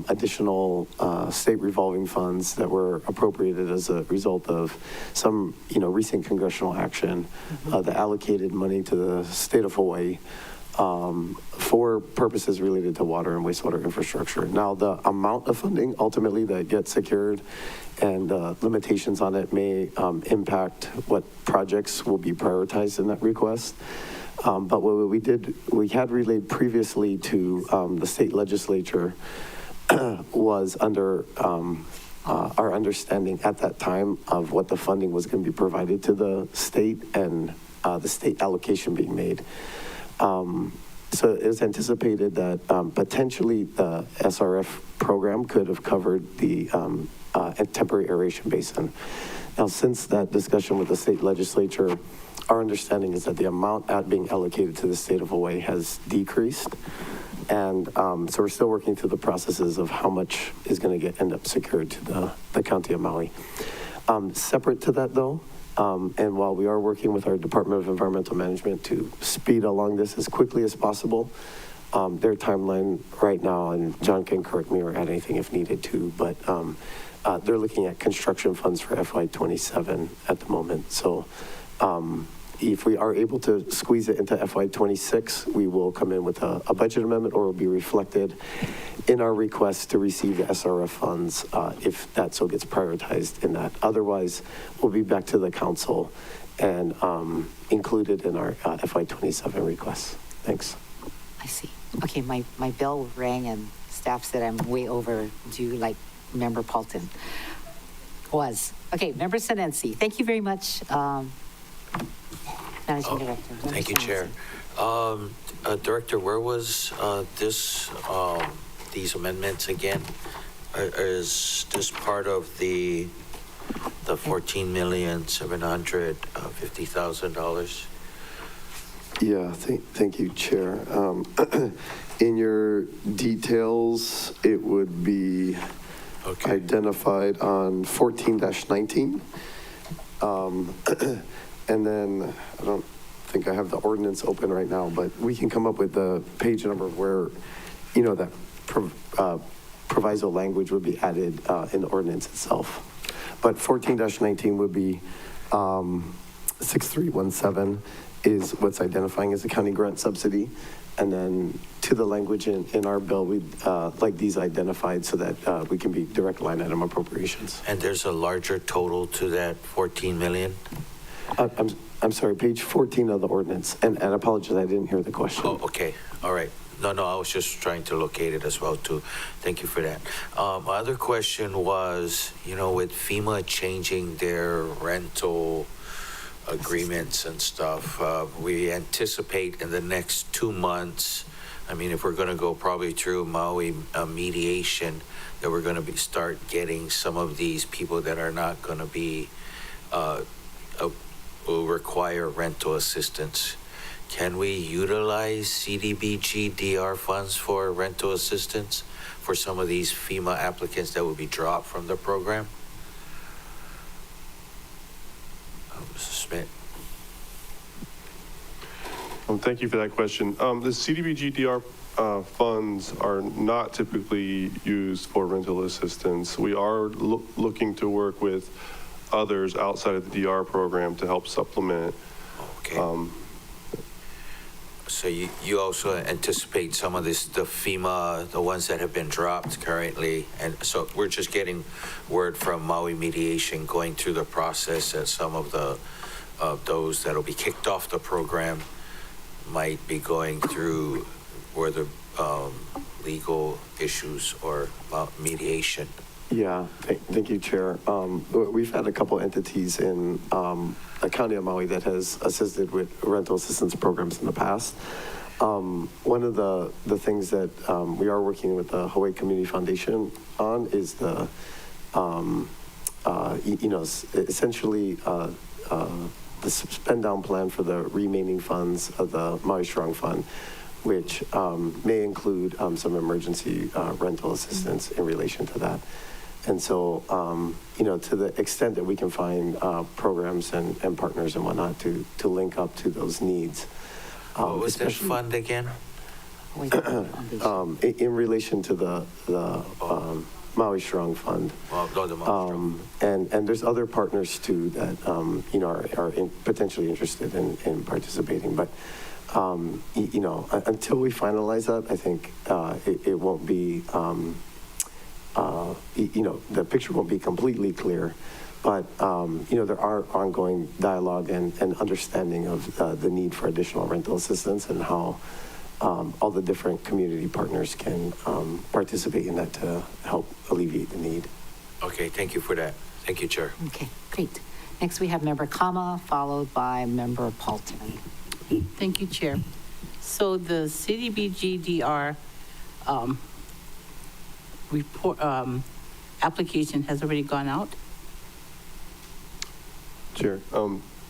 additional state revolving funds that were appropriated as a result of some, recent congressional action that allocated money to the state of Hawaii for purposes related to water and wastewater infrastructure. Now, the amount of funding ultimately that gets secured and limitations on it may impact what projects will be prioritized in that request. But what we had relayed previously to the state legislature was under our understanding at that time of what the funding was going to be provided to the state and the state allocation being made. So it was anticipated that potentially the SRF program could have covered the temporary aeration basin. Now, since that discussion with the state legislature, our understanding is that the amount being allocated to the state of Hawaii has decreased. And so we're still working through the processes of how much is going to end up secured to the county of Maui. Separate to that, though, and while we are working with our Department of Environmental Management to speed along this as quickly as possible, their timeline right now, and John can correct me or add anything if needed to, but they're looking at construction funds for FY27 at the moment. So if we are able to squeeze it into FY26, we will come in with a budget amendment, or it will be reflected in our request to receive the SRF funds if that so gets prioritized in that. Otherwise, we'll be back to the council and included in our FY27 requests. Thanks. I see. Okay, my bell rang and staff said I'm way overdue, like Member Paulton was. Okay, Member Senensi, thank you very much. Managing Director. Thank you, Chair. Director, where was these amendments again? Is this part of the $14,750,000? Yeah, thank you, Chair. In your details, it would be identified on 14-19. And then I don't think I have the ordinance open right now, but we can come up with the page number where, that proviso language would be added in the ordinance itself. But 14-19 would be 6317 is what's identifying as a county grant subsidy. And then to the language in our bill, we'd like these identified so that we can be direct line item appropriations. And there's a larger total to that 14 million? I'm sorry, page 14 of the ordinance. And I apologize, I didn't hear the question. Oh, okay. All right. No, I was just trying to locate it as well, too. Thank you for that. My other question was, with FEMA changing their rental agreements and stuff, we anticipate in the next 2 months, if we're going to go probably through Maui mediation, that we're going to start getting some of these people that are not going to be will require rental assistance. Can we utilize CDBG DR funds for rental assistance for some of these FEMA applicants that will be dropped from the program? Mr. Smith. Thank you for that question. The CDBG DR funds are not typically used for rental assistance. We are looking to work with others outside of the DR program to help supplement. Okay. So you also anticipate some of this, the FEMA, the ones that have been dropped currently, and so we're just getting word from Maui Mediation going through the process that some of those that'll be kicked off the program might be going through where the legal issues or mediation. Yeah, thank you, Chair. We've had a couple entities in the County of Maui that has assisted with rental assistance programs in the past. One of the things that we are working with the Hawaii Community Foundation on is the, essentially the spend down plan for the remaining funds of the Maui Strong Fund, which may include some emergency rental assistance in relation to that. And so, to the extent that we can find programs and partners and whatnot to link up to those needs. What was that fund again? In relation to the Maui Strong Fund. The Maui Strong. And there's other partners too that, are potentially interested in participating. But, until we finalize that, I think it won't be, the picture won't be completely clear. But, there are ongoing dialogue and understanding of the need for additional rental assistance and how all the different community partners can participate in that to help alleviate the need. Okay, thank you for that. Thank you, Chair. Okay, great. Next, we have Member Kama, followed by Member Paulton. Thank you, Chair. So the CDBG-DR report application has already gone out? Chair,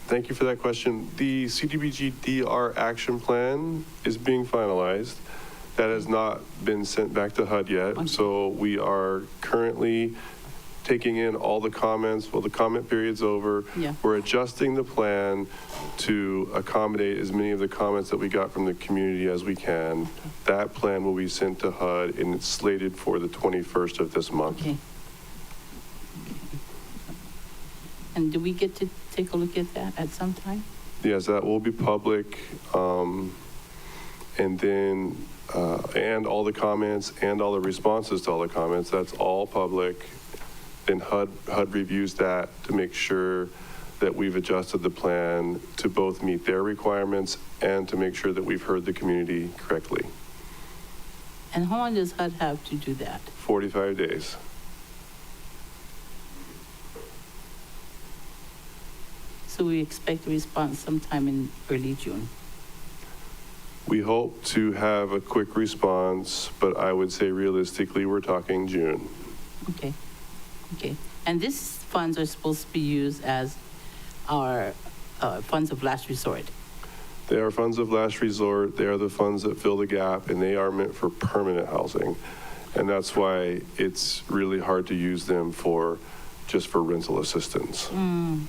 thank you for that question. The CDBG-DR action plan is being finalized. That has not been sent back to HUD yet. Okay. So we are currently taking in all the comments. Well, the comment period's over. Yeah. We're adjusting the plan to accommodate as many of the comments that we got from the community as we can. Okay. That plan will be sent to HUD and it's slated for the 21st of this month. Okay. And do we get to take a look at that at some time? Yes, that will be public. And then, and all the comments and all the responses to all the comments, that's all public. Then HUD reviews that to make sure that we've adjusted the plan to both meet their requirements and to make sure that we've heard the community correctly. And how long does HUD have to do that? 45 days. So we expect a response sometime in early June. We hope to have a quick response, but I would say realistically, we're talking June. Okay. Okay. And these funds are supposed to be used as our funds of last resort. They are funds of last resort. They are the funds that fill the gap, and they are meant for permanent housing. And that's why it's really hard to use them just for rental assistance. Mm.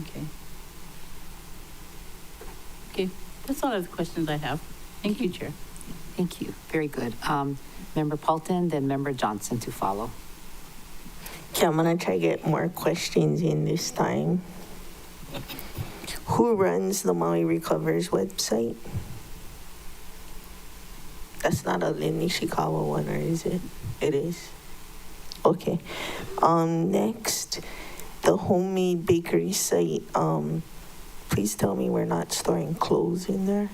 Okay. Okay. That's all of the questions I have. Thank you, Chair. Thank you. Very good. Member Paulton, then Member Johnson to follow. Okay, I'm gonna try to get more questions in this time. Who runs the Maui Recovers website? That's not a Lynn Nishikawa one, or is it? It is. Okay. Next, the homemade bakery site. Please tell me we're not storing clothes in there.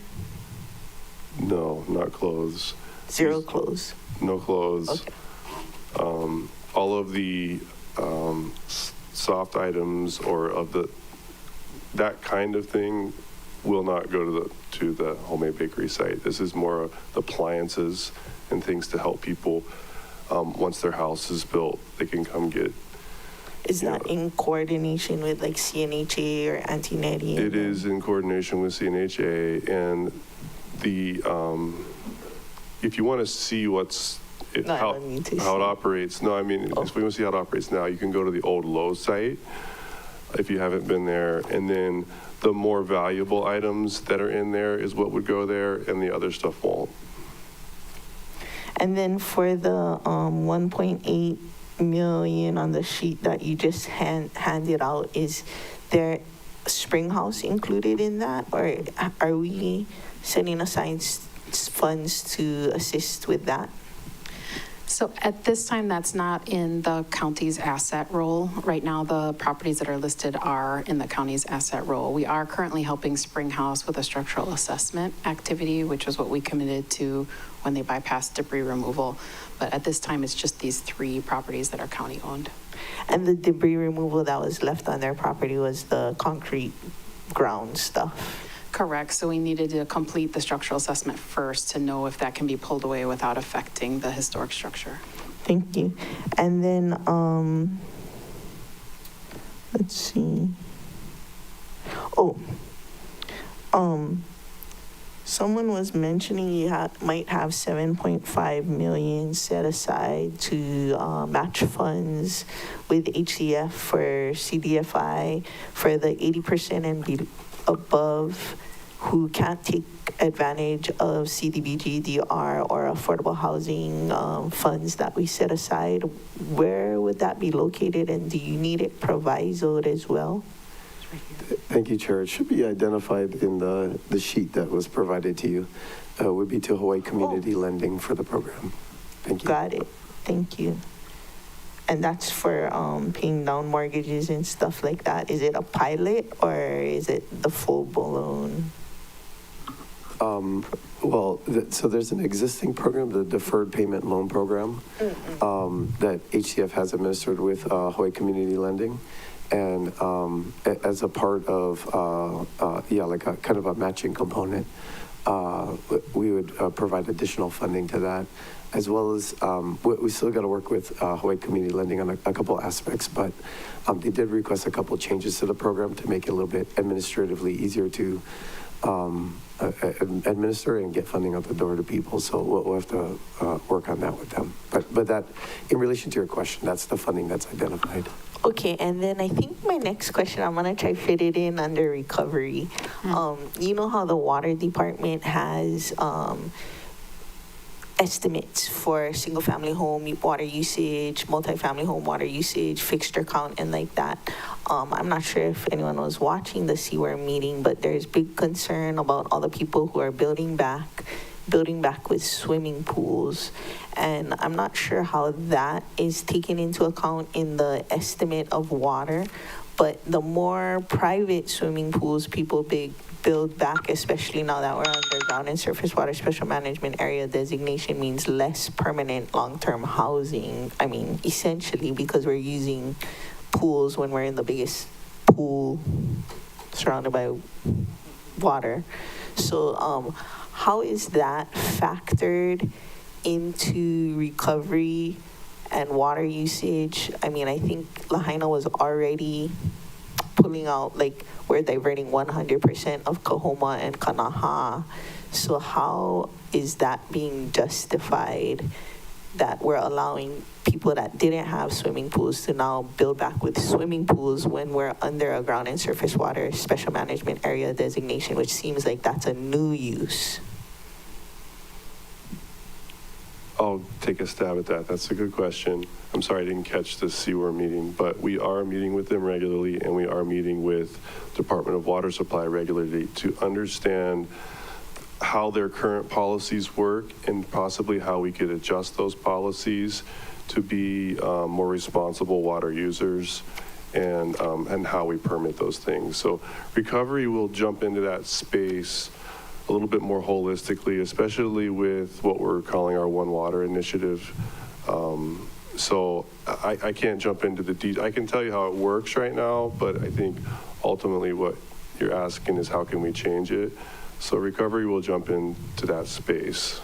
No, not clothes. Zero clothes. No clothes. Okay. All of the soft items or of that kind of thing will not go to the homemade bakery site. This is more of appliances and things to help people once their house is built, they can come get. Is that in coordination with like CNHA or Anti-Netty? It is in coordination with CNHA, and if you want to see how it operates, no, I mean, if you want to see how it operates now, you can go to the old Lowe's site if you haven't been there, and then the more valuable items that are in there is what would go there, and the other stuff won't. And then for the 1.8 million on the sheet that you just handed out, is there Spring House included in that, or are we setting aside funds to assist with that? So at this time, that's not in the county's asset role. Right now, the properties that are listed are in the county's asset role. We are currently helping Spring House with a structural assessment activity, which is what we committed to when they bypassed debris removal. But at this time, it's just these 3 properties that are county-owned. And the debris removal that was left on their property was the concrete ground stuff? Correct. So we needed to complete the structural assessment first to know if that can be pulled away without affecting the historic structure. Thank you. And then, let's see. Oh, someone was mentioning you might have 7.5 million set aside to match funds with HCF for CDFI for the 80% and above who can't take advantage of CDBG, DR, or affordable housing funds that we set aside. Where would that be located, and do you need it provisoed as well? Thank you, Chair. It should be identified in the sheet that was provided to you. Would be to Hawaii Community Lending for the program. Thank you. Got it. Thank you. And that's for paying down mortgages and stuff like that. Is it a pilot or is it the full-blown? Well, so there's an existing program, the Deferred Payment Loan Program, that HCF has administered with Hawaii Community Lending. And as a part of, like a kind of a matching component, we would provide additional funding to that, as well as we still got to work with Hawaii Community Lending on a couple aspects, but they did request a couple changes to the program to make it a little bit administratively easier to administer and get funding out the door to people. So we'll have to work on that with them. But that, in relation to your question, that's the funding that's identified. Okay, and then I think my next question, I'm gonna try to fit it in under recovery. You know how the water department has estimates for single-family home water usage, multi-family home water usage, fixture count, and like that. I'm not sure if anyone was watching the CWARE meeting, but there's big concern about all the people who are building back with swimming pools. And I'm not sure how that is taken into account in the estimate of water, but the more private swimming pools people build back, especially now that we're underground and surface water special management area designation means less permanent long-term housing. I mean, essentially, because we're using pools when we're in the biggest pool surrounded by water. So how is that factored into recovery and water usage? I mean, I think Lahaina was already pulling out, like, we're diverting 100% of Kahoma and Kanaha. So how is that being justified that we're allowing people that didn't have swimming pools to now build back with swimming pools when we're under a ground and surface water special management area designation, which seems like that's a new use? I'll take a stab at that. That's a good question. I'm sorry I didn't catch the CWARE meeting, but we are meeting with them regularly, and we are meeting with Department of Water Supply regularly to understand how their current policies work and possibly how we could adjust those policies to be more responsible water users and how we permit those things. So recovery will jump into that space a little bit more holistically, especially with what we're calling our One Water initiative. So I can't jump into the details. I can tell you how it works right now, but I think ultimately what you're asking is how can we change it? So recovery will jump into that space.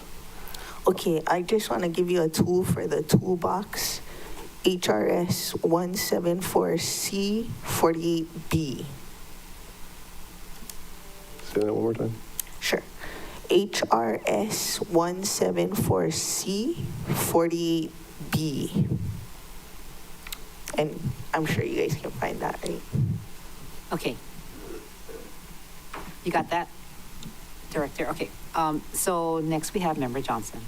Okay, I just want to give you a tool for the toolbox. HRS 174C 48B. Say that one more time. Sure. HRS 174C 48B. And I'm sure you guys can find that, right? Okay. You got that, Director? Okay. So next we have Member Johnson.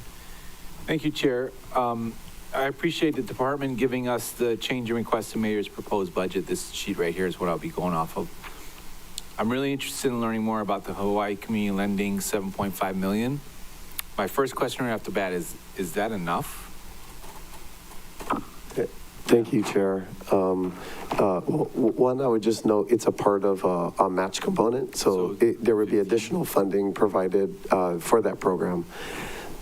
Thank you, Chair. I appreciate the department giving us the change in request to mayor's proposed budget. This sheet right here is what I'll be going off of. I'm really interested in learning more about the Hawaii Community Lending 7.5 million. My first question right off the bat is that enough? Thank you, Chair. One, I would just note it's a part of a match component, so there would be additional funding provided for that program.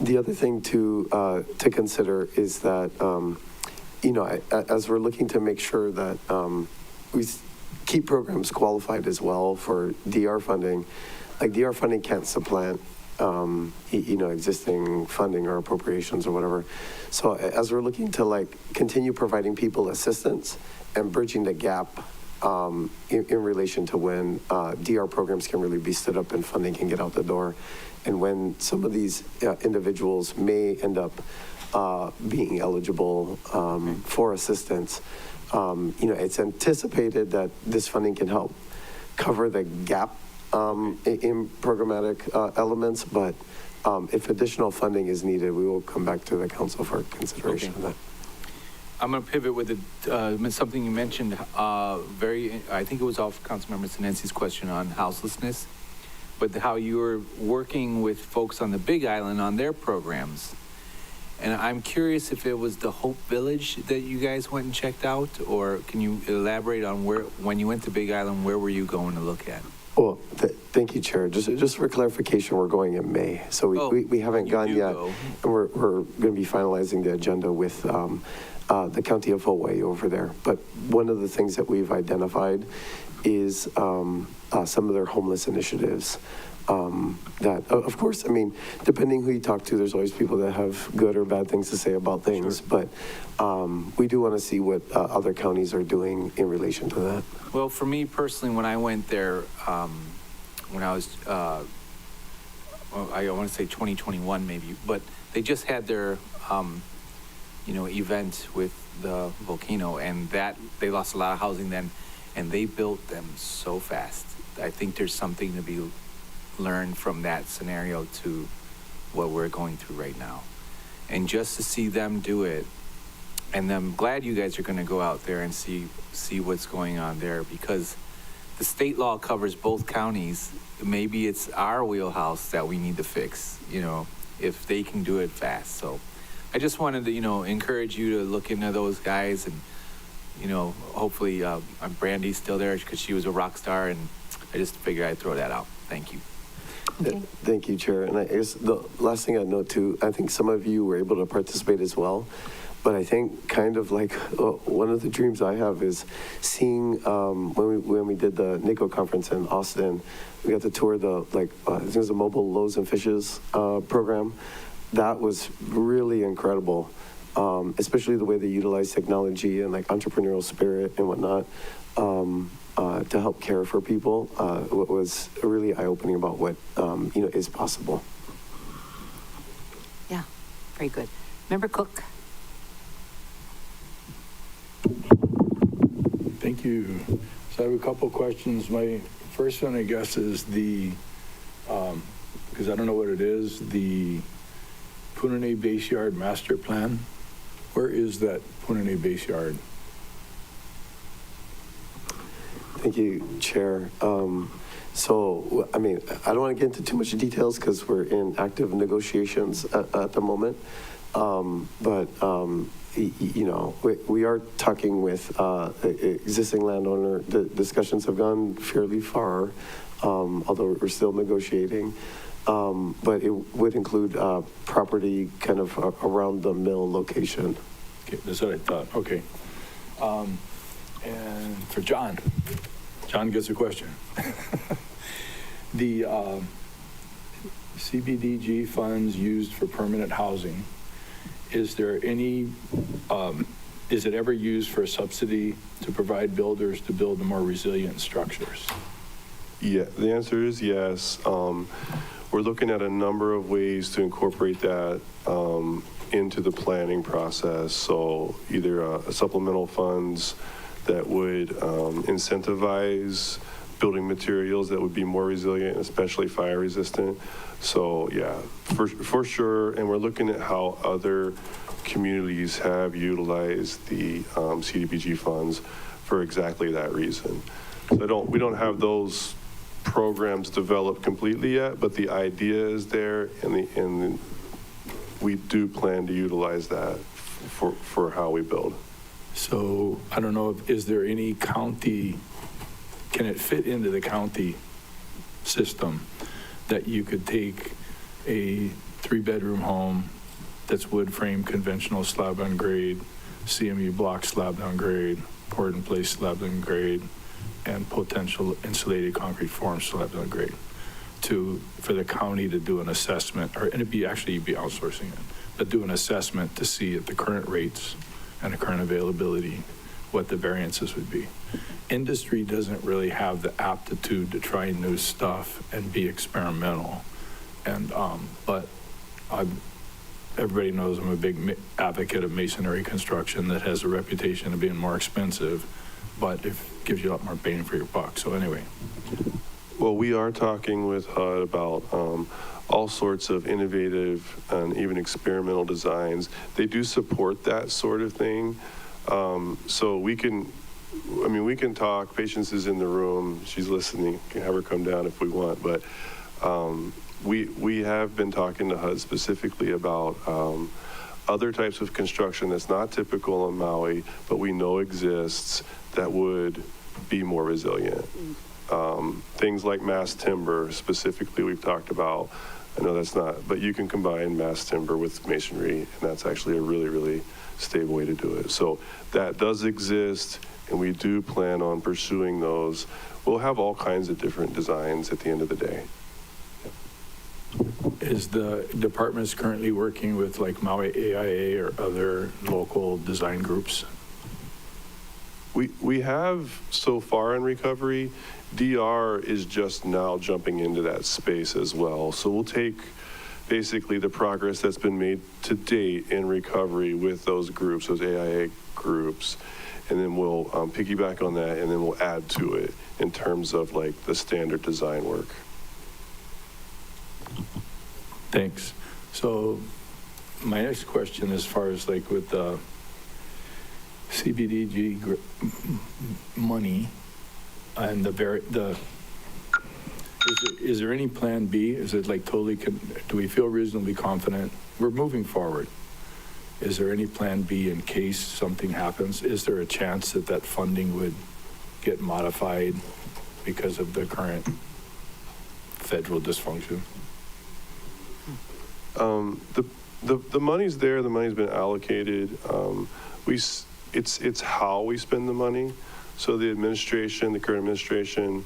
The other thing to consider is that, as we're looking to make sure that we keep programs qualified as well for DR funding, like DR funding can't supplant existing funding or appropriations or whatever. So as we're looking to continue providing people assistance and bridging the gap in relation to when DR programs can really be stood up and funding can get out the door, and when some of these individuals may end up being eligible for assistance, it's anticipated that this funding can help cover the gap in programmatic elements, but if additional funding is needed, we will come back to the council for consideration of that. I'm going to pivot with something you mentioned, I think it was off Councilmember Sinensi's question on houselessness, but how you were working with folks on the Big Island on their programs. And I'm curious if it was the Hope Village that you guys went and checked out, or can you elaborate on when you went to Big Island, where were you going to look at? Well, thank you, Chair. Just for clarification, we're going in May, so we haven't gone yet, and we're going to be finalizing the agenda with the County of Hawaii over there. But one of the things that we've identified is some of their homeless initiatives. That, of course, I mean, depending who you talk to, there's always people that have good or bad things to say about things, but we do want to see what other counties are doing in relation to that. Well, for me personally, when I went there, when I was, I want to say 2021 maybe, but they just had their, event with the volcano, and that they lost a lot of housing then, and they built them so fast. I think there's something to be learned from that scenario to what we're going through right now. And just to see them do it, and I'm glad you guys are going to go out there and see what's going on there, because the state law covers both counties. Maybe it's our wheelhouse that we need to fix, if they can do it fast. So I just wanted to, encourage you to look into those guys, and, hopefully Brandy's still there because she was a rock star, and I just figured I'd throw that out. Thank you. Okay. Thank you, Chair. And I guess the last thing I'd note too, I think some of you were able to participate as well, but I think kind of like one of the dreams I have is seeing when we did the NACO conference in Austin, we got to tour the I think it was the Mobile Loaves and Fishes program. That was really incredible, especially the way they utilize technology and entrepreneurial spirit and whatnot. To help care for people was really eye-opening about what is possible. Yeah, very good. Member Cook. Thank you. So I have a couple questions. My first one, I guess, is because I don't know what it is, the Punane Base Yard Master Plan. Where is that Punane Base Yard? Thank you, Chair. So, I mean, I don't want to get into too much details because we're in active negotiations at the moment. We are talking with existing landowner. The discussions have gone fairly far, although we're still negotiating. But it would include property kind of around the mill location. Okay, that's what I thought. Okay. And for John gets a question. The CBDG funds used for permanent housing, is there any, is it ever used for a subsidy to provide builders to build more resilient structures? Yeah, the answer is yes. We're looking at a number of ways to incorporate that into the planning process. So either supplemental funds that would incentivize building materials that would be more resilient, especially fire resistant. So yeah, for sure. And we're looking at how other communities have utilized the CDBG funds for exactly that reason. So we don't have those programs developed completely yet, but the idea is there, and we do plan to utilize that for how we build. So I don't know, is there any county, can it fit into the county system that you could take a 3-bedroom home that's wood frame, conventional slab on grade, CMU block slab on grade, poured in place slab on grade, and potential insulated concrete form slab on grade, for the county to do an assessment, or, and you'd be outsourcing it, but do an assessment to see at the current rates and the current availability, what the variances would be. Industry doesn't really have the aptitude to try new stuff and be experimental. And, but everybody knows I'm a big advocate of masonry construction that has a reputation of being more expensive, but it gives you a lot more bang for your buck. So anyway. Well, we are talking with HUD about all sorts of innovative and even experimental designs. They do support that sort of thing. So we can talk. Patience is in the room. She's listening. Can have her come down if we want. But we have been talking to HUD specifically about other types of construction that's not typical in Maui, but we know exists that would be more resilient. Things like mass timber, specifically, we've talked about. I know that's not, but you can combine mass timber with masonry, and that's actually a really, really stable way to do it. So that does exist, and we do plan on pursuing those. We'll have all kinds of different designs at the end of the day. Is the department currently working with like Maui AIA or other local design groups? We have so far in recovery. DR is just now jumping into that space as well. So we'll take basically the progress that's been made to date in recovery with those groups, those AIA groups, and then we'll piggyback on that, and then we'll add to it in terms of like the standard design work. Thanks. So my next question, as far as like with the CBDG money and is there any plan B? Is it like totally, do we feel reasonably confident? We're moving forward. Is there any plan B in case something happens? Is there a chance that that funding would get modified because of the current federal dysfunction? The money's there. The money's been allocated. It's how we spend the money. So the administration, the current administration,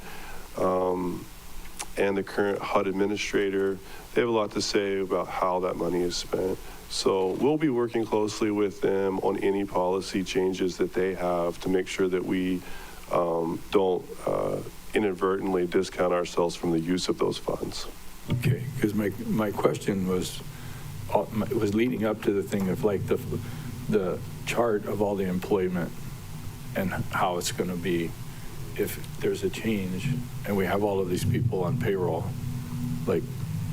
and the current HUD administrator, they have a lot to say about how that money is spent. So we'll be working closely with them on any policy changes that they have to make sure that we don't inadvertently discount ourselves from the use of those funds. Okay, because my question was leading up to the thing of like the chart of all the employment and how it's going to be if there's a change and we have all of these people on payroll, like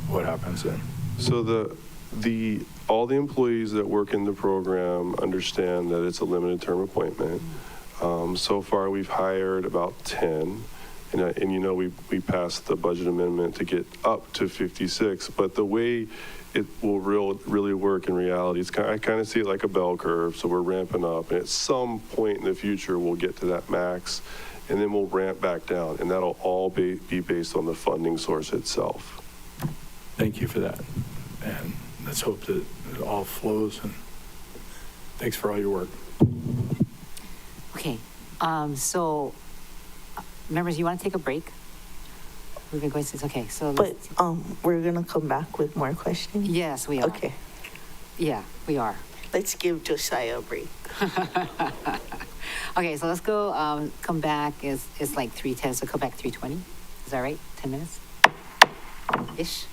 what happens then? So all the employees that work in the program understand that it's a limited term appointment. So far we've hired about 10. And you know, we passed the budget amendment to get up to 56, but the way it will really work in reality, I kind of see it like a bell curve. So we're ramping up, and at some point in the future, we'll get to that max, and then we'll ramp back down, and that'll all be based on the funding source itself. Thank you for that, and let's hope that it all flows, and thanks for all your work. Okay, so members, you want to take a break? We've been going since, okay, so. But we're going to come back with more questions? Yes, we are. Okay. Yeah, we are. Let's give Josiah a break. Okay, so let's go, come back, it's like 3:10, so come back 3:20. Is that right? 10 minutes? Ish?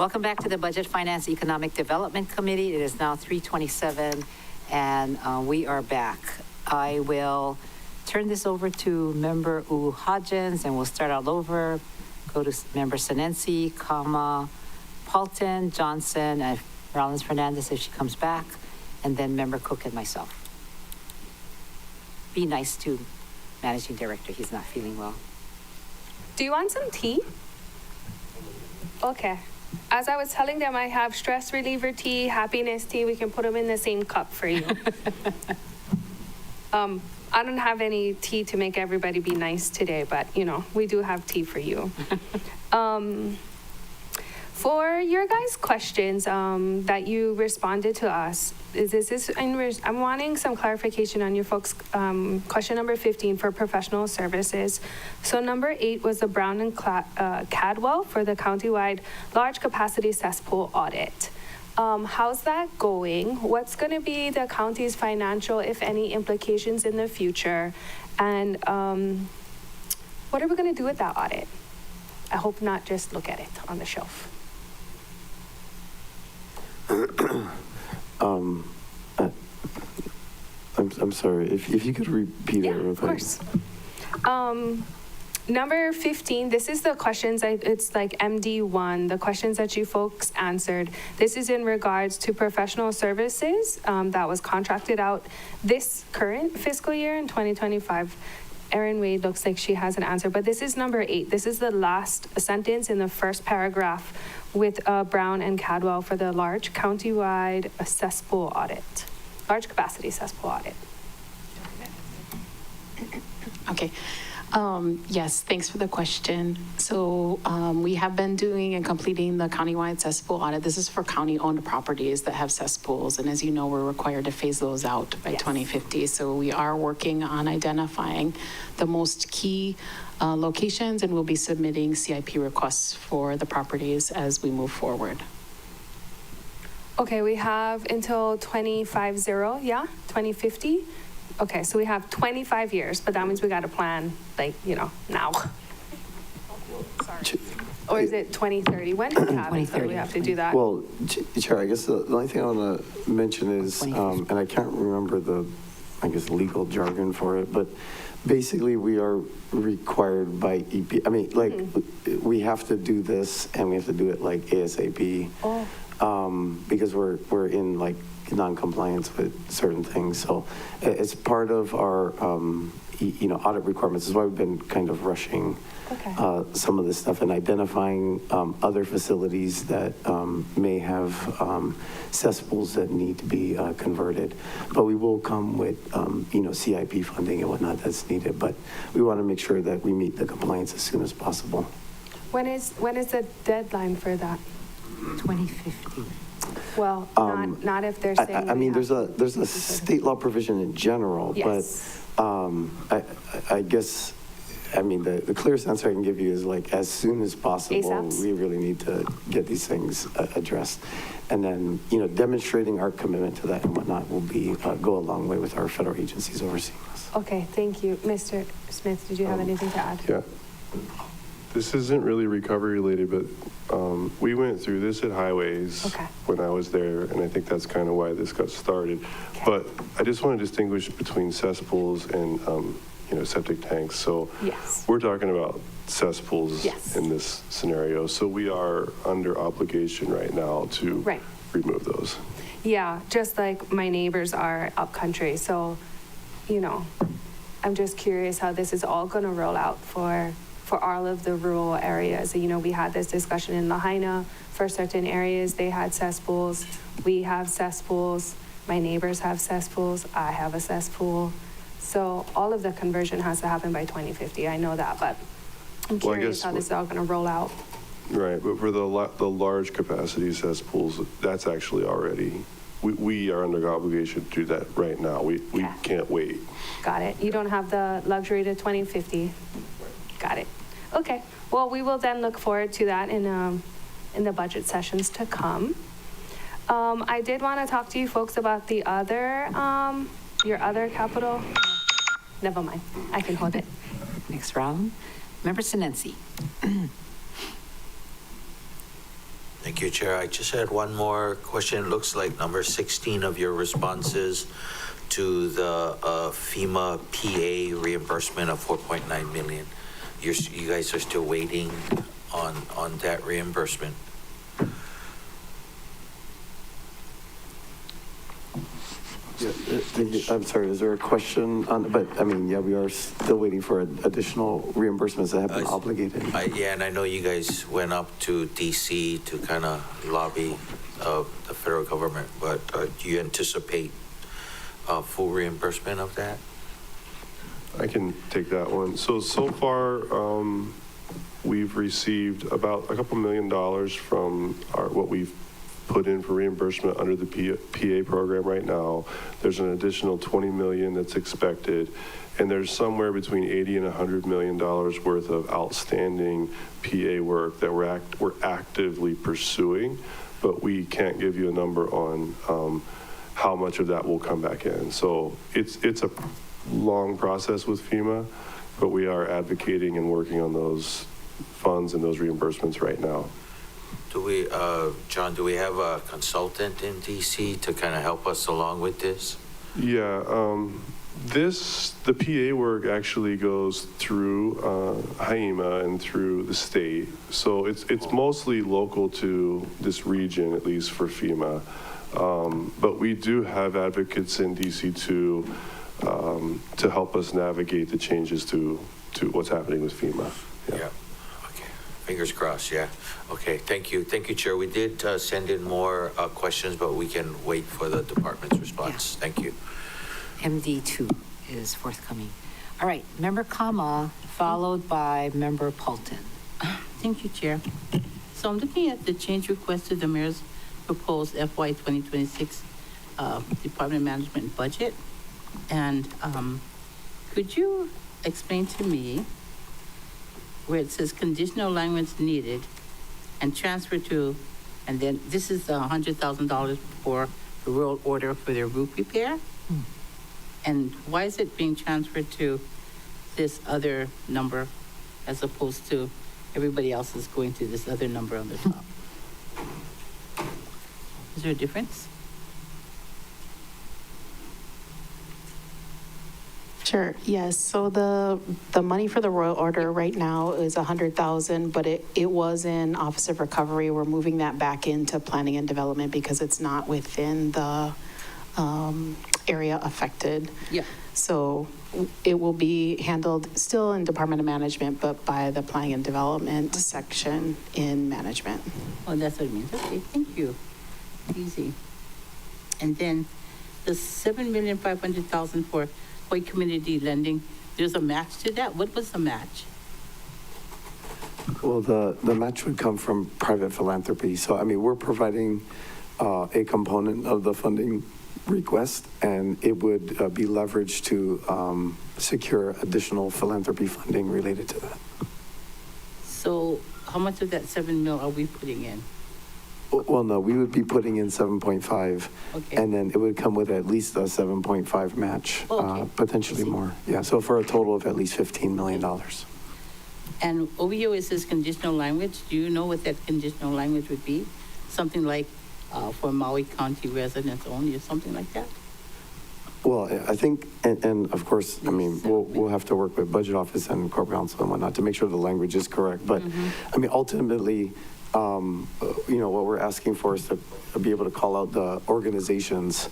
Welcome back to the Budget Finance Economic Development Committee. It is now 3:27, and we are back. I will turn this over to Member Hodgins, and we'll start all over. Go to Member Senensi, Paulton, Johnson, and Rollins Fernandez if she comes back, and then Member Cook and myself. Be nice to Managing Director. He's not feeling well. Do you want some tea? Okay. As I was telling them, I have stress reliever tea, happiness tea. We can put them in the same cup for you. I don't have any tea to make everybody be nice today, but we do have tea for you. For your guys' questions that you responded to us, I'm wanting some clarification on your folks' question number 15 for professional services. So number 8 was the Brown and Cadwell for the countywide large capacity cesspool audit. How's that going? What's going to be the county's financial, if any, implications in the future? And what are we going to do with that audit? I hope not just look at it on the shelf. I'm sorry, if you could repeat it real quick. Of course. Number 15, this is the questions, it's like MD1, the questions that you folks answered. This is in regards to professional services that was contracted out this current fiscal year in 2025. Erin Wade looks like she has an answer, but this is number 8. This is the last sentence in the first paragraph with Brown and Cadwell for the large countywide cesspool audit, large capacity cesspool audit. Okay. Yes, thanks for the question. So we have been doing and completing the countywide cesspool audit. This is for county-owned properties that have cesspools. And as you know, we're required to phase those out by 2050. So we are working on identifying the most key locations, and we'll be submitting CIP requests for the properties as we move forward. Okay, we have until 2050. Okay, so we have 25 years, but that means we got to plan, now. Or is it 2030? When do we have it that we have to do that? Well, Chair, I guess the only thing I want to mention is, and I can't remember the, legal jargon for it, but basically we are required by EP. We have to do this, and we have to do it like ASAP. Because we're in non-compliance with certain things. So it's part of our, audit requirements. Is why we've been kind of rushing some of this stuff and identifying other facilities that may have cesspools that need to be converted. But we will come with, CIP funding and whatnot that's needed. But we want to make sure that we meet the compliance as soon as possible. When is the deadline for that? 2050. Well, not if they're saying. There's a state law provision in general, yes. But I guess, the clearest answer I can give you is as soon as possible. ASAPs? We really need to get these things addressed. And then, demonstrating our commitment to that and whatnot will go a long way with our federal agencies overseeing this. Okay, thank you. Mr. Smith, did you have anything to add? Yeah. This isn't really recovery related, but we went through this at Highways when I was there, and I think that's kind of why this got started. But I just want to distinguish between cesspools and septic tanks. So we're talking about cesspools in this scenario. So we are under obligation right now to remove those. Yeah, just like my neighbors are up country. So, I'm just curious how this is all going to roll out for all of the rural areas. We had this discussion in Lahaina. For certain areas, they had cesspools. We have cesspools. My neighbors have cesspools. I have a cesspool. So all of the conversion has to happen by 2050. I know that, but I'm curious how this is all going to roll out. Right, but for the large capacity cesspools, that's actually already, we are under obligation to do that right now. We can't wait. Got it. You don't have the luxury to 2050. Got it. Okay. Well, we will then look forward to that in the budget sessions to come. I did want to talk to you folks about the other, your other capital. Never mind. I can hold it. Next round. Member Senensi. Thank you, Chair. I just had one more question. It looks like number 16 of your responses to the FEMA PA reimbursement of 4.9 million. You guys are still waiting on that reimbursement. I'm sorry, is there a question on, but I mean, yeah, we are still waiting for additional reimbursements that have been obligated. Yeah, and I know you guys went up to DC to kind of lobby the federal government, but do you anticipate full reimbursement of that? I can take that one. So far, we've received about a couple $1 million from what we've put in for reimbursement under the PA program right now. There's an additional 20 million that's expected, and there's somewhere between 80 and $100 million worth of outstanding PA work that we're actively pursuing, but we can't give you a number on how much of that will come back in. So it's a long process with FEMA, but we are advocating and working on those funds and those reimbursements right now. Do we, John, do we have a consultant in DC to kind of help us along with this? Yeah, the PA work actually goes through HIEMA and through the state. So it's mostly local to this region, at least for FEMA. But we do have advocates in DC to help us navigate the changes to what's happening with FEMA. Yeah. Okay. Fingers crossed. Yeah. Okay. Thank you. Thank you, Chair. We did send in more questions, but we can wait for the department's response. Yeah. Thank you. MD2 is forthcoming. All right. Member Kama, followed by Member Paulton. Thank you, Chair. So I'm looking at the change request to the mayor's proposed FY 2026 Department Management budget. And could you explain to me where it says conditional language needed and transfer to, and then this is $100,000 for the rural order for their roof repair? And why is it being transferred to this other number as opposed to everybody else is going to this other number on the top? Is there a difference? Sure, yes. So the money for the Royal Order right now is $100,000, but it was in Office of Recovery. We're moving that back into Planning and Development because it's not within the area affected. Yeah. So it will be handled still in Department of Management, but by the Planning and Development section in Management. Oh, that's what it means. Okay, thank you. Easy. And then the $7,500,000 for Hawaii Community Lending, there's a match to that? What was the match? Well, the match would come from private philanthropy. So, I mean, we're providing a component of the funding request, and it would be leveraged to secure additional philanthropy funding related to that. So how much of that 7 mil are we putting in? Well, no, we would be putting in 7.5, Okay. and then it would come with at least a 7.5 match, Okay. potentially more. Yeah, so for a total of at least $15 million. And over here it says conditional language. Do you know what that conditional language would be? Something like for Maui County residents only or something like that? Well, I think, and of course, I mean, we'll have to work with Budget Office and Corporate Counsel and whatnot to make sure the language is correct. But, I mean, ultimately, you know, what we're asking for is to be able to call out the organizations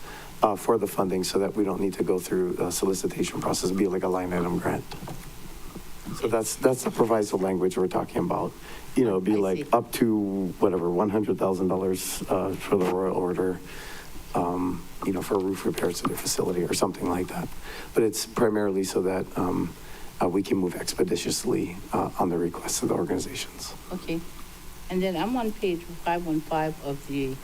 for the funding so that we don't need to go through a solicitation process, be like a line item grant. So that's the proviso language we're talking about. You know, be like up to whatever, $100,000 for the Royal Order, you know, for roof repairs to their facility or something like that. But it's primarily so that we can move expeditiously on the requests of the organizations. Okay. And then I'm on page 515 of the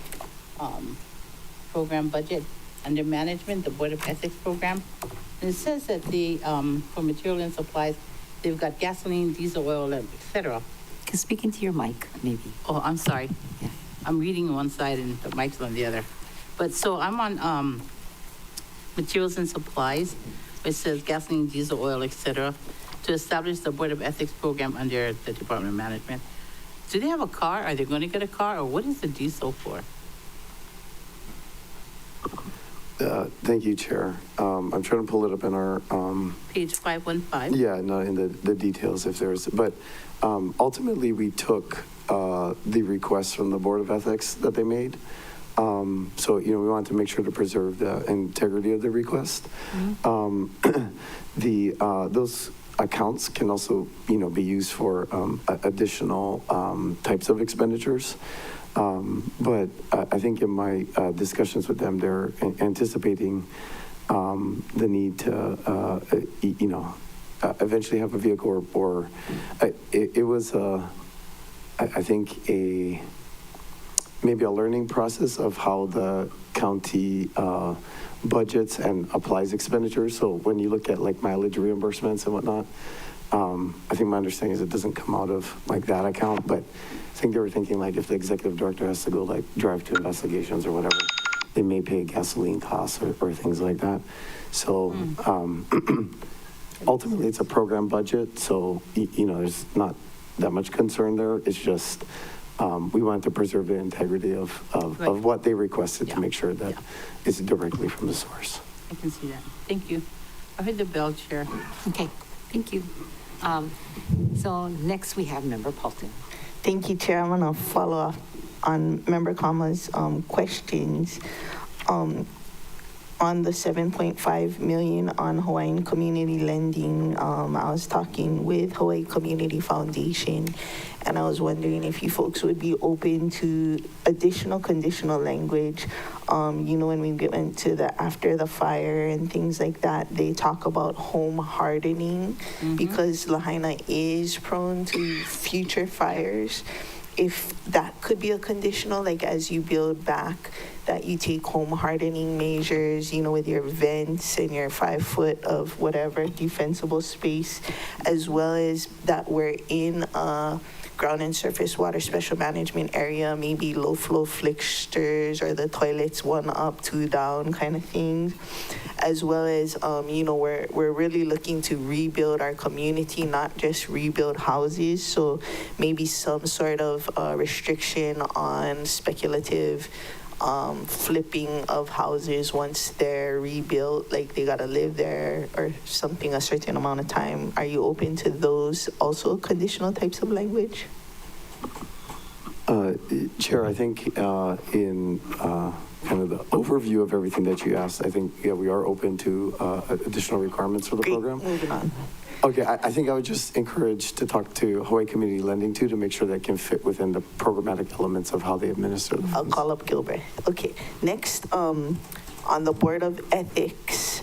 program budget under management, the Board of Ethics program. And it says that the for material and supplies, they've got gasoline, diesel oil, et cetera. Speak into your mic, maybe. Oh, I'm sorry. Yeah. I'm reading on one side and the mic's on the other. But so I'm on materials and supplies. It says gasoline, diesel oil, et cetera, to establish the Board of Ethics program under the Department of Management. do they have a car? Are they going to get a car, or what is the diesel for? Thank you, Chair. I'm trying to pull it up in our, Page 515? yeah, not in the details if there's, but ultimately, we took the requests from the Board of Ethics that they made. So, we wanted to make sure to preserve the integrity of the request. Those accounts can also, be used for additional types of expenditures. But I think in my discussions with them, they're anticipating the need to, eventually have a vehicle or it was, I think, maybe a learning process of how the county budgets and applies expenditures. So when you look at like mileage reimbursements and whatnot, I think my understanding is it doesn't come out of like that account, but I think they were thinking like if the executive director has to go like drive to investigations or whatever, they may pay gasoline costs or things like that. So ultimately it's a program budget. So, there's not that much concern there. It's just, we wanted to preserve the integrity of what they requested to make sure that it's directly from the source. I can see that. Thank you. I heard the bell, Chair. Okay, thank you. So next we have Member Paulton. Thank you, Chair. I'm going to follow up on Member Kama's questions. On the 7.5 million on Hawaiian Community Lending, I was talking with Hawaii Community Foundation, and I was wondering if you folks would be open to additional conditional language. When we get into the after the fire and things like that, they talk about home hardening because Lahaina is prone to future fires. If that could be a conditional, like as you build back, that you take home hardening measures, with your vents and your 5 foot of whatever defensible space, as well as that we're in a ground and surface water special management area, maybe low flow fixtures or the toilets 1 up, 2 down kind of things, as well as, we're really looking to rebuild our community, not just rebuild houses. So maybe some sort of restriction on speculative flipping of houses once they're rebuilt, like they gotta live there or something a certain amount of time. Are you open to those also conditional types of language? Chair, I think in kind of the overview of everything that you asked, I think, we are open to additional requirements for the program. Moving on. Okay, I think I would just encourage to talk to Hawaii Community Lending too, to make sure that can fit within the programmatic elements of how they administer the funds. I'll call up Gilbert. Okay, next, on the Board of Ethics,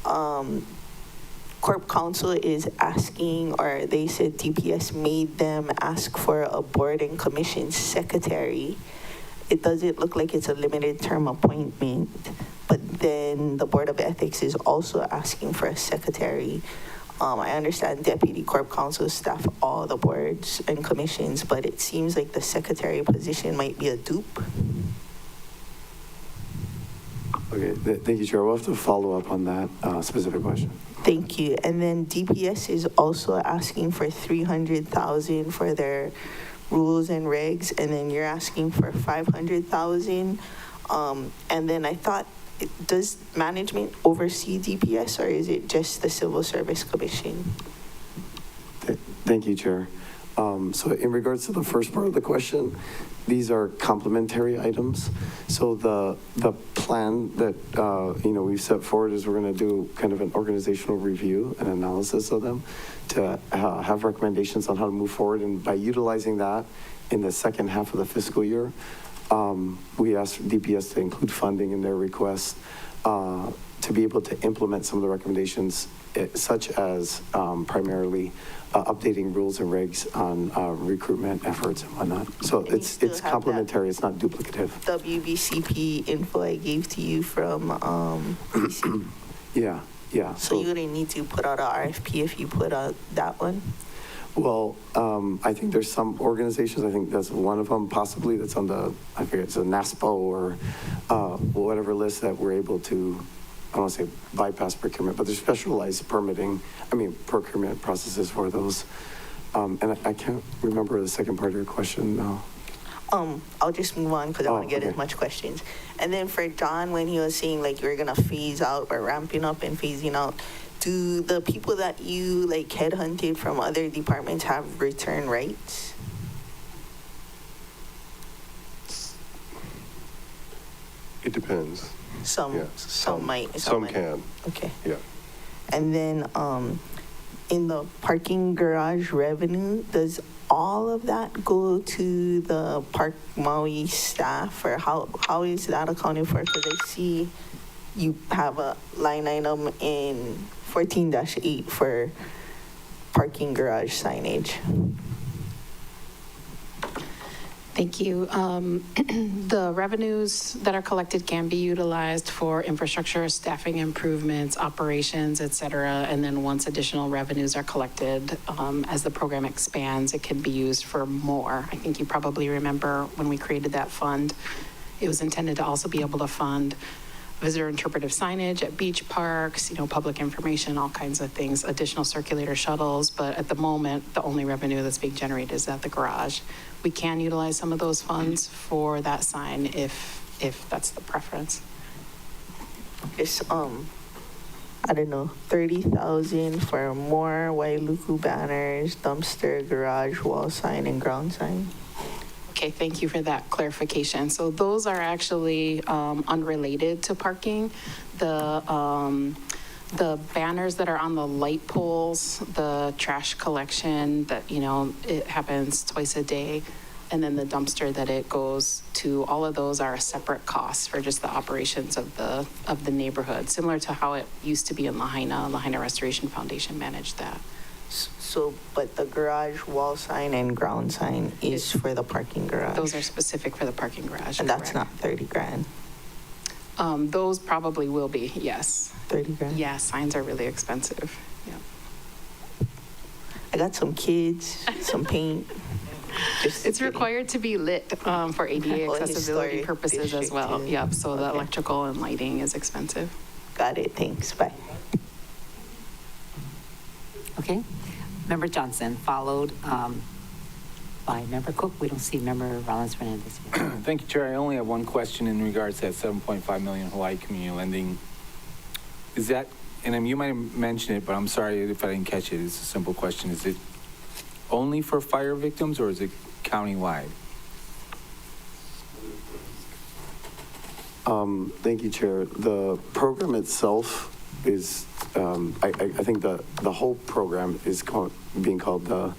Corp Council is asking, or they said DPS made them ask for a board and commission secretary. It doesn't look like it's a limited term appointment, but then the Board of Ethics is also asking for a secretary. I understand Deputy Corp Counsel staff all the boards and commissions, but it seems like the secretary position might be a dupe. Okay, thank you, Chair. We'll have to follow up on that specific question. Thank you. And then DPS is also asking for $300,000 for their rules and regs, and then you're asking for $500,000. And then I thought, does management oversee DPS, or is it just the Civil Service Commission? Thank you, Chair. So in regards to the first part of the question, these are complementary items. So the plan that we've set forward is we're going to do kind of an organizational review and analysis of them to have recommendations on how to move forward. And by utilizing that in the second half of the fiscal year, we asked DPS to include funding in their request to be able to implement some of the recommendations, such as primarily updating rules and regs on recruitment efforts and whatnot. So it's complementary, it's not duplicative. WBCP info I gave to you from Yeah. So you wouldn't need to put out an RFP if you put out that one? Well, I think there's some organizations, I think that's one of them possibly, that's on the, I forget, it's a NASPO or whatever list that we're able to, I don't want to say bypass procurement, but there's specialized procurement processes for those. And I can't remember the second part of your question now. I'll just move on because I want to get okay. as much questions. And then for John, when he was saying like you're gonna phase out or ramping up and phasing out, do the people that you like headhunted from other departments have return rights? It depends. Some Yeah, might. Some might. can. Okay. Yeah. And then in the parking garage revenue, does all of that go to the Park Maui staff, or how is that accounted for? Because I see you have a line item in 14-8 for parking garage signage. Thank you. The revenues that are collected can be utilized for infrastructure, staffing improvements, operations, et cetera. And then once additional revenues are collected, as the program expands, it can be used for more. I think you probably remember when we created that fund, it was intended to also be able to fund visitor interpretive signage at beach parks, public information, all kinds of things, additional circulator shuttles. But at the moment, the only revenue that's being generated is at the garage. We can utilize some of those funds for that sign if that's the preference. Just, I don't know, 30,000 for more Wailuku banners, dumpster, garage, wall sign, and ground sign. Okay, thank you for that clarification. So those are actually unrelated to parking. The banners that are on the light poles, the trash collection that, it happens twice a day, and then the dumpster that it goes to, all of those are a separate cost for just the operations of the neighborhood, similar to how it used to be in Lahaina. Lahaina Restoration Foundation managed that. So, but the garage wall sign and ground sign is for the parking garage? Those are specific for the parking garage. And that's correct. not 30 grand? Those probably will be, yes. 30 grand? Yeah, signs are really expensive. Yeah. I got some kids, some paint. It's required to be lit for ADA Well, accessibility historic purposes as district, well. too. Yep, so the Okay. electrical and lighting is expensive. Got it, thanks, bye. Okay. Member Johnson, followed by Member Cook. We don't see Member Rollins-Fernandez here. Thank you, Chair. I only have one question in regards to that 7.5 million Hawaii community lending. Is that, and you might have mentioned it, but I'm sorry if I didn't catch it. It's a simple question. Is it only for fire victims or is it countywide? Thank you, Chair. The program itself is, I think the whole program is being called the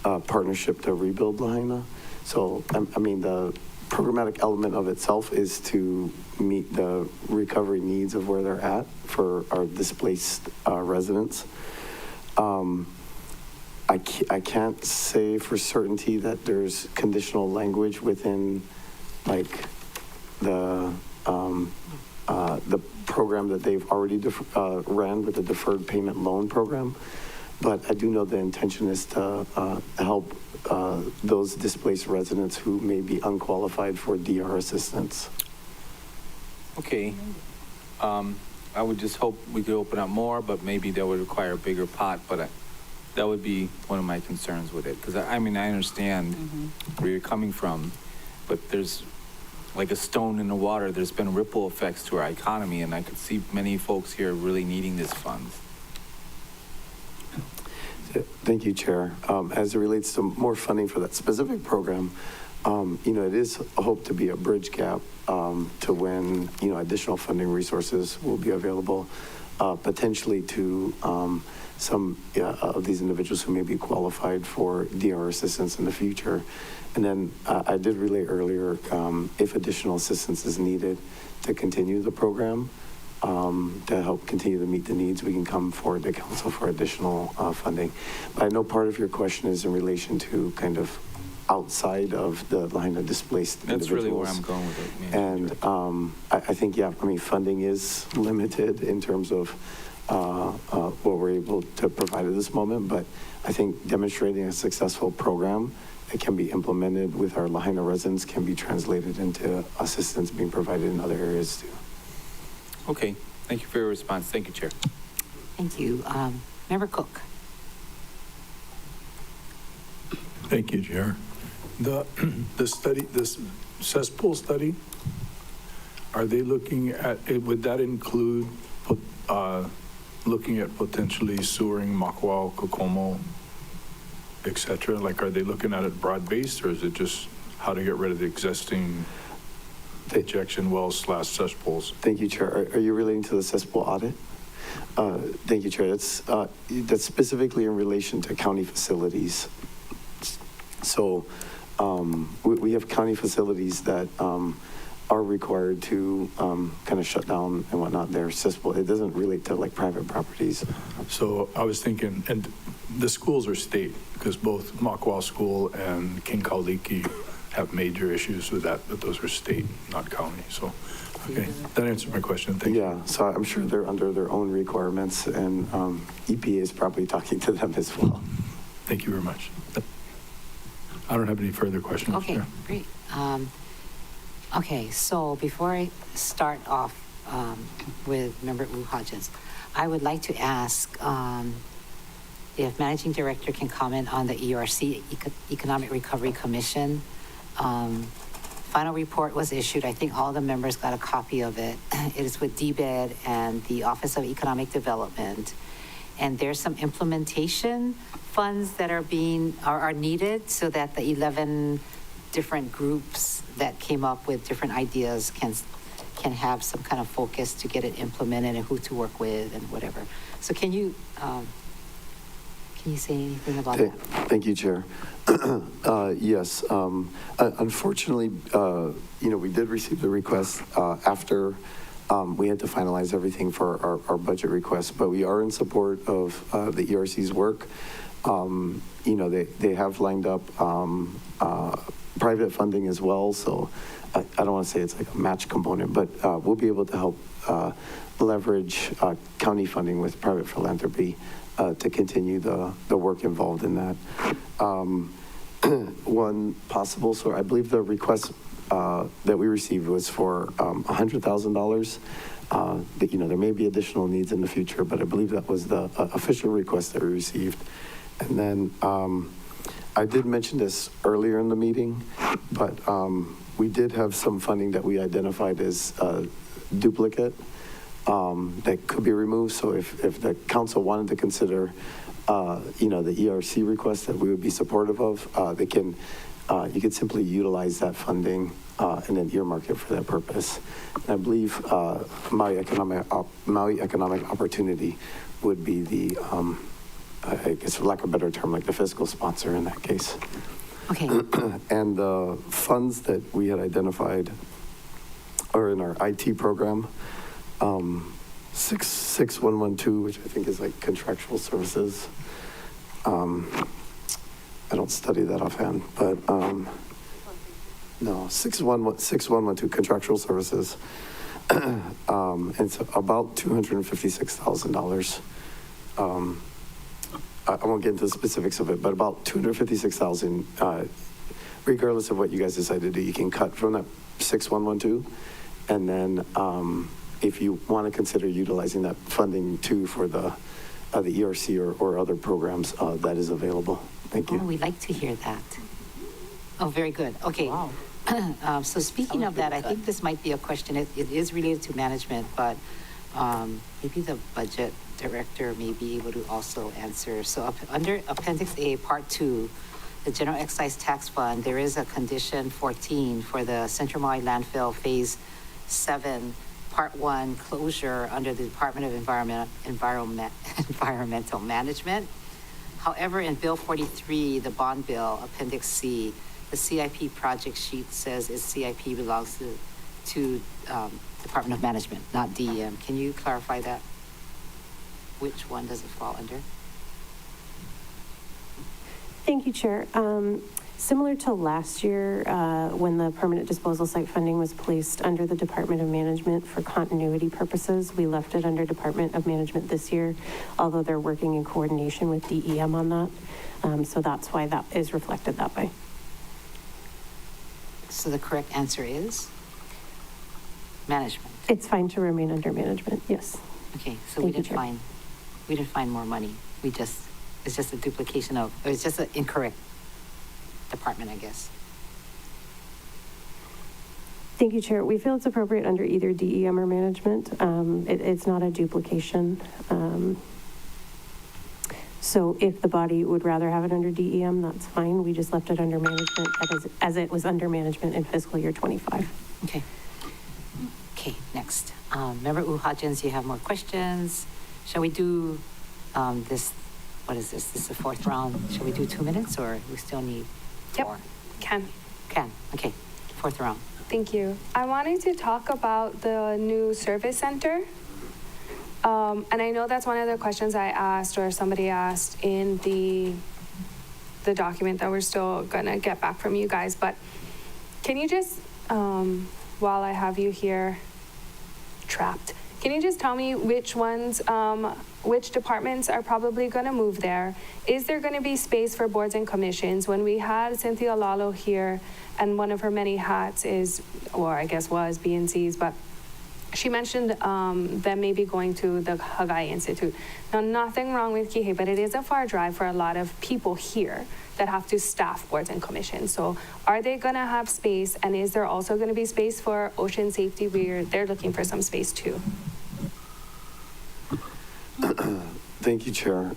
Partnership to Rebuild Lahaina. So, I mean, the programmatic element of itself is to meet the recovery needs of where they're at for our displaced residents. I can't say for certainty that there's conditional language within, like, the program that they've already ran with the deferred payment loan program. But I do know the intention is to help those displaced residents who may be unqualified for DR assistance. Okay. I would just hope we could open up more, but maybe that would require a bigger pot, but that would be one of my concerns with it. Because, I mean, I understand where you're coming from, but there's like a stone in the water. There's been ripple effects to our economy, and I could see many folks here really needing this funds. Thank you, Chair. As it relates to more funding for that specific program, it is hoped to be a bridge gap to when, additional funding resources will be available, potentially to some of these individuals who may be qualified for DR assistance in the future. And then I did relay earlier, if additional assistance is needed to continue the program, to help continue to meet the needs, we can come forward to council for additional funding. But I know part of your question is in relation to kind of outside of the Lahaina displaced That's individuals. really where I'm going with it. Yeah. And I think, funding is limited in terms of what we're able to provide at this moment. But I think demonstrating a successful program that can be implemented with our Lahaina residents can be translated into assistance being provided in other areas too. Okay. Thank you for your response. Thank you, Chair. Thank you. Member Cook. Thank you, Chair. The study, this cesspool study, are they looking at, would that include looking at potentially sewering Makwao, Kokomo, et cetera? Like, are they looking at it broad-based, or is it just how to get rid of the existing ejection wells / cesspools? Thank you, Chair. Are you relating to the cesspool audit? Thank you, Chair. That's specifically in relation to county facilities. So we have county facilities that are required to kind of shut down and whatnot. They're cesspool. It doesn't relate to like private properties. So I was thinking, and the schools are state, because both Makwao School and King Kauliki have major issues with that, but those are state, not county. So, okay, that answered my question. Thank you. Yeah, so I'm sure they're under their own requirements, and EPA is probably talking to them as well. Thank you very much. I don't have any further questions. Okay, Chair. great. Okay, so before I start off with Member Wu Hodges, I would like to ask if Managing Director can comment on the ERC, Economic Recovery Commission. Final report was issued. I think all the members got a copy of it. It is with DBED and the Office of Economic Development. And there's some implementation funds that are needed so that the 11 different groups that came up with different ideas can have some kind of focus to get it implemented and who to work with and whatever. So can you say anything about that? Thank you, Chair. Yes, unfortunately, we did receive the request after we had to finalize everything for our budget request, but we are in support of the ERC's work. They have lined up private funding as well, so I don't want to say it's like a match component, but we'll be able to help leverage county funding with private philanthropy to continue the work involved in that. One possible, so I believe the request that we received was for $100,000. There may be additional needs in the future, but I believe that was the official request that we received. And then I did mention this earlier in the meeting, but we did have some funding that we identified as duplicate that could be removed. So if the council wanted to consider, the ERC request that we would be supportive of, you could simply utilize that funding and then earmark it for that purpose. And I believe Maui Economic Opportunity would be the, I guess for lack of a better term, like the fiscal sponsor in that case. Okay. And the funds that we had identified are in our IT program, 6112, which I think is like contractual services. I don't study that offhand, but no, 6112 contractual services. It's about $256,000. I won't get into the specifics of it, but about $256,000, regardless of what you guys decide to do, you can cut from that 6112. And then if you want to consider utilizing that funding too for the ERC or other programs, that is available. Thank you. Oh, we'd like to hear that. Oh, very good. Okay. Wow. So speaking of that, I think this might be a question. It is related to management, but maybe the budget director may be able to also answer. So under Appendix A, Part 2, the General Excise Tax Fund, there is a condition 14 for the Central Maui Landfill Phase 7, Part 1 closure under the Department of Environmental Management. However, in Bill 43, the bond bill, Appendix C, the CIP project sheet says its CIP belongs to Department of Management, not DEM. Can you clarify that? Which one does it fall under? Thank you, Chair. Similar to last year, when the permanent disposal site funding was placed under the Department of Management for continuity purposes, we left it under Department of Management this year, although they're working in coordination with DEM on that. So that's why that is reflected that way. So the correct answer is management. It's fine to remain under management, yes. Okay, so we didn't find more money. It's just a duplication of, it's just an incorrect department, I guess. Thank you, Chair. We feel it's appropriate under either DEM or management. It's not a duplication. So if the body would rather have it under DEM, that's fine. We just left it under management as it was under management in fiscal year 25. Okay. Okay, next. Member U Hodgins, you have more questions. Shall we do this? What is this? This is the fourth round. Shall we do 2 minutes or we still need more? Can. Okay, fourth round. Thank you. I wanted to talk about the new service center. And I know that's one of the questions I asked or somebody asked in the document that we're still gonna get back from you guys, but can you just, while I have you here trapped, can you just tell me which ones, which departments are probably gonna move there? Is there gonna be space for boards and commissions? When we had Cynthia Lalo here, and one of her many hats is, or I guess was BNC's, but she mentioned them maybe going to the Hagai Institute. Now, nothing wrong with Kihei, but it is a far drive for a lot of people here that have to staff boards and commissions. So are they gonna have space, and is there also gonna be space for ocean safety where they're looking for some space too? Thank you, Chair.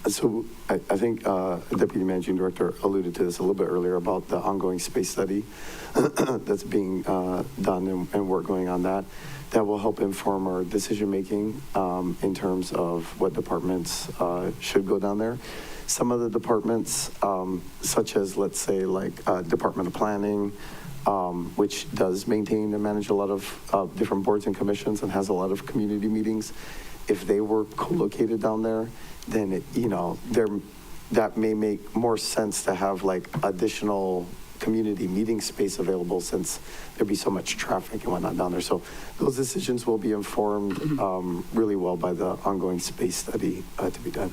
So I think Deputy Managing Director alluded to this a little bit earlier about the ongoing space study that's being done and work going on that. That will help inform our decision-making in terms of what departments should go down there. Some of the departments, such as, let's say, like Department of Planning, which does maintain and manage a lot of different boards and commissions and has a lot of community meetings. If they were co-located down there, then that may make more sense to have like additional community meeting space available since there'd be so much traffic and whatnot down there. So those decisions will be informed really well by the ongoing space study to be done.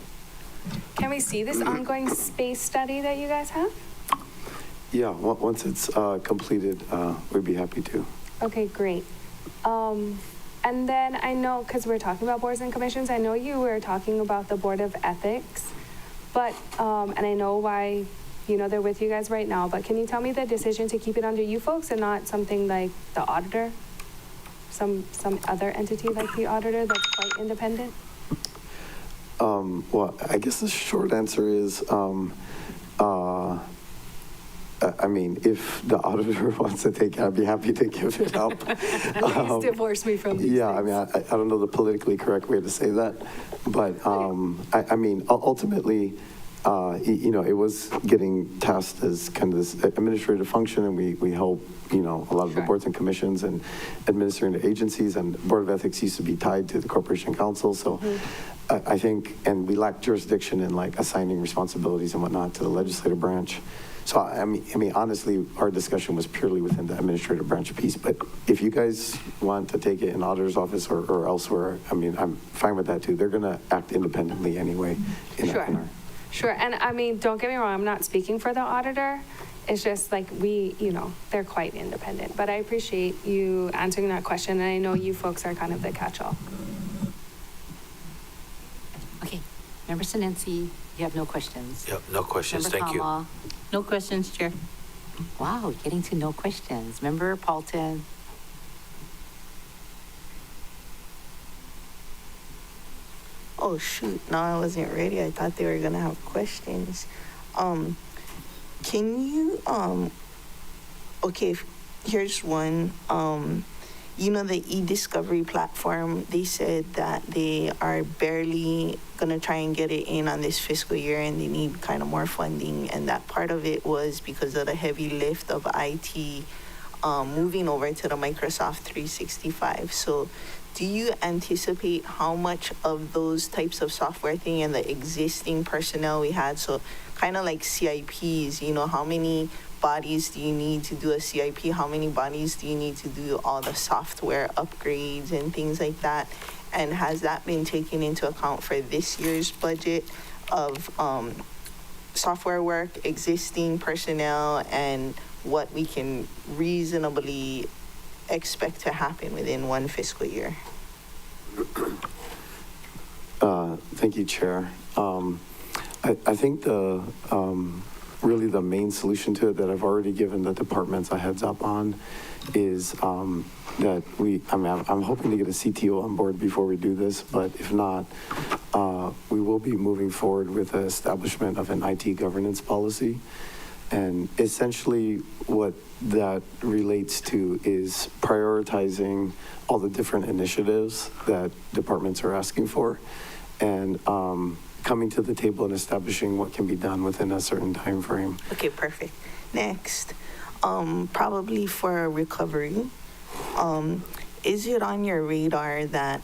Can we see this ongoing space study that you guys have? Yeah, once it's completed, we'd be happy to. Okay, great. And then I know, because we're talking about boards and commissions, I know you were talking about the Board of Ethics, but, and I know why, they're with you guys right now, but can you tell me the decision to keep it under you folks and not something like the auditor? Some other entity like the auditor that's quite independent? Well, I guess the short answer is, I mean, if the auditor wants to take it, I'd be happy to give it up. Please divorce me from these Yeah, things. I mean, I don't know the politically correct way to say that, but I mean, ultimately, it was getting tasked as kind of this administrative function, and we help, a lot of the boards and commissions and administering the agencies, and Board of Ethics used to be tied to the Corporation Council, so I think, and we lack jurisdiction in like assigning responsibilities and whatnot to the legislative branch. So, I mean, honestly, our discussion was purely within the administrative branch piece, but if you guys want to take it in auditor's office or elsewhere, I mean, I'm fine with that too. They're going to act independently anyway. Sure, and I mean, don't get me wrong, I'm not speaking for the auditor. It's just like they're quite independent, but I appreciate you answering that question, and I know you folks are kind of the catch-all. Okay, Member Sinensi, you have no questions. Yep, no questions, Member thank you. Kama. No questions, Chair. Wow, getting to no questions. Member Paulton. Oh, shoot. No, I wasn't ready. I thought they were going to have questions. Can you, okay, here's one. The e-discovery platform, they said that they are barely going to try and get it in on this fiscal year, and they need kind of more funding. And that part of it was because of the heavy lift of IT moving over to the Microsoft 365. So do you anticipate how much of those types of software thing and the existing personnel we had, so kind of like CIPs, how many bodies do you need to do a CIP? How many bodies do you need to do all the software upgrades and things like that? And has that been taken into account for this year's budget of software work, existing personnel, and what we can reasonably expect to happen within one fiscal year? Thank you, Chair. I think really the main solution to it that I've already given the departments a heads up on is that I'm hoping to get a CTO on board before we do this, but if not, we will be moving forward with the establishment of an IT governance policy. And essentially what that relates to is prioritizing all the different initiatives that departments are asking for and coming to the table and establishing what can be done within a certain time frame. Okay, perfect. Next, probably for recovery, is it on your radar that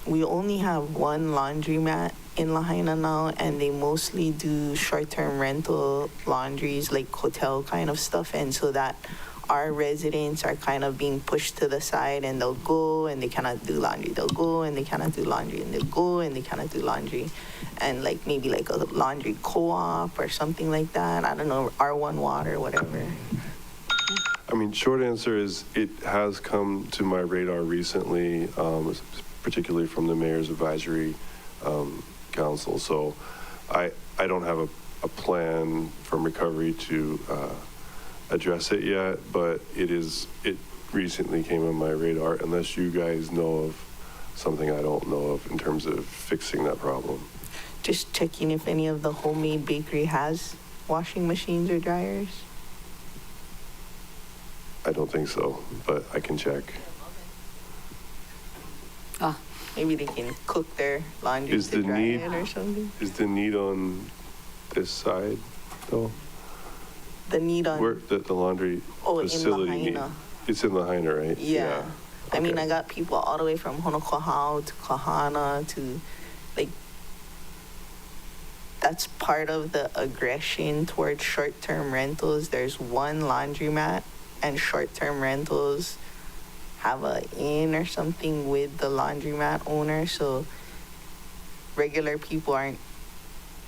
we only have one laundromat in Lahaina now, and they mostly do short-term rental laundries, like hotel kind of stuff, and so that our residents are kind of being pushed to the side, and they'll go and they cannot do laundry. They'll go and they cannot do laundry, and they'll go and they cannot do laundry. And like maybe like a laundry co-op or something like that. I don't know, R1 Water, whatever. I mean, short answer is it has come to my radar recently, particularly from the Mayor's Advisory Council. So I don't have a plan from recovery to address it yet, but it recently came on my radar, unless you guys know of something I don't know of in terms of fixing that problem. Just checking if any of the homemade bakery has washing machines or dryers. I don't think so, but I can check. Maybe they can cook their laundry Is to the dry need- it or something. Is the need on this side, though? The need on, Where the laundry oh, in facility need? Lahaina. It's in Lahaina, right? Yeah. I mean, Okay. I got people all the way from Honokohau to Kahana to, like, that's part of the aggression towards short-term rentals. There's one laundromat, and short-term rentals have a in or something with the laundromat owner, so regular people aren't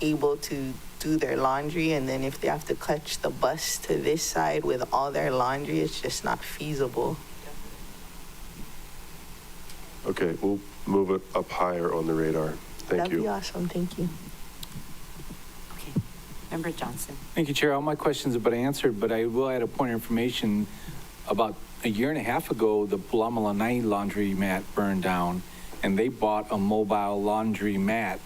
able to do their laundry, and then if they have to catch the bus to this side with all their laundry, it's just not feasible. Okay, we'll move it up higher on the radar. Thank That'd be you. awesome, thank you. Member Johnson. Thank you, Chair. All my questions have been answered, but I will add a point of information. About a year and a half ago, the Pulamalanai laundromat burned down, and they bought a mobile laundromat.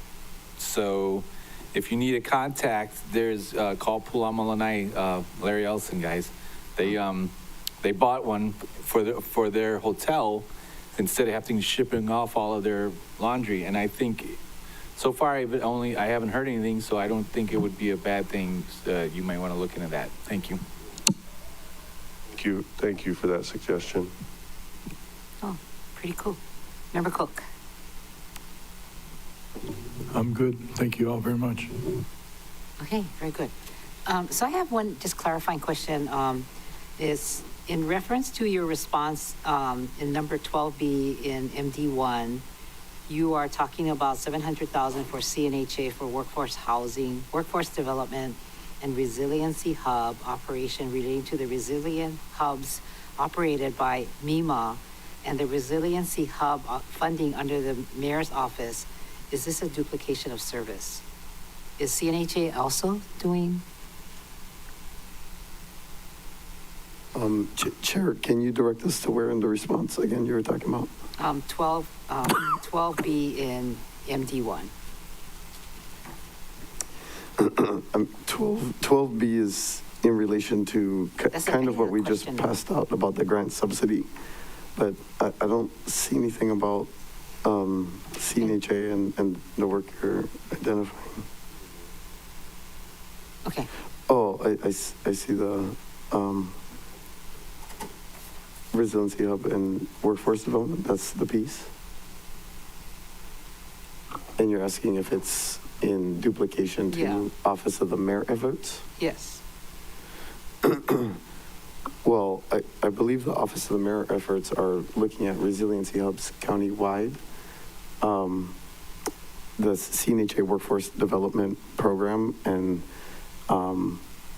So if you need a contact, there's call Pulamalanai, Larry Ellison guys. They bought one for their hotel instead of having to shipping off all of their laundry. And I think so far I haven't heard anything, so I don't think it would be a bad thing. You might want to look into that. Thank you. Thank you for that suggestion. Oh, pretty cool. Member Cook. I'm good. Thank you all very much. Okay, very good. So I have one just clarifying question. Is in reference to your response in number 12B in MD1, you are talking about $700,000 for CNHA for workforce housing, workforce development, and resiliency hub operation relating to the resilient hubs operated by MEMA and the resiliency hub funding under the mayor's office. Is this a duplication of service? Is CNHA also doing? Chair, can you direct us to where in the response again you were talking about? 12B in MD1. 12B is in relation to kind of what we just question. passed out about the grant subsidy, but I don't see anything about CNHA and the work you're identifying. Okay. Oh, I see the resiliency hub and workforce development. That's the piece. And you're asking if it's in duplication to Yeah. Office of the Mayor efforts? Yes. Well, I believe the Office of the Mayor efforts are looking at resiliency hubs county-wide. The CNHA Workforce Development Program and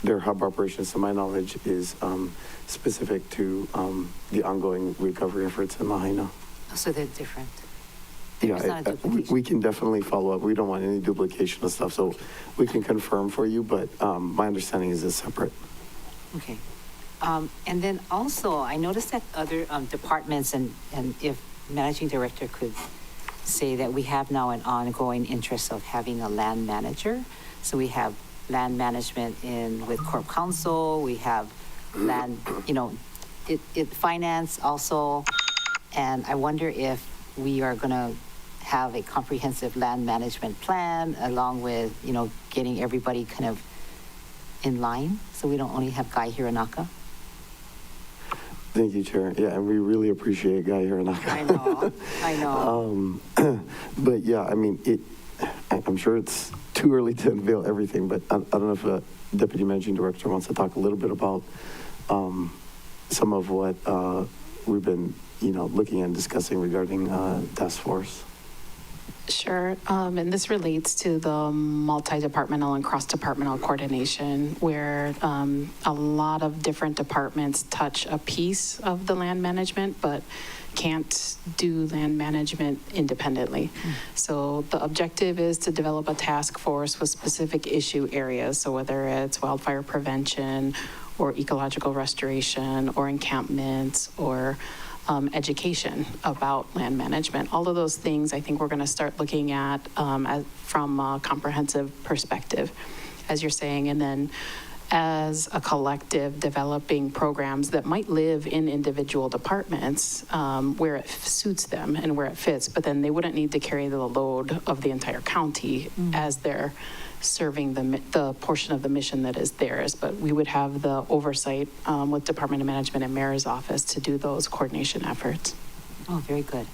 their hub operations, to my knowledge, is specific to the ongoing recovery efforts in Lahaina. So they're different. There's not a duplication. we can definitely follow up. We don't want any duplication of stuff, so we can confirm for you, but my understanding is it's separate. Okay. And then also, I noticed that other departments, and if managing director could say that we have now an ongoing interest of having a land manager. So we have land management with Corp Counsel, we have land, finance also. And I wonder if we are going to have a comprehensive land management plan along with, getting everybody kind of in line, so we don't only have Guy Hironaka. Thank you, Chair. Yeah, and we really appreciate Guy Hironaka. I know. But yeah, I mean, I'm sure it's too early to unveil everything, but I don't know if the Deputy Managing Director wants to talk a little bit about some of what we've been, looking and discussing regarding task force. Sure. And this relates to the multi-departmental and cross-departmental coordination, where a lot of different departments touch a piece of the land management, but can't do land management independently. So the objective is to develop a task force with specific issue areas. So whether it's wildfire prevention or ecological restoration or encampments or education about land management. All of those things I think we're going to start looking at from a comprehensive perspective, as you're saying, and then as a collective developing programs that might live in individual departments where it suits them and where it fits, but then they wouldn't need to carry the load of the entire county as they're serving the portion of the mission that is theirs. But we would have the oversight with Department of Management and Mayor's Office to do those coordination efforts. Oh, very good.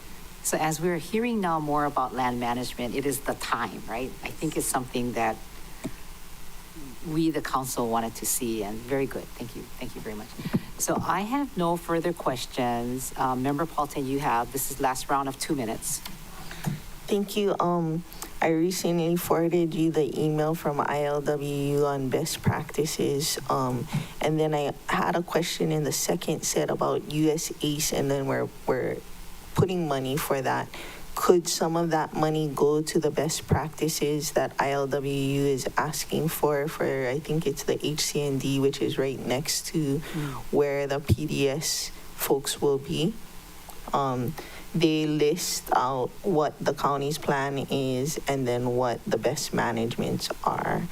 So as we're hearing now more about land management, it is the time, right? I think it's something that we, the council, wanted to see, and very good. Thank you. Thank you very much. So I have no further questions. Member Paulton, this is last round of 2 minutes. Thank you. I recently forwarded you the email from ILWU on best practices. And then I had a question in the second set about US ACE, and then we're putting money for that. Could some of that money go to the best practices that ILWU is asking for, I think it's the HCND, which is right next to where the PDS folks will be? They list out what the county's plan is and then what the best managements are.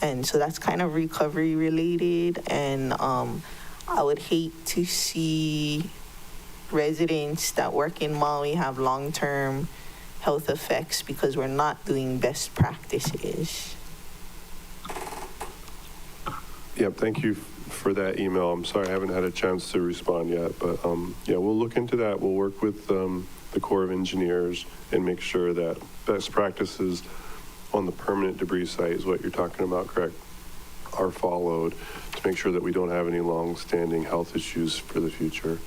And so that's kind of recovery related. And I would hate to see residents that work in Maui have long-term health effects because we're not doing best practices. Yep, thank you for that email. I'm sorry I haven't had a chance to respond yet, but yeah, we'll look into that. We'll work with the Corps of Engineers and make sure that best practices on the permanent debris site is what you're talking about, correct, are followed to make sure that we don't have any long-standing health issues for the future.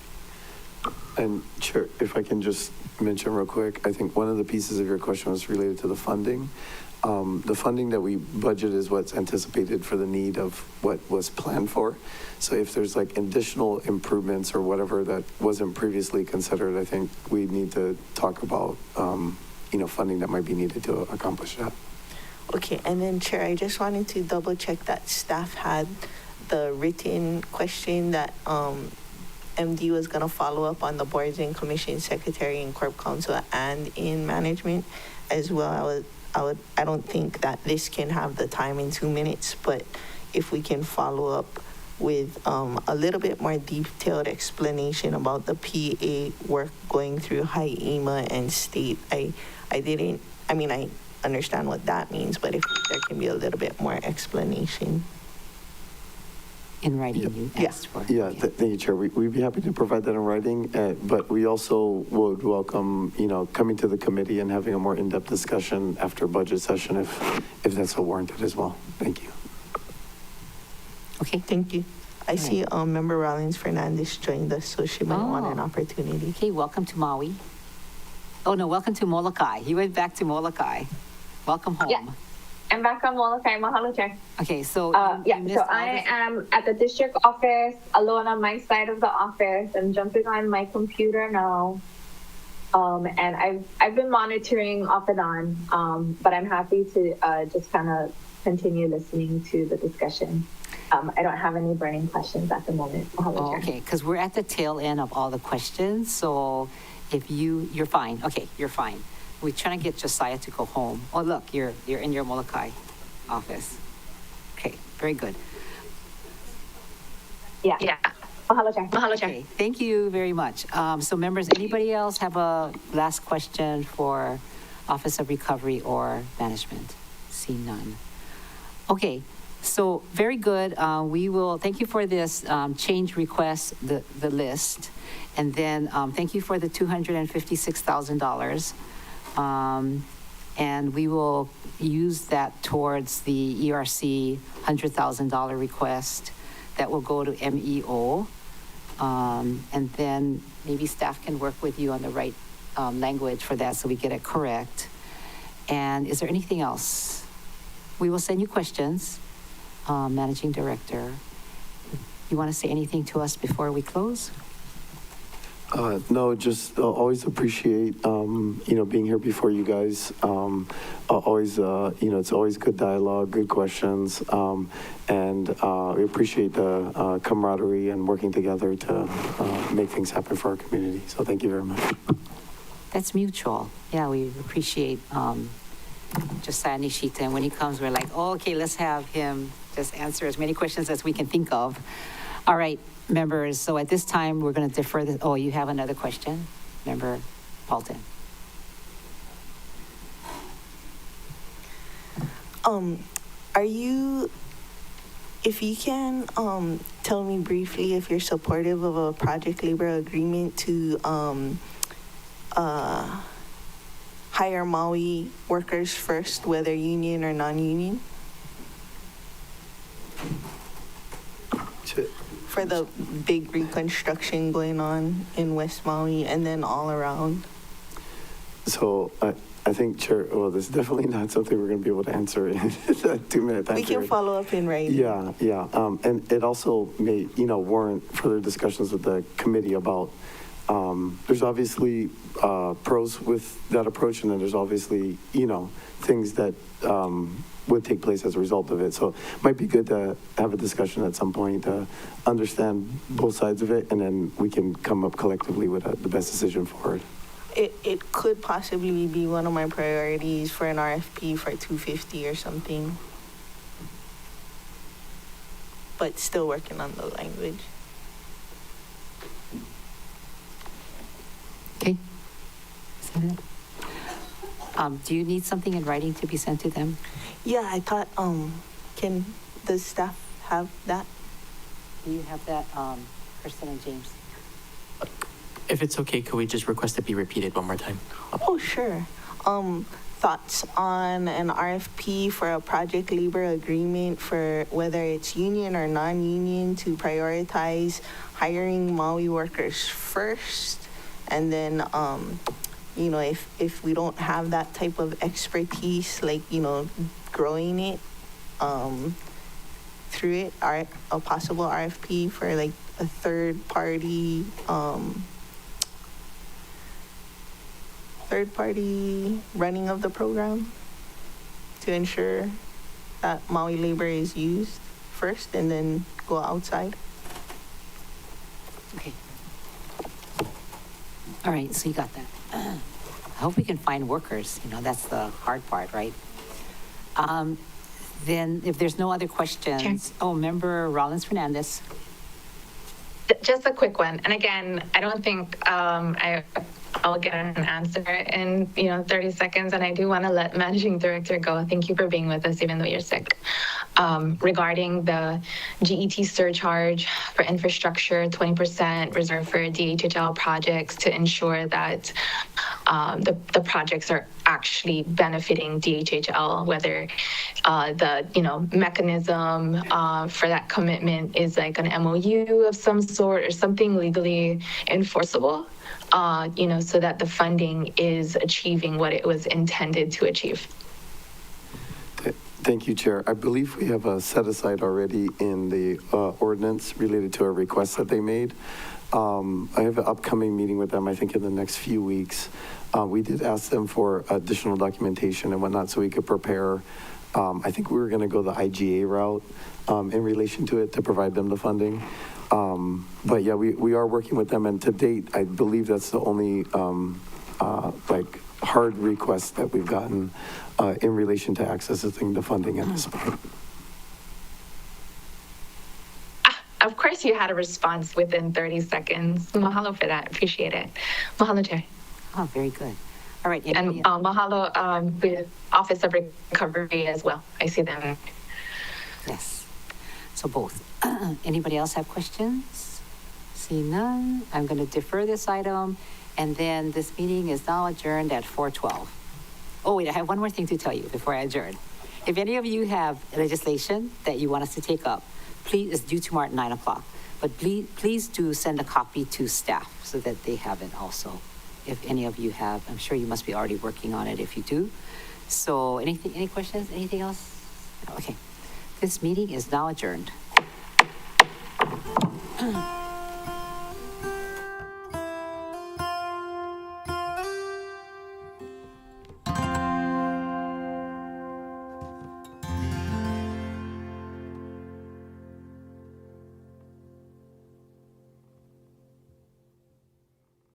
And Chair, if I can just mention real quick, I think one of the pieces of your question was related to the funding. The funding that we budget is what's anticipated for the need of what was planned for. So if there's like additional improvements or whatever that wasn't previously considered, I think we need to talk about, funding that might be needed to accomplish that. Okay, and then Chair, I just wanted to double check that staff had the written question that MD was going to follow up on the boards and commission secretary in Corp Counsel and in management as well. I don't think that this can have the time in 2 minutes, but if we can follow up with a little bit more detailed explanation about the PA work going through HIEMA and state. I understand what that means, but if there can be a little bit more explanation. In writing, you asked for. Yeah, thank you, Chair. We'd be happy to provide that in writing, but we also would welcome, coming to the committee and having a more in-depth discussion after budget session if that's so warranted as well. Thank you. Okay. Thank you. I see Member Rollins Fernandez joined us, so she might want an opportunity. Okay, welcome to Maui. Oh, no, welcome to Molokai. He went back to Molokai. Welcome home. Yeah. I'm back on Molokai. Mahalo, Chair. Okay, so so I am at the district office, alone on my side of the office. I'm jumping on my computer now. And I've been monitoring off and on, but I'm happy to just kind of continue listening to the discussion. I don't have any burning questions at the moment. Oh, okay, because we're at the tail end of all the questions, so if you're fine. Okay, you're fine. We're trying to get Josiah to go home. Oh, look, you're in your Molokai office. Okay, very good. Yeah. Yeah. Mahalo, Chair. Mahalo, Chair. Okay, thank you very much. So members, anybody else have a last question for Office of Recovery or Management? See none. Okay, so very good. We will, thank you for this change request, the list. And then thank you for the $256,000. And we will use that towards the ERC $100,000 request that will go to MEO. And then maybe staff can work with you on the right language for that so we get it correct. And is there anything else? We will send you questions, Managing Director. You want to say anything to us before we close? No, just always appreciate, being here before you guys. Always, it's always good dialogue, good questions. And we appreciate the camaraderie and working together to make things happen for our community. So thank you very much. That's mutual. Yeah, we appreciate Josiah Nishita. And when he comes, we're like, oh, okay, let's have him just answer as many questions as we can think of. All right, members. So at this time, we're going to defer this. Oh, you have another question? Member Paulton. Are you, if you can tell me briefly if you're supportive of a project labor agreement to hire Maui workers first, whether union or non-union? For the big reconstruction going on in West Maui and then all around. So I think, Chair, well, this is definitely not something we're going to be able to answer in a 2-minute time We can period. follow up in writing. Yeah. And it also may, warrant further discussions with the committee about, there's obviously pros with that approach, and then there's obviously, things that would take place as a result of it. So it might be good to have a discussion at some point to understand both sides of it, and then we can come up collectively with the best decision forward. It could possibly be one of my priorities for an RFP for 250 or something. But still working on the language. Okay. Do you need something in writing to be sent to them? Yeah, I thought, can the staff have that? Do you have that, Kristen and James? If it's okay, could we just request it be repeated one more time? Oh, sure. Thoughts on an RFP for a project labor agreement for whether it's union or non-union to prioritize hiring Maui workers first, and then if we don't have that type of expertise, like growing it through it, a possible RFP for like a third party running of the program to ensure that Maui labor is used first and then go outside. Okay. All right, so you got that. I hope we can find workers. That's the hard part, right? Then if there's no other questions, Member Rollins-Fernandez. Just a quick one. And again, I don't think I'll get an answer in 30 seconds. And I do want to let Managing Director go. Thank you for being with us, even though you're sick. Regarding the GET surcharge for infrastructure, 20% reserved for DHHL projects to ensure that the projects are actually benefiting DHHL, whether the mechanism for that commitment is like an MOU of some sort or something legally enforceable, so that the funding is achieving what it was intended to achieve. Thank you, Chair. I believe we have a set aside already in the ordinance related to a request that they made. I have an upcoming meeting with them, I think in the next few weeks. We did ask them for additional documentation and whatnot so we could prepare. I think we were going to go the IGA route in relation to it to provide them the funding. But yeah, we are working with them, and to date, I believe that's the only like hard request that we've gotten in relation to accessing the funding at this point. Of course, you had a response within 30 seconds. Mahalo for that. Appreciate it. Mahalo, Chair. Oh, very good. All right. And mahalo with Office of Recovery as well. I see them. Yes. So both. Anybody else have questions? See none. I'm going to defer this item. And then this meeting is now adjourned at 4:12. Oh, wait, I have one more thing to tell you before I adjourn. If any of you have legislation that you want us to take up, please, it's due tomorrow at 9 o'clock. But please do send a copy to staff so that they have it also. If any of you have, I'm sure you must be already working on it if you do. So any questions? Anything else? Okay. This meeting is now adjourned.